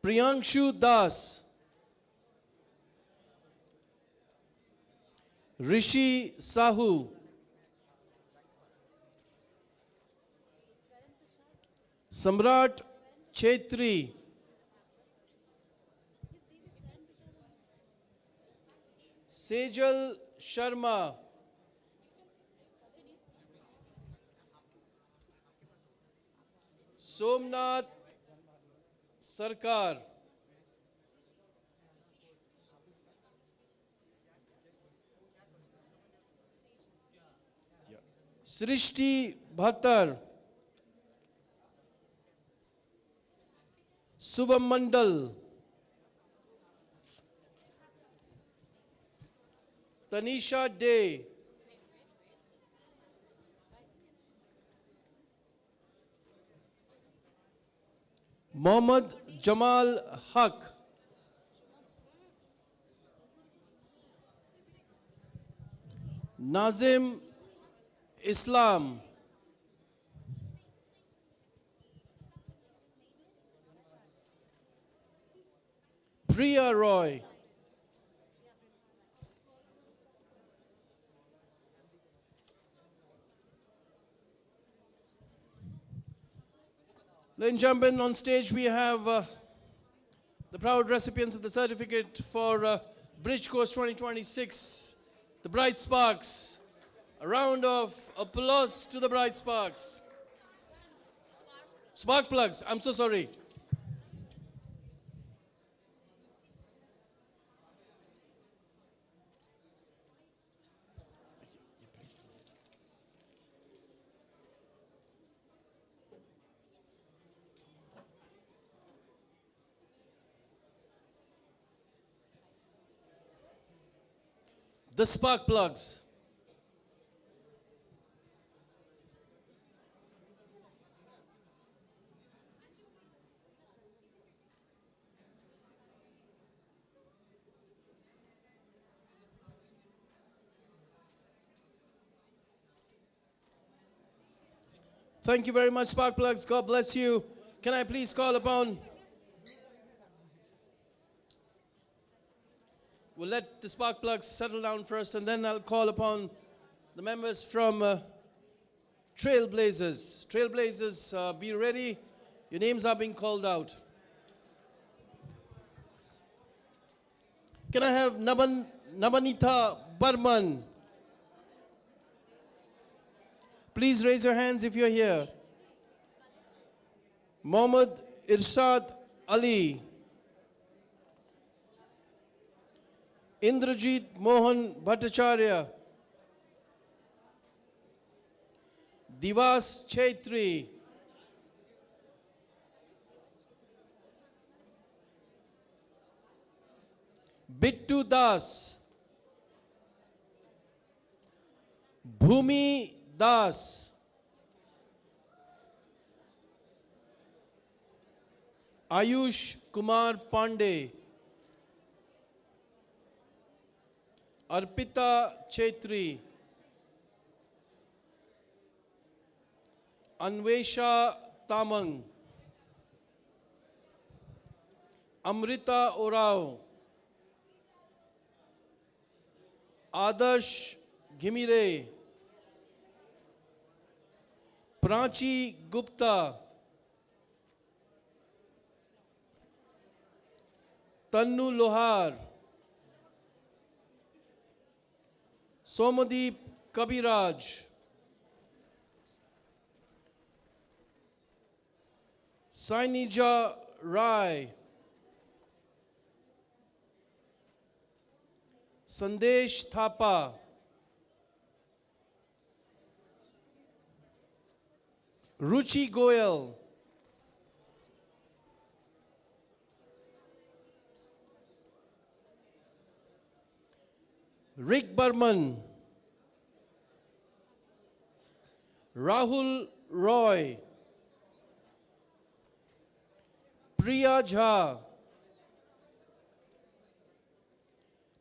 Priyanshu Das. Rishi Sahu. Samrat Chetri. Sejal Sharma. Somnath Sarkar. Srishti Bhattar. Subham Mandal. Tanisha Day. Mohammad Jamal Haq. Nazim Islam. Priya Roy. Ladies and gentlemen, on stage we have the proud recipients of the certificate for Bridge Course 2026, the Bright Sparks. A round of applause to the Bright Sparks. Spark plugs, I'm so sorry. The spark plugs. Thank you very much, spark plugs. God bless you. Can I please call upon... We'll let the spark plugs settle down first, and then I'll call upon the members from Trailblazers. Trailblazers, be ready. Your names are being called out. Can I have Nabanita Barman? Please raise your hands if you're here. Mohammad Irshad Ali. Indrajit Mohan Bhattacharya. Divas Chaitri. Bittu Das. Bhumi Das. Ayush Kumar Pandey. Arpita Chaitri. Anvesha Tamang. Amrita Orao. Adarsh Ghimire. Prachi Gupta. Tannu Lohar. Somadeep Kabiraj. Sainija Rai. Sandesh Thapa. Ruchi Goyal. Rick Burman. Rahul Roy. Priya Jha.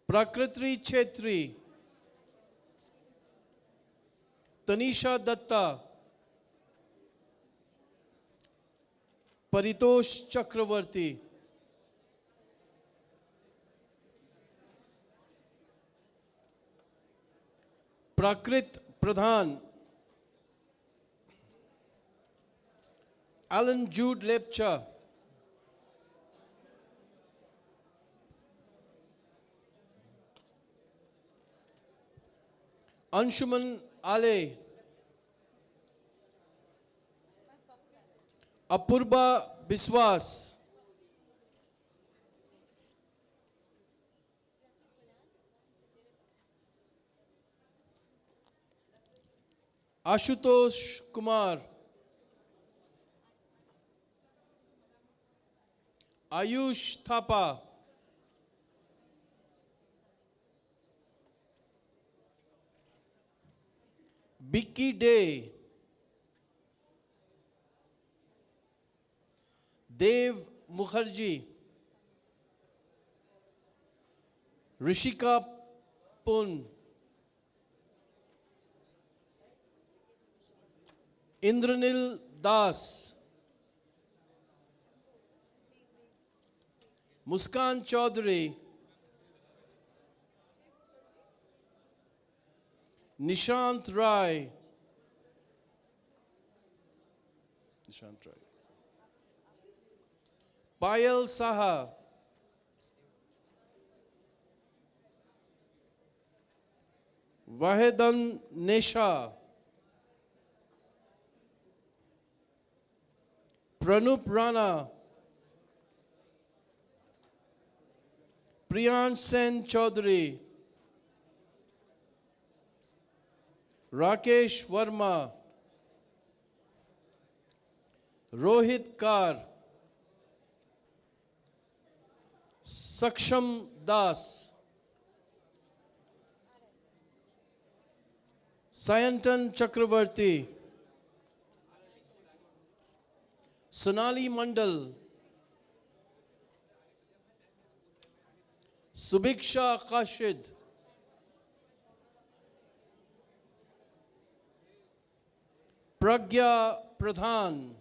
Prakriti Chetri. Tanisha Datta. Paritosh Chakravarti. Prakrit Pradhan. Alan Jude Lepcha. Anshuman Ale. Apurba Biswas. Ashutosh Kumar. Ayush Thapa. Vicky Day. Dev Mukherjee. Rishika Pun. Indranil Das. Muskan Chaudhary. Nishant Rai. Nishant Rai. Payal Saha. Wahedan Nesha. Pranup Rana. Priyan Sen Chaudhary. Rakesh Verma. Rohit Kar. Saksham Das. Sayantan Chakravarti. Sonali Mandal. Subiksha Kashid. Pragya Pradhan.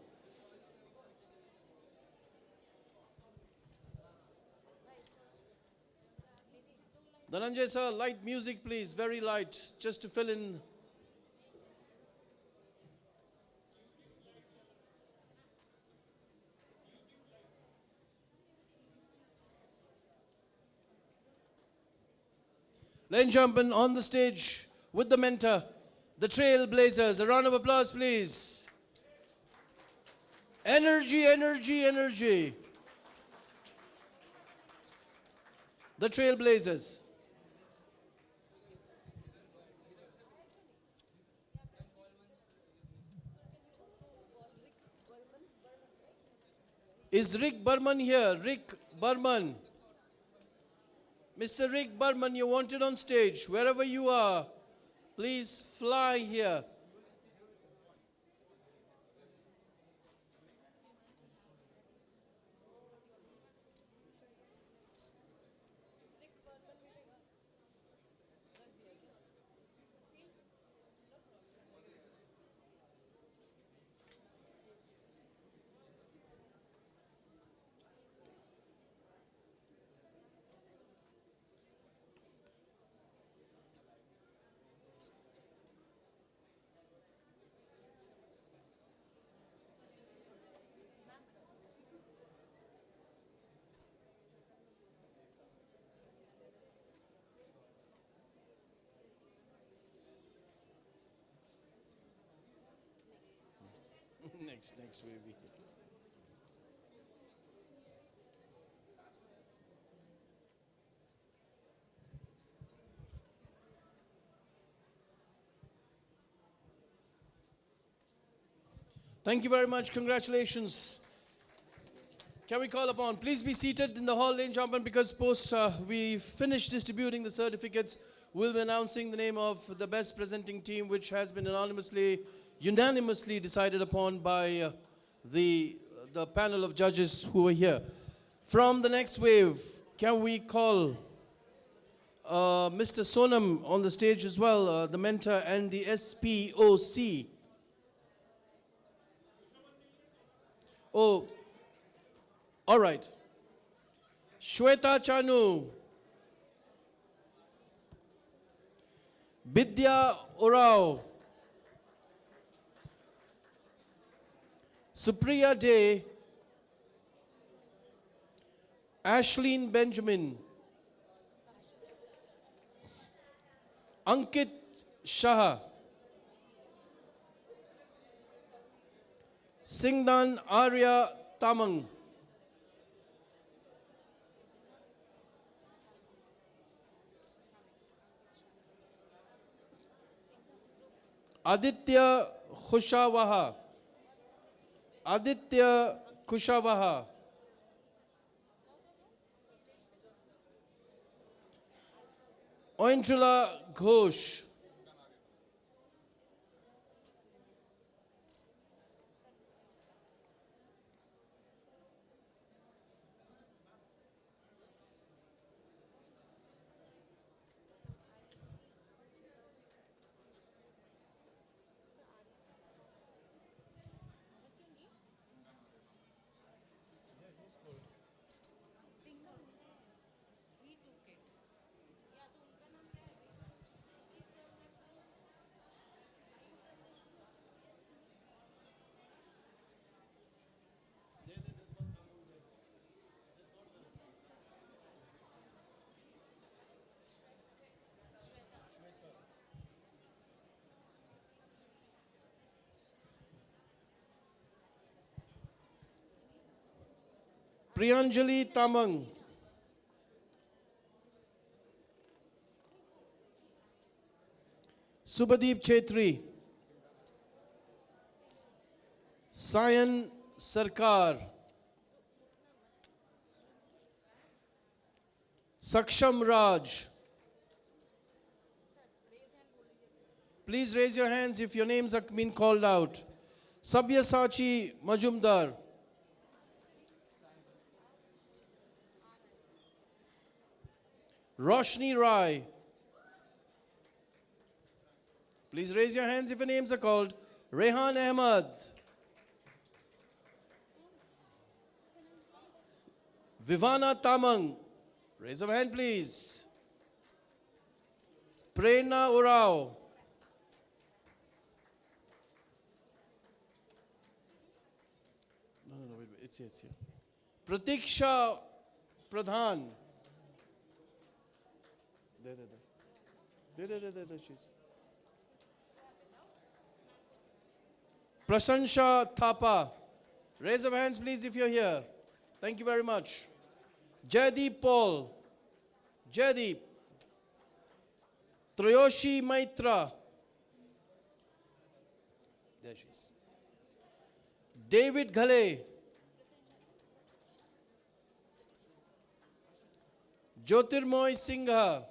Dhananjay sir, light music please, very light, just to fill in. Ladies and gentlemen, on the stage with the mentor, the Trailblazers. A round of applause, please. Energy, energy, energy. The Trailblazers. Is Rick Burman here? Rick Burman. Mr. Rick Burman, you're wanted on stage. Wherever you are, please fly here. Next, baby. Thank you very much. Congratulations. Can we call upon? Please be seated in the hall, ladies and gentlemen, because post we finish distributing the certificates, we'll be announcing the name of the best presenting team, which has been unanimously decided upon by the panel of judges who are here. From the next wave, can we call Mr. Sonam on the stage as well, the mentor and the SPOC. Oh, all right. Shweta Chanu. Bidya Orao. Supriya Day. Ashleen Benjamin. Ankit Shah. Singdan Arya Tamang. Aditya Khushawaha. Aditya Kushawaha. Ointrila Ghosh. Priyanjali Tamang. Subhadeep Chetri. Sayan Sarkar. Saksham Raj. Please raise your hands if your names have been called out. Sabyasachi Majumdar. Roshni Rai. Please raise your hands if your names are called. Rehan Ahmad. Vivana Tamang. Raise your hand, please. Prerna Urao. No, wait, it's here. Pratiksha Pradhan. There, she's. Prasansha Thapa. Raise your hands, please, if you're here. Thank you very much. Jaideep Paul. Jaideep. Trayoshi Maitra. There she is. David Ghale. Jyotirmoy Singha.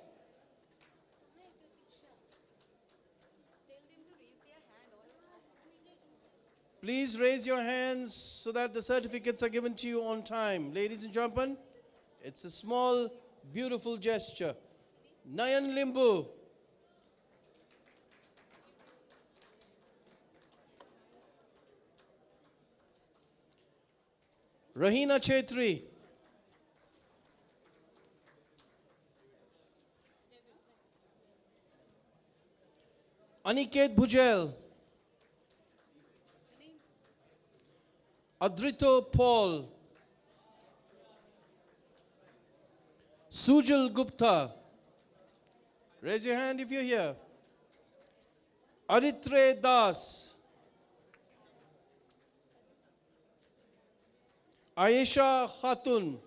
Please raise your hands so that the certificates are given to you on time. Ladies and gentlemen, it's a small, beautiful gesture. Nayan Limbu. Rahina Chetri. Aniket Bhujel. Adrito Paul. Sujal Gupta. Raise your hand if you're here. Aritre Das. Ayesha Khatun.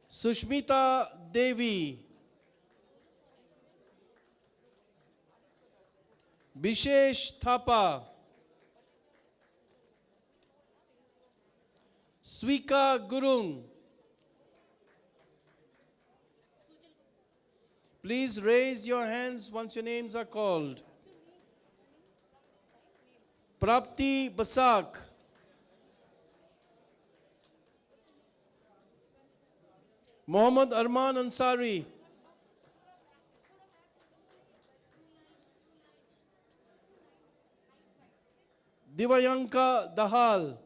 Sushmita Devi. Bishesh Thapa. Swika Gurung. Please raise your hands once your names are called. Prapti Basak. Mohammad Arman Ansari. Divayanka Dahal.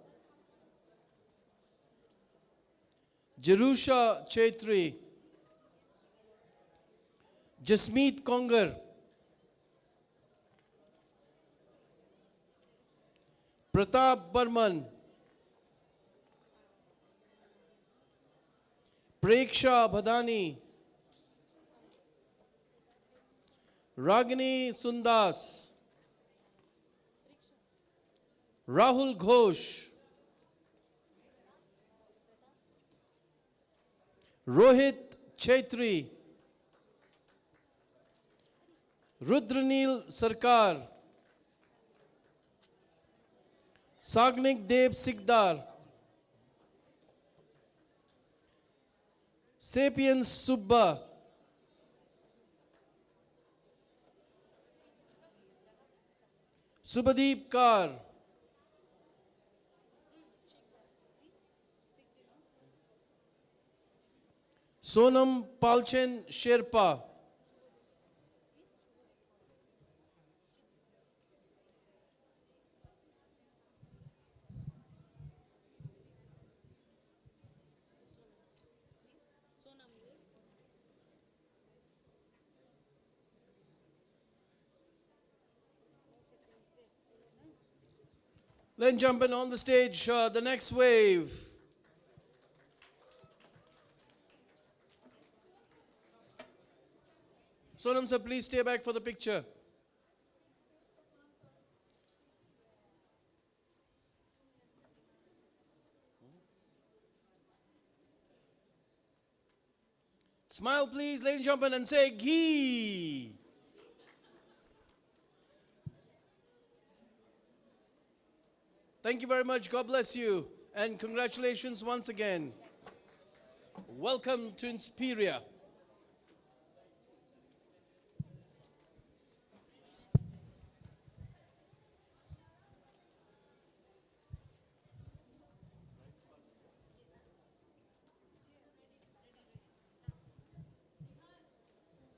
Jerusha Chetri. Jasmeet Kongar. Pratap Burman. Preksha Bhadani. Ragini Sundas. Rahul Ghosh. Rohit Chetri. Rudranil Sarkar. Sagnik Dev Sikdar. Sapiens Subba. Subhadeep Kar. Sonam Palchen Sherpa. Then jumping on the stage, the next wave. Sonam sir, please stay back for the picture. Smile, please, ladies and gentlemen, and say ghee. Thank you very much. God bless you. And congratulations once again. Welcome to Inspiria.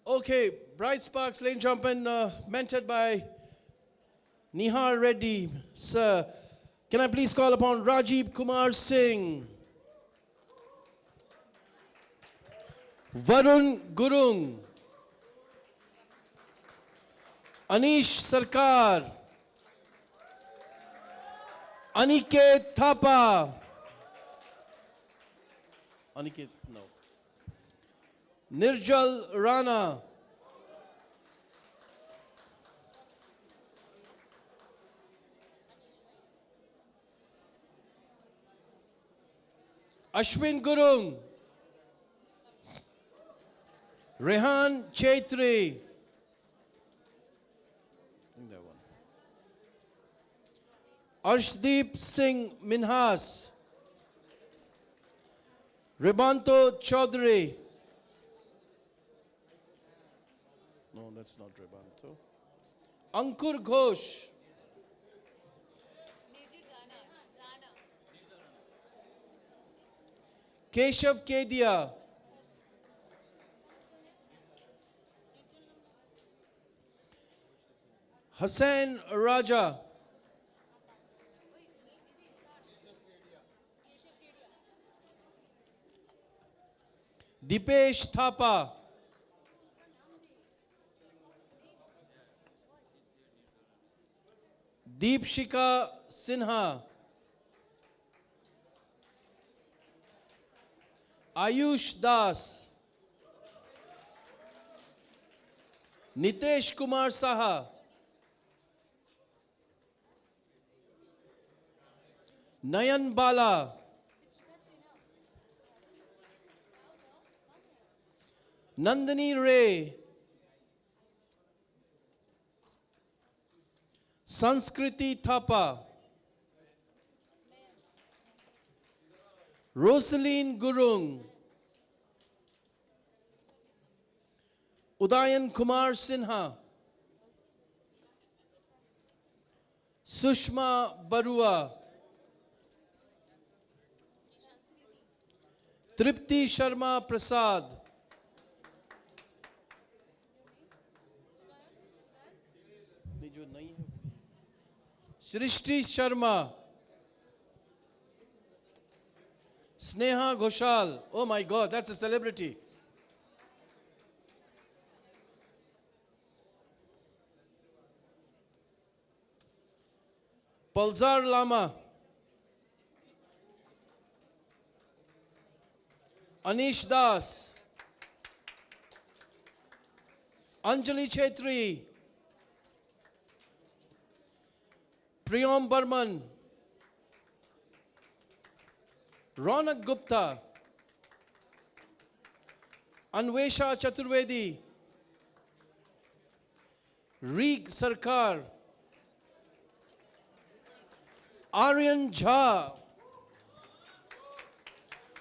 Okay, Bright Sparks, lane jumping, mentored by Nihar Reddy. Sir, can I please call upon Rajiv Kumar Singh, Varun Gurung, Anish Sarkar, Aniket Thapa, Aniket, no. Nirjal Rana, Ashwin Gurung, Rehan Chaitri, Arshdeep Singh Minhas, Ribanto Chaudhary. No, that's not Ribanto. Ankur Ghosh. Keshav Kedia. Hussain Raja. Dipesh Thapa. Deepshika Sinha. Ayush Das. Nitesh Kumar Saha. Nayan Bala. Nandini Ray. Sanskriti Thapa. Rosaline Gurung. Udayan Kumar Sinha. Sushma Barua. Tripti Sharma Prasad. Srishti Sharma. Sneha Ghoshal. Oh my God, that's a celebrity. Pulsar Lama. Anish Das. Anjali Chetri. Priyam Burman. Ronak Gupta. Anvesha Chaturvedi. Reeg Sarkar. Aryan Jha.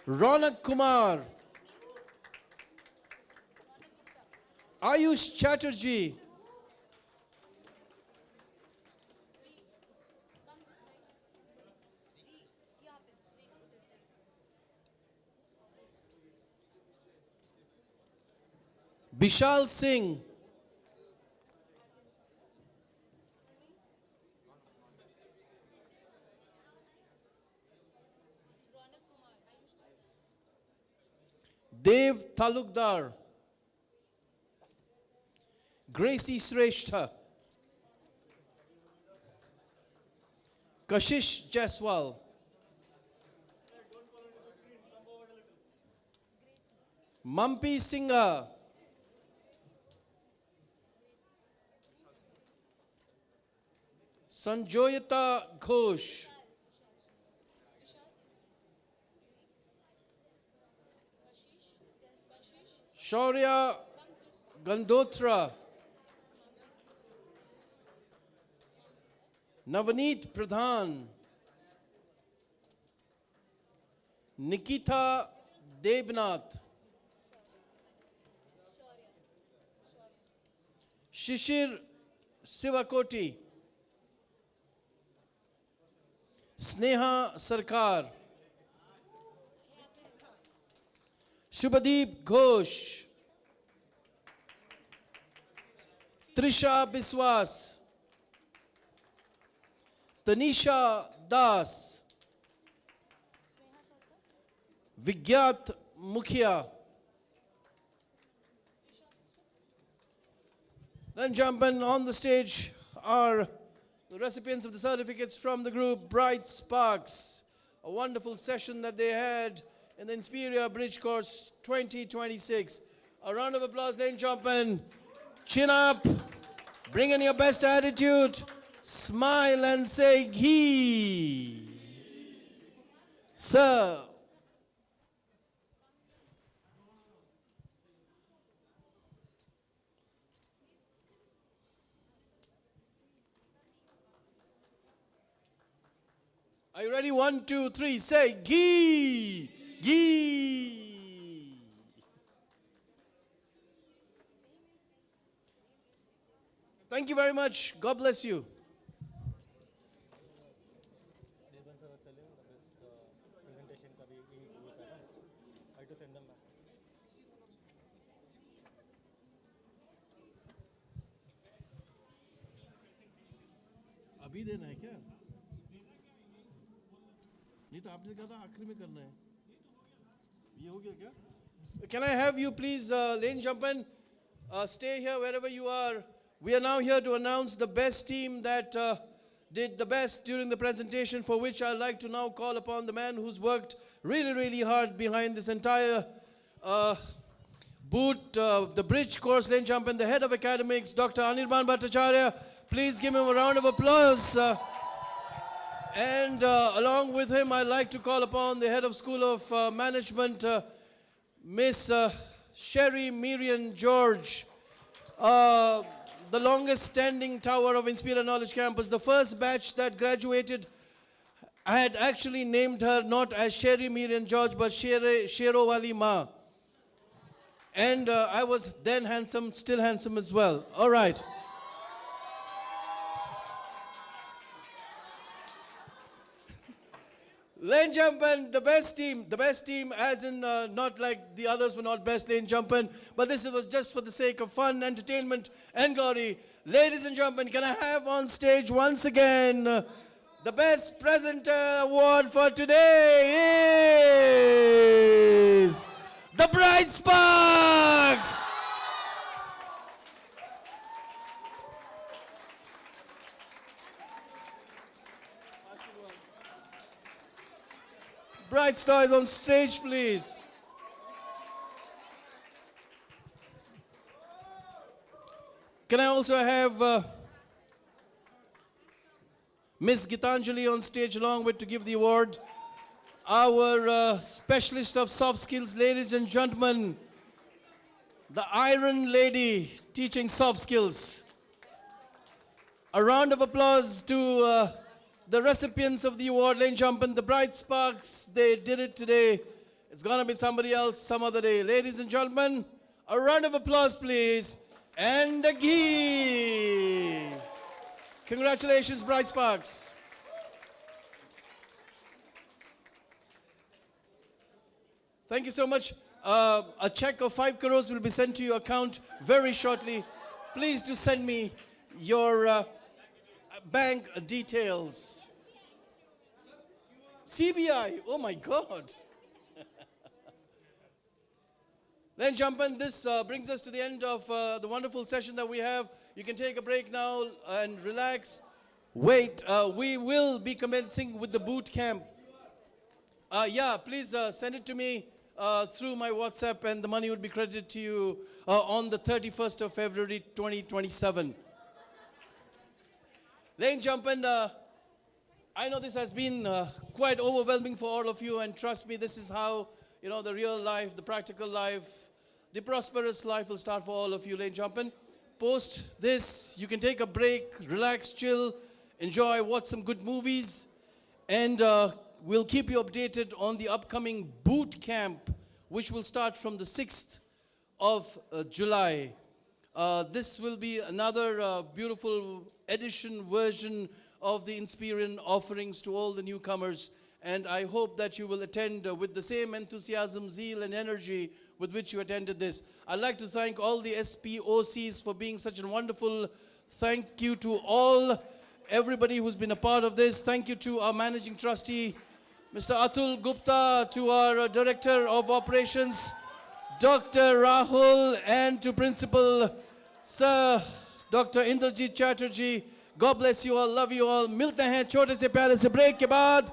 Ronak Kumar. Ayush Chatterjee. Bishal Singh. Dev Talukdar. Gracie Shrestha. Kashish Jaiswal. Mampi Singha. Sanjoyata Ghosh. Shaurya Gandotra, Navneet Pradhan, Nikita Debnath, Shishir Sivakoti, Sneha Sarkar, Shubhadeep Ghosh, Trisha Biswas, Tanisha Das, Vigyat Mukhia. Then jumping on the stage are the recipients of the certificates from the group Bright Sparks. A wonderful session that they had in the Inspiria Bridge Course 2026. A round of applause, ladies and gentlemen. Chin up, bring in your best attitude, smile and say ghee. Sir. Are you ready? 1, 2, 3, say ghee, ghee. Thank you very much. God bless you. अभी देना है क्या? नहीं तो आपने कहा था आखिरी में करना है. ये हो गया क्या? Can I have you please, ladies and gentlemen, stay here wherever you are. We are now here to announce the best team that did the best during the presentation, for which I'd like to now call upon the man who's worked really, really hard behind this entire the bridge course, ladies and gentlemen, the head of academics, Dr. Anirban Bhattacharya. Please give him a round of applause. And along with him, I'd like to call upon the head of School of Management, Miss Sherry Miriam George, the longest standing tower of Inspiria Knowledge Campus. The first batch that graduated, I had actually named her not as Sherry Miriam George, but Shero Wali Ma. And I was then handsome, still handsome as well. All right. Ladies and gentlemen, the best team as in not like the others were not best, ladies and gentlemen, but this was just for the sake of fun, entertainment, and glory. Ladies and gentlemen, can I have on stage once again the best presenter award for today is the Bright Sparks! Bright Stars on stage, please. Can I also have Miss Gitanjali on stage along with to give the award? Our specialist of soft skills, ladies and gentlemen, the Iron Lady teaching soft skills. A round of applause to the recipients of the award, ladies and gentlemen, the Bright Sparks. They did it today. It's gonna be somebody else some other day. Ladies and gentlemen, a round of applause, please. And a ghee. Congratulations, Bright Sparks. Thank you so much. A check of 5 crores will be sent to your account very shortly. Please do send me your bank details. CBI, oh my God. Then jump in. This brings us to the end of the wonderful session that we have. You can take a break now and relax. Wait, we will be commencing with the boot camp. Yeah, please send it to me through my WhatsApp, and the money will be credited to you on the 31st of February 2027. Lane Jumpen, I know this has been quite overwhelming for all of you, and trust me, this is how, you know, the real life, the practical life, The prosperous life will start for all of you, ladies and gentlemen. Post this, you can take a break, relax, chill, enjoy, watch some good movies, and we'll keep you updated on the upcoming boot camp, which will start from the 6th of July. This will be another beautiful version of the Inspirian offerings to all the newcomers. And I hope that you will attend with the same enthusiasm, zeal, and energy with which you attended this. I'd like to thank all the SPOCs for being such a wonderful. Thank you to everybody who's been a part of this. Thank you to our managing trustee, Mr. Atul Gupta, to our director of operations, Dr. Rahul, and to Principal Sir Dr. Indrajit Chatterjee. God bless you all, love you all. मिलते हैं छोटे से प्यारे से break के बाद.